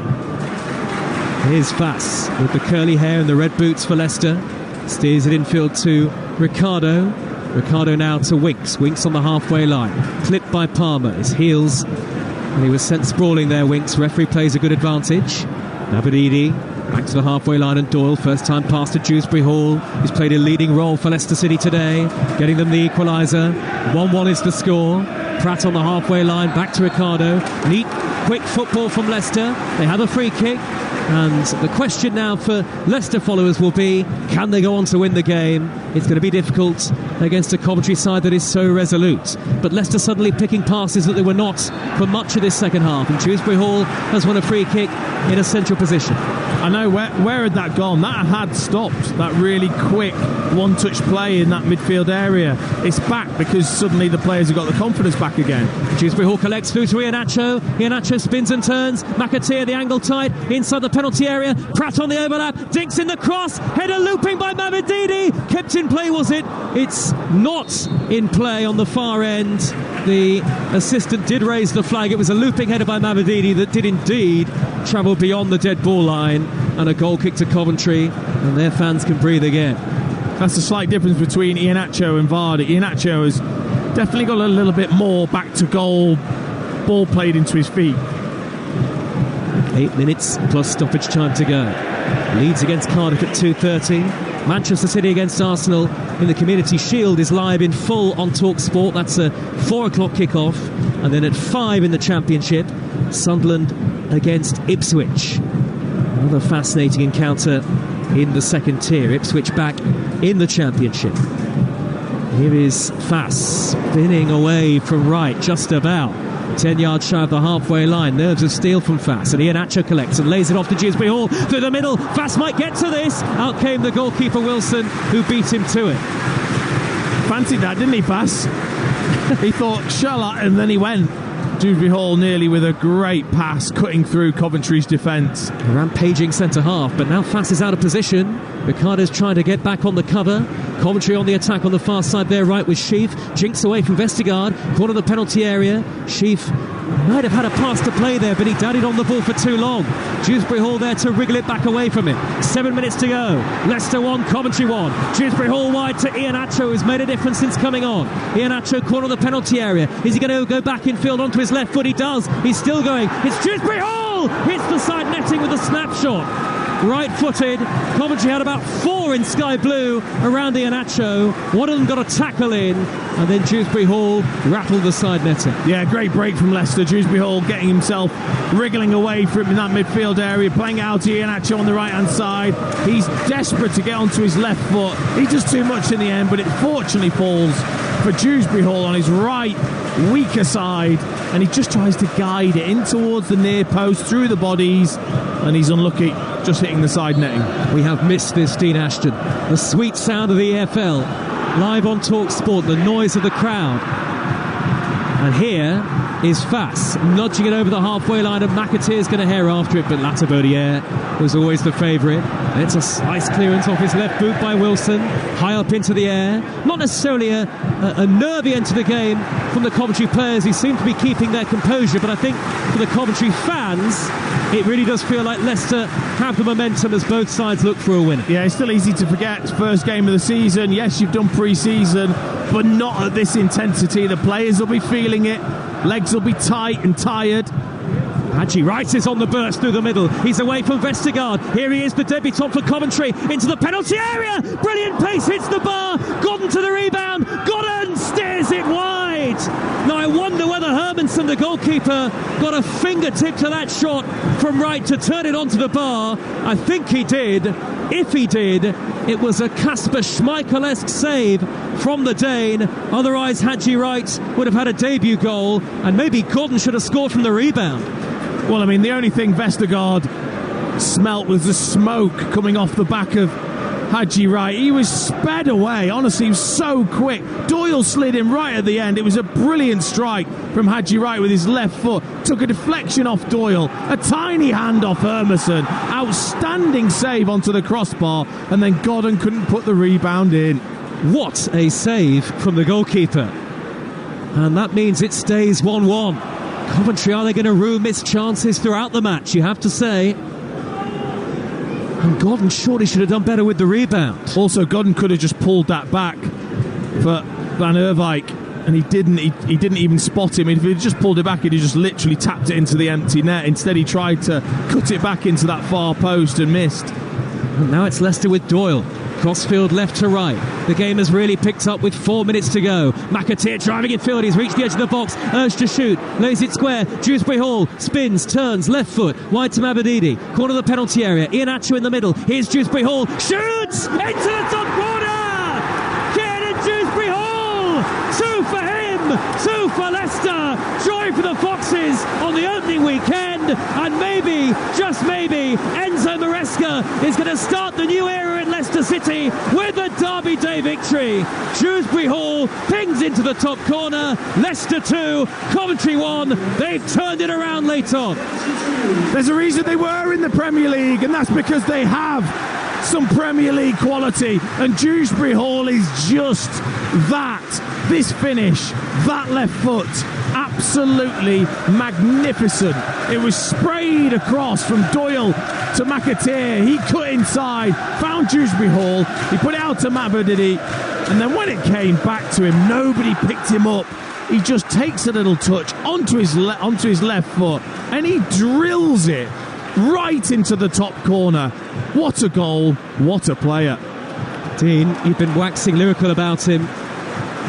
Here's Fass with the curly hair and the red boots for Leicester. Steers it infield to Ricardo. Ricardo now to Winks. Winks on the halfway line. Clipped by Palmer. His heels. And he was sent sprawling there, Winks. Referee plays a good advantage. Nabadidi back to the halfway line, and Doyle, first time pass to Dewsbury Hall, who's played a leading role for Leicester City today, getting them the equaliser. 1-1 is the score. Pratt on the halfway line, back to Ricardo. Neat, quick football from Leicester. They have a free kick. And the question now for Leicester followers will be, can they go on to win the game? It's going to be difficult against a Coventry side that is so resolute. But Leicester suddenly picking passes that they were not for much of this second half. And Dewsbury Hall has won a free kick in a central position. I know, where had that gone? That had stopped. That really quick one-touch play in that midfield area. It's back because suddenly the players have got the confidence back again. Dewsbury Hall collects through to Iheanacho. Iheanacho spins and turns. McAteer, the angle tight, inside the penalty area. Pratt on the overlap. Dinks in the cross. Header looping by Mavididi. Kept in play, was it? It's not in play on the far end. The assistant did raise the flag. It was a looping header by Mavididi that did indeed travel beyond the dead ball line, and a goal kick to Coventry, and their fans can breathe again. That's the slight difference between Iheanacho and Vardy. Iheanacho has definitely got a little bit more back to goal, ball played into his feet. 8 minutes plus stoppage time to go. Leeds against Cardiff at 2:30. Manchester City against Arsenal in the Community Shield is live in full on Talksport. That's a 4 o'clock kick-off. And then at 5 in the Championship, Sunderland against Ipswich. Another fascinating encounter in the second tier. Ipswich back in the Championship. Here is Fass spinning away from right, just about 10 yards shy of the halfway line. Nerves of steel from Fass, and Iheanacho collects and lays it off to Dewsbury Hall through the middle. Fass might get to this. Out came the goalkeeper Wilson, who beat him to it. Fancied that, didn't he, Fass? He thought, shall I? And then he went. Dewsbury Hall nearly with a great pass cutting through Coventry's defence. A rampaging centre half, but now Fass is out of position. Ricardo's trying to get back on the cover. Coventry on the attack on the far side there, right with Sheaf. Jinks away from Vestergaard, corner of the penalty area. Sheaf might have had a pass to play there, but he daddied on the ball for too long. Dewsbury Hall there to wriggle it back away from it. 7 minutes to go. Leicester 1, Coventry 1. Dewsbury Hall wide to Iheanacho, who's made a difference since coming on. Iheanacho, corner of the penalty area. Is he going to go back in field onto his left foot? He does. He's still going. It's Dewsbury Hall! Hits the side netting with a snapshot. Right-footed. Coventry had about 4 in sky blue around Iheanacho. One of them got a tackle in, and then Dewsbury Hall rattled the side netting. Yeah, great break from Leicester. Dewsbury Hall getting himself wriggling away from in that midfield area, playing out to Iheanacho on the right-hand side. He's desperate to get onto his left foot. He does too much in the end, but it fortunately falls for Dewsbury Hall on his right, weaker side, and he just tries to guide it in towards the near post through the bodies, and he's unlucky, just hitting the side netting. We have missed this, Dean Ashton. The sweet sound of the EFL, live on Talksport, the noise of the crowd. And here is Fass nudging it over the halfway line, and McAteer's going to hair after it, but Latabodiere was always the favourite. And it's a slice clearance off his left boot by Wilson, high up into the air. Not necessarily a nervy end to the game from the Coventry players, who seem to be keeping their composure, but I think for the Coventry fans, it really does feel like Leicester have the momentum as both sides look for a winner. Yeah, it's still easy to forget. First game of the season. Yes, you've done pre-season, but not at this intensity. The players will be feeling it. Legs will be tight and tired. Hadji Wright is on the burst through the middle. He's away from Vestergaard. Here he is, the debutant for Coventry, into the penalty area. Brilliant pace, hits the bar. Gordon to the rebound. Gordon steers it wide. Now I wonder whether Hermanson, the goalkeeper, got a fingertip to that shot from right to turn it onto the bar. I think he did. If he did, it was a Kasper Schmeichel-esque save from the Dane. Otherwise, Hadji Wright would have had a debut goal, and maybe Gordon should have scored from the rebound. Well, I mean, the only thing Vestergaard smelt was the smoke coming off the back of Hadji Wright. He was sped away. Honestly, he was so quick. Doyle slid him right at the end. It was a brilliant strike from Hadji Wright with his left foot. Took a deflection off Doyle. A tiny hand off Hermanson. Outstanding save onto the crossbar. And then Gordon couldn't put the rebound in. What a save from the goalkeeper. And that means it stays 1-1. Coventry, are they going to rue missed chances throughout the match? You have to say. And Godden surely should have done better with the rebound. Also, Godden could have just pulled that back for Van Erwijk, and he didn't. He didn't even spot him. If he'd just pulled it back, he'd have just literally tapped it into the empty net. Instead, he tried to cut it back into that far post and missed. And now it's Leicester with Doyle. Crossfield left to right. The game has really picked up with 4 minutes to go. McAteer driving in field. He's reached the edge of the box. Urged to shoot. Lays it square. Dewsbury Hall spins, turns, left foot. Wide to Mabadidi. Corner of the penalty area. Ian Atcher in the middle. Here's Dewsbury Hall. Shoots! Into the top corner! Kieran Dewsbury Hall! 2 for him! 2 for Leicester! Joy for the Foxes on the opening weekend. And maybe, just maybe, Enzo Maresca is going to start the new era in Leicester City with a Derby Day victory. Dewsbury Hall pings into the top corner. Leicester 2, Coventry 1. They've turned it around late on. There's a reason they were in the Premier League, and that's because they have some Premier League quality, and Dewsbury Hall is just that. This finish, that left foot, absolutely magnificent. It was sprayed across from Doyle to McAteer. He cut inside, found Dewsbury Hall, he put it out to Mabadidi, and then when it came back to him, nobody picked him up. He just takes a little touch onto his left foot, and he drills it right into the top corner. What a goal, what a player. Dean, you've been waxing lyrical about him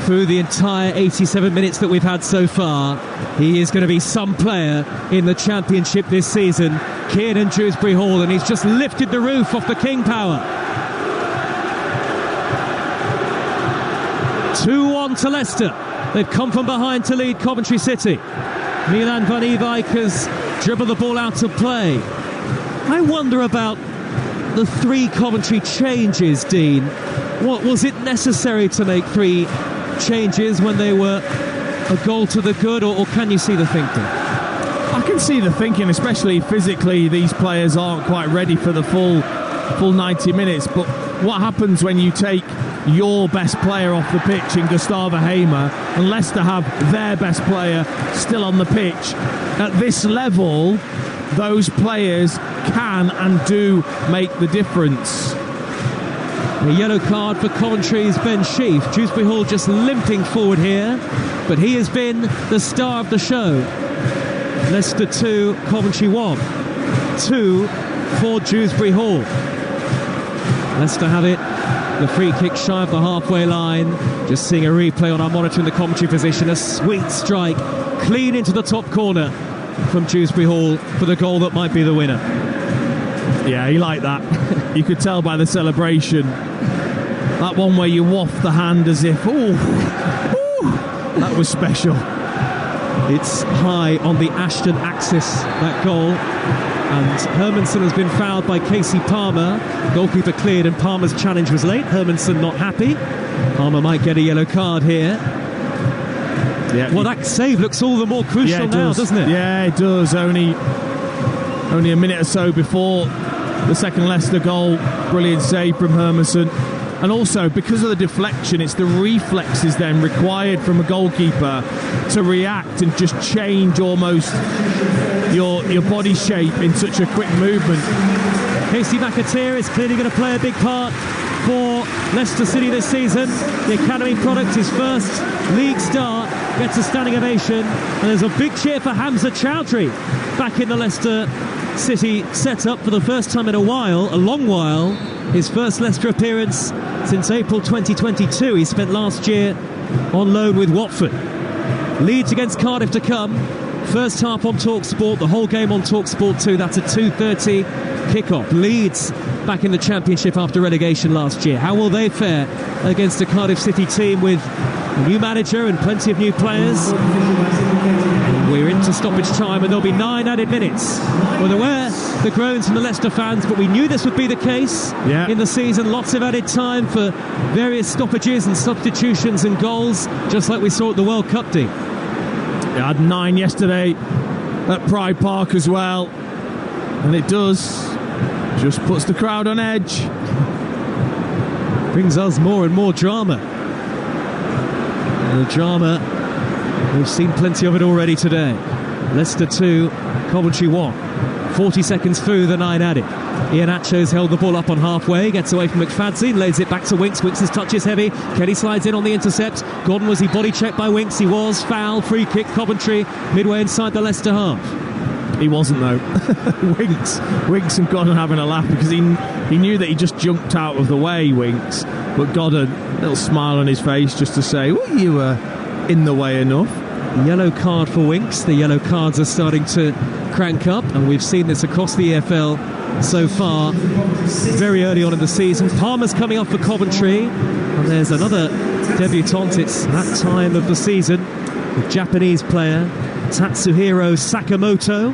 through the entire 87 minutes that we've had so far. He is going to be some player in the Championship this season. Kieran Dewsbury Hall, and he's just lifted the roof off the King Power. 2-1 to Leicester. They've come from behind to lead Coventry City. Milan van Ewijk has dribbled the ball out of play. I wonder about the 3 Coventry changes, Dean. What was it necessary to make 3 changes when they were a goal to the good, or can you see the thinking? I can see the thinking, especially physically. These players aren't quite ready for the full 90 minutes. But what happens when you take your best player off the pitch in Gustavo Hamer, and Leicester have their best player still on the pitch? At this level, those players can and do make the difference. A yellow card for Coventry's Ben Sheaf. Dewsbury Hall just limping forward here, but he has been the star of the show. Leicester 2, Coventry 1. 2 for Dewsbury Hall. Leicester have it. The free kick shy of the halfway line. Just seeing a replay on our monitor in the commentary position. A sweet strike, clean into the top corner from Dewsbury Hall for the goal that might be the winner. Yeah, he liked that. You could tell by the celebration. That one where you waft the hand as if, ooh, that was special. It's high on the Ashton axis, that goal. And Hermansen has been fouled by Casey Palmer. Goalkeeper cleared and Palmer's challenge was late. Hermansen not happy. Palmer might get a yellow card here. Yeah, well, that save looks all the more crucial now, doesn't it? Yeah, it does. Only a minute or so before the second Leicester goal. Brilliant save from Hermansen. And also, because of the deflection, it's the reflexes then required from a goalkeeper to react and just change almost your body shape in such a quick movement. Casey McAteer is clearly going to play a big part for Leicester City this season. The academy product, his first league start, gets a standing ovation, and there's a big cheer for Hamza Chowdhury back in the Leicester City setup for the first time in a long while. His first Leicester appearance since April 2022. He spent last year on loan with Watford. Leeds against Cardiff to come. First half on Talksport, the whole game on Talksport 2. That's a 2:30 kickoff. Leeds back in the Championship after relegation last year. How will they fare against a Cardiff City team with a new manager and plenty of new players? We're into stoppage time and there'll be 9 added minutes. We're aware the groans from the Leicester fans, but we knew this would be the case in the season. Lots of added time for various stoppages and substitutions and goals, just like we saw at the World Cup, Dean. I had 9 yesterday at Pride Park as well, and it just puts the crowd on edge. Brings us more and more drama. And the drama, we've seen plenty of it already today. Leicester 2, Coventry 1. 40 seconds through the 9 added. Ian Atcho's held the ball up on halfway, gets away from McFadzean, lays it back to Winks. Winks' touch is heavy. Kelly slides in on the intercept. Gordon, was he body checked by Winks? He was. Foul, free kick, Coventry, midway inside the Leicester half. He wasn't, though. Winks and Gordon having a laugh because he knew that he just jumped out of the way, Winks. But Gordon, a little smile on his face just to say, well, you were in the way enough. Yellow card for Winks. The yellow cards are starting to crank up, and we've seen this across the EFL so far, very early on in the season. Palmer's coming off for Coventry, and there's another debutant. It's that time of the season. The Japanese player Tatsuhiro Sakamoto,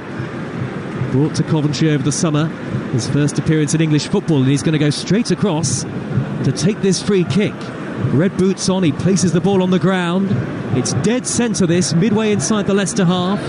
brought to Coventry over the summer, his first appearance in English football, and he's going to go straight across to take this free kick. Red boots on, he places the ball on the ground. It's dead centre, this, midway inside the Leicester half.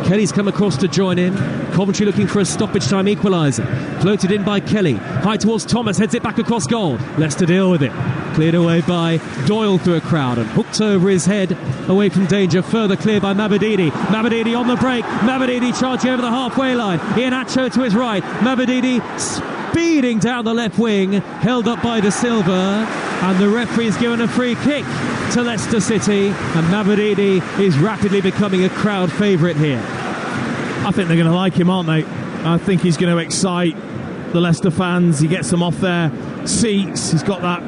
Kelly's come across to join in. Coventry looking for a stoppage time equaliser. Floated in by Kelly. High towards Thomas, heads it back across goal. Leicester deal with it. Cleared away by Doyle through a crowd and hooked over his head away from danger. Further cleared by Mabadidi. Mabadidi on the break. Mabadidi charging over the halfway line. Ian Atcho to his right. Mabadidi speeding down the left wing. Held up by De Silva. And the referee's given a free kick to Leicester City. And Mabadidi is rapidly becoming a crowd favourite here. I think they're going to like him, aren't they? I think he's going to excite the Leicester fans. He gets them off their seats. He's got that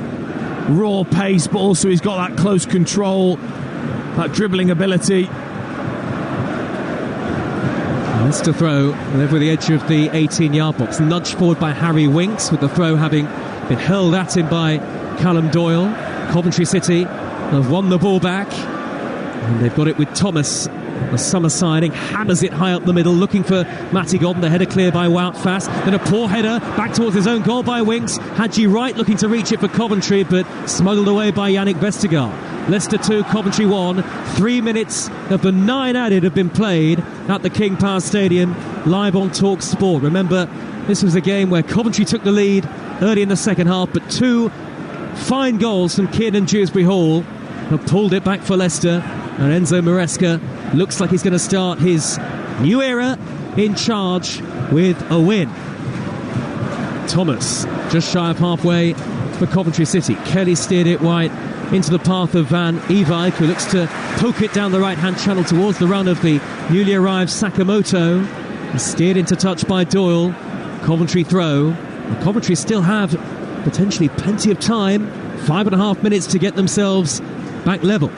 raw pace, but also he's got that close control, that dribbling ability. Leicester throw over the edge of the 18-yard box, nudged forward by Harry Winks, with the throw having been hurled at him by Callum Doyle. Coventry City have won the ball back, and they've got it with Thomas. The summer signing hammers it high up the middle, looking for Matty Godden. The header clear by Wout Fast. Then a poor header back towards his own goal by Winks. Hadji Wright looking to reach it for Coventry, but smuggled away by Yannick Vestergaard. Leicester 2, Coventry 1. 3 minutes of the 9 added have been played at the King Power Stadium, live on Talksport. Remember, this was a game where Coventry took the lead early in the second half, but 2 fine goals from Kiernan Dewsbury Hall have pulled it back for Leicester. And Enzo Maresca looks like he's going to start his new era in charge with a win. Thomas just shy of halfway for Coventry City. Kelly steered it wide into the path of Van Ewijk, who looks to poke it down the right-hand channel towards the run of the newly arrived Sakamoto. He's steered into touch by Doyle. Coventry throw. And Coventry still have potentially plenty of time. 5.5 minutes to get themselves back level.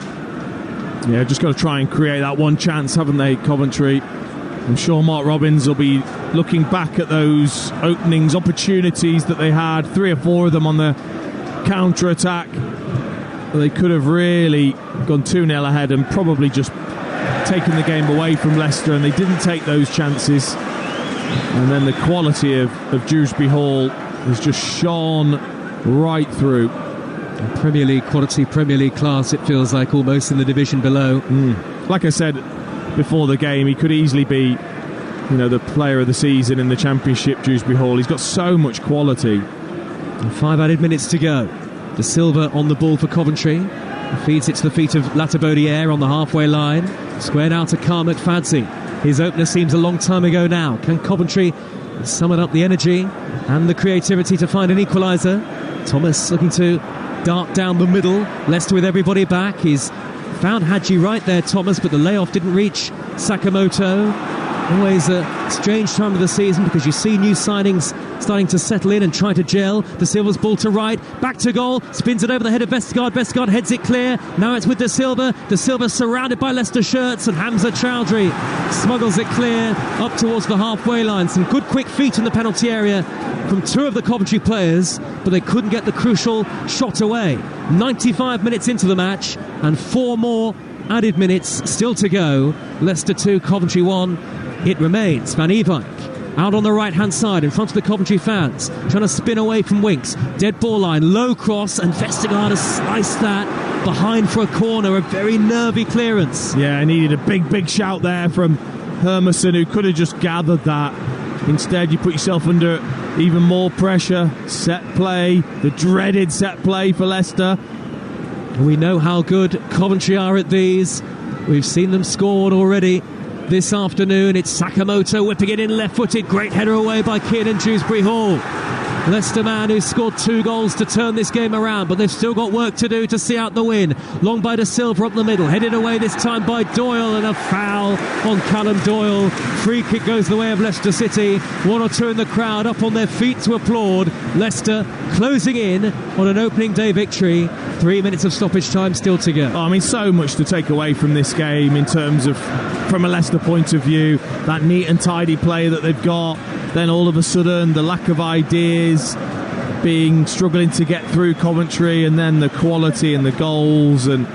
Yeah, just got to try and create that one chance, haven't they, Coventry? I'm sure Mark Robbins will be looking back at those openings, opportunities that they had, 3 or 4 of them on the counter-attack. They could have really gone 2-0 ahead and probably just taken the game away from Leicester, and they didn't take those chances. And then the quality of Dewsbury Hall has just shone right through. Premier League quality, Premier League class, it feels like, almost in the division below. Like I said before the game, he could easily be, the player of the season in the Championship, Dewsbury Hall. He's got so much quality. And 5 added minutes to go. De Silva on the ball for Coventry. He feeds it to the feet of Latabodiere on the halfway line. Squared out to Carl McFadzean. His opener seems a long time ago now. Can Coventry summon up the energy and the creativity to find an equaliser? Thomas looking to dart down the middle. Leicester with everybody back. He's found Hadji right there, Thomas, but the layoff didn't reach Sakamoto. Always a strange time of the season because you see new signings starting to settle in and try to gel. De Silva's ball to right, back to goal, spins it over the head of Vestergaard. Vestergaard heads it clear. Now it's with De Silva. De Silva surrounded by Leicester shirts, and Hamza Chowdhury smuggles it clear up towards the halfway line. Some good quick feet in the penalty area from 2 of the Coventry players, but they couldn't get the crucial shot away. 95 minutes into the match and 4 more added minutes still to go. Leicester 2, Coventry 1. It remains. Van Ewijk out on the right-hand side in front of the Coventry fans, trying to spin away from Winks. Dead ball line, low cross, and Vestergaard has sliced that behind for a corner. A very nervy clearance. Yeah, I needed a big shout there from Hermansen, who could have just gathered that. Instead, you put yourself under even more pressure. Set play, the dreaded set play for Leicester. We know how good Coventry are at these. We've seen them scored already this afternoon. It's Sakamoto whipping it in left-footed. Great header away by Kiernan Dewsbury-Hall. Leicester man who scored 2 goals to turn this game around, but they've still got work to do to see out the win. Long by De Silva up the middle, headed away this time by Doyle, and a foul on Callum Doyle. Free kick goes the way of Leicester City. 1 or 2 in the crowd up on their feet to applaud. Leicester closing in on an opening day victory. 3 minutes of stoppage time still to go. I mean, so much to take away from this game in terms of, from a Leicester point of view, that neat and tidy play that they've got. Then all of a sudden, the lack of ideas, struggling to get through Coventry, and then the quality and the goals. And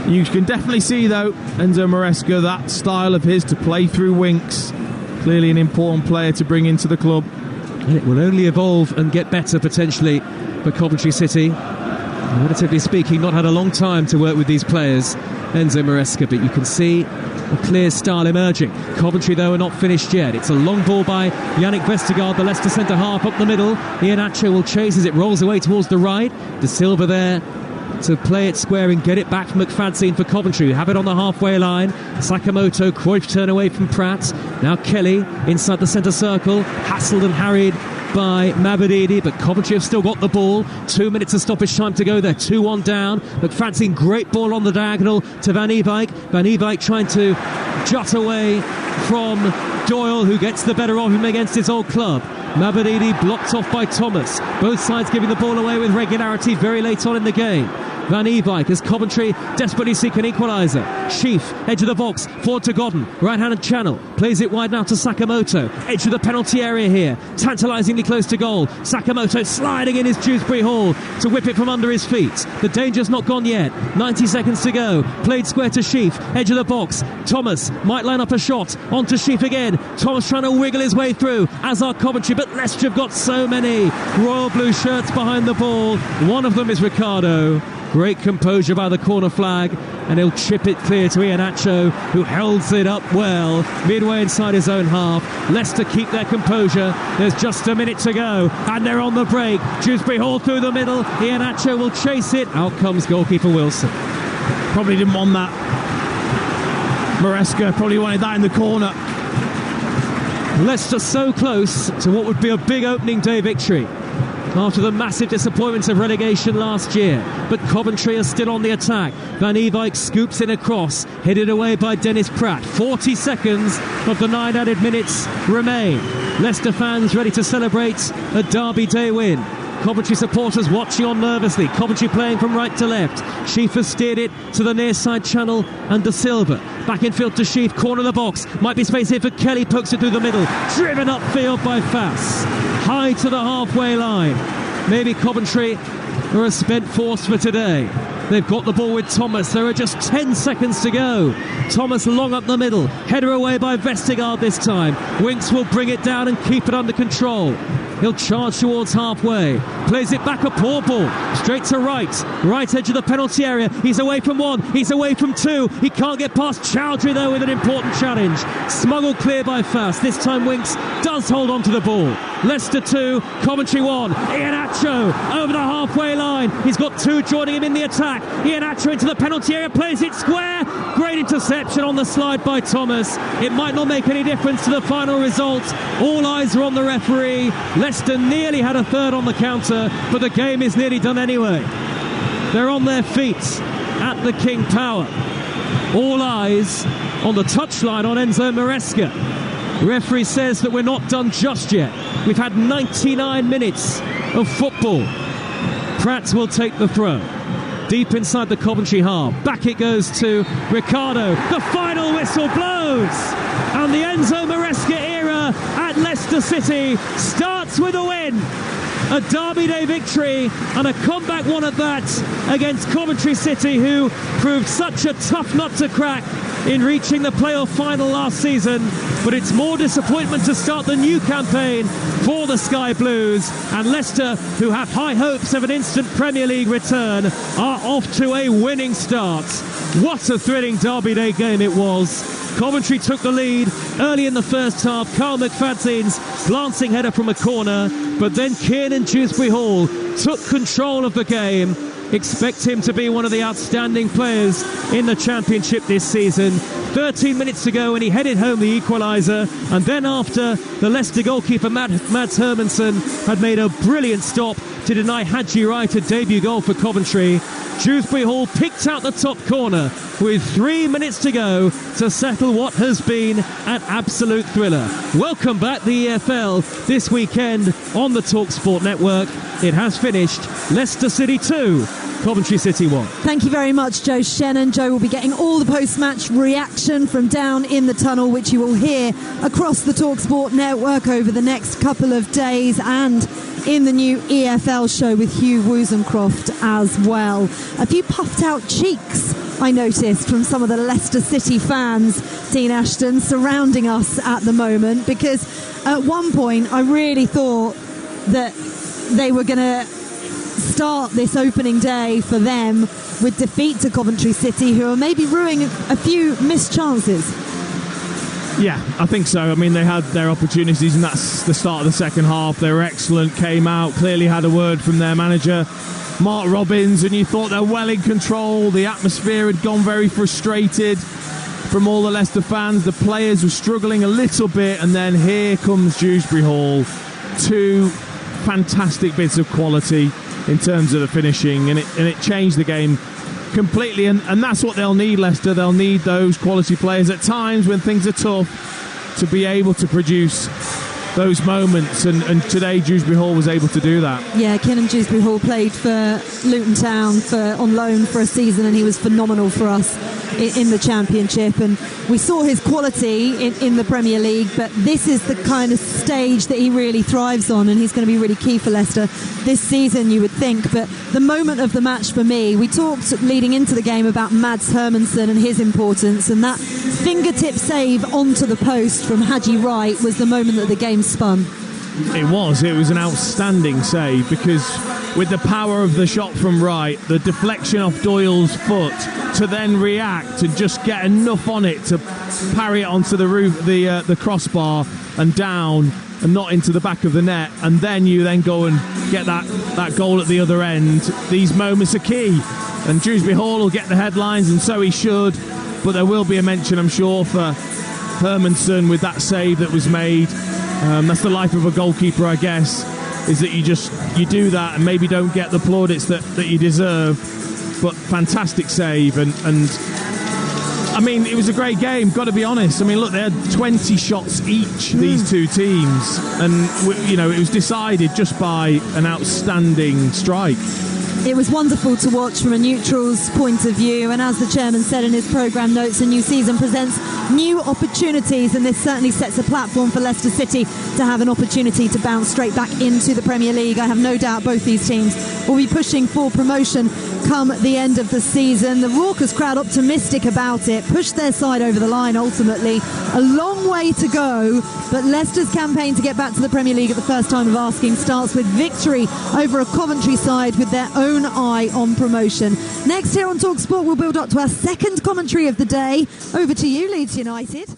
you can definitely see, though, Enzo Maresca, that style of his to play through Winks. Clearly an important player to bring into the club. And it will only evolve and get better, potentially, for Coventry City. Relatively speaking, not had a long time to work with these players, Enzo Maresca, but you can see a clear style emerging. Coventry, though, are not finished yet. It's a long ball by Yannick Vestergaard, the Leicester centre-half, up the middle. Iheanacho will chase as it rolls away towards the right. De Silva there to play it square and get it back from McFadzean for Coventry. Have it on the halfway line. Sakamoto, Cruyff turn away from Pratt. Now Kelly inside the centre circle, hassled and harried by Mabadidi, but Coventry have still got the ball. 2 minutes of stoppage time to go. They're 2-1 down. McFadzean, great ball on the diagonal to Van Ewijk. Van Ewijk trying to jut away from Doyle, who gets the better of him against his old club. Mabadidi blocked off by Thomas. Both sides giving the ball away with regularity very late on in the game. Van Ewijk as Coventry desperately seek an equaliser. Sheaf, edge of the box, forward to Godden, right-handed channel, plays it wide now to Sakamoto, edge of the penalty area here, tantalisingly close to goal. Sakamoto sliding in his Dewsbury-Hall to whip it from under his feet. The danger's not gone yet. 90 seconds to go. Played square to Sheaf, edge of the box. Thomas might line up a shot, on to Sheaf again. Thomas trying to wiggle his way through, as are Coventry, but Leicester have got so many royal blue shirts behind the ball. One of them is Ricardo. Great composure by the corner flag, and he'll chip it clear to Iheanacho, who holds it up well midway inside his own half. Leicester keep their composure. There's just a minute to go, and they're on the break. Dewsbury-Hall through the middle. Iheanacho will chase it. Out comes goalkeeper Wilson. Probably didn't want that. Maresca probably wanted that in the corner. Leicester so close to what would be a big opening day victory after the massive disappointments of relegation last year. But Coventry are still on the attack. Van Ewijk scoops in a cross, headed away by Dennis Pratt. 40 seconds of the 9 added minutes remain. Leicester fans ready to celebrate a Derby Day win. Coventry supporters watching on nervously. Coventry playing from right to left. Sheaf has steered it to the near side channel, and De Silva back in field to Sheaf, corner of the box. Might be space here for Kelly, pokes it through the middle. Driven upfield by Fass. High to the halfway line. Maybe Coventry are a spent force for today. They've got the ball with Thomas. There are just 10 seconds to go. Thomas long up the middle. Header away by Vestergaard this time. Winks will bring it down and keep it under control. He'll charge towards halfway. Plays it back, a poor ball. Straight to right. Right edge of the penalty area. He's away from 1. He's away from 2. He can't get past Chowdhury, though, with an important challenge. Smuggled clear by Fass. This time Winks does hold on to the ball. Leicester 2, Coventry 1. Iheanacho over the halfway line. He's got 2 joining him in the attack. Iheanacho into the penalty area. Plays it square. Great interception on the slide by Thomas. It might not make any difference to the final result. All eyes are on the referee. Leicester nearly had a third on the counter, but the game is nearly done anyway. They're on their feet at the King Power. All eyes on the touchline on Enzo Maresca. The referee says that we're not done just yet. We've had 99 minutes of football. Pratt will take the throw. Deep inside the Coventry half. Back it goes to Ricardo. The final whistle blows. And the Enzo Maresca era at Leicester City starts with a win. A Derby Day victory, and a comeback one at that, against Coventry City, who proved such a tough nut to crack in reaching the playoff final last season. But it's more disappointment to start the new campaign for the Sky Blues, and Leicester, who have high hopes of an instant Premier League return, are off to a winning start. What a thrilling Derby Day game it was. Coventry took the lead early in the first half. Carl McFadzean's glancing header from a corner, but then Kiernan Dewsbury-Hall took control of the game. Expect him to be one of the outstanding players in the Championship this season. 13 minutes to go and he headed home the equaliser, and then after the Leicester goalkeeper Mads Hermansson had made a brilliant stop to deny Haji Wright a debut goal for Coventry, Dewsbury Hall picked out the top corner with 3 minutes to go to settle what has been an absolute thriller. Welcome back, the EFL, this weekend on the Talksport network. It has finished Leicester City 2, Coventry City 1. Thank you very much, Joe Shannon. Joe will be getting all the post-match reaction from down in the tunnel, which you will hear across the Talksport network over the next couple of days, and in the new EFL show with Hugh Wozencroft as well. A few puffed out cheeks, I noticed, from some of the Leicester City fans, Dean Ashton, surrounding us at the moment, because at one point I really thought that they were going to start this opening day for them with defeat to Coventry City, who are maybe ruining a few missed chances. Yeah, I think so. I mean, they had their opportunities, and that's the start of the second half. They were excellent, came out, clearly had a word from their manager, Mark Robbins, and you thought they're well in control. The atmosphere had gone very frustrated from all the Leicester fans. The players were struggling a little bit, and then here comes Dewsbury Hall. Two fantastic bits of quality in terms of the finishing, and it changed the game completely, and that's what they'll need, Leicester. They'll need those quality players at times when things are tough to be able to produce those moments, and today Dewsbury Hall was able to do that. Yeah, Kiernan Dewsbury Hall played for Luton Town on loan for a season, and he was phenomenal for us in the Championship, and we saw his quality in the Premier League, but this is the kind of stage that he really thrives on, and he's going to be really key for Leicester this season, you would think. But the moment of the match for me, we talked leading into the game about Mads Hermansson and his importance, and that fingertip save onto the post from Haji Wright was the moment that the game spun. It was an outstanding save, because with the power of the shot from Wright, the deflection off Doyle's foot, to then react and just get enough on it to parry it onto the roof, the crossbar and down, and not into the back of the net, and then you then go and get that goal at the other end. These moments are key, and Dewsbury Hall will get the headlines, and so he should, but there will be a mention, I'm sure, for Hermansson with that save that was made. That's the life of a goalkeeper, I guess, is that you do that and maybe don't get the plaudits that you deserve, but fantastic save, and I mean, it was a great game, got to be honest. I mean, look, they had 20 shots each, these two teams, and it was decided just by an outstanding strike. It was wonderful to watch from a neutral's point of view, and as the chairman said in his programme notes, a new season presents new opportunities, and this certainly sets a platform for Leicester City to have an opportunity to bounce straight back into the Premier League. I have no doubt both these teams will be pushing for promotion come the end of the season. The raucous crowd optimistic about it, pushed their side over the line ultimately. A long way to go, but Leicester's campaign to get back to the Premier League at the first time of asking starts with victory over a Coventry side with their own eye on promotion. Next here on Talksport, we'll build up to our second commentary of the day. Over to you, Leeds United.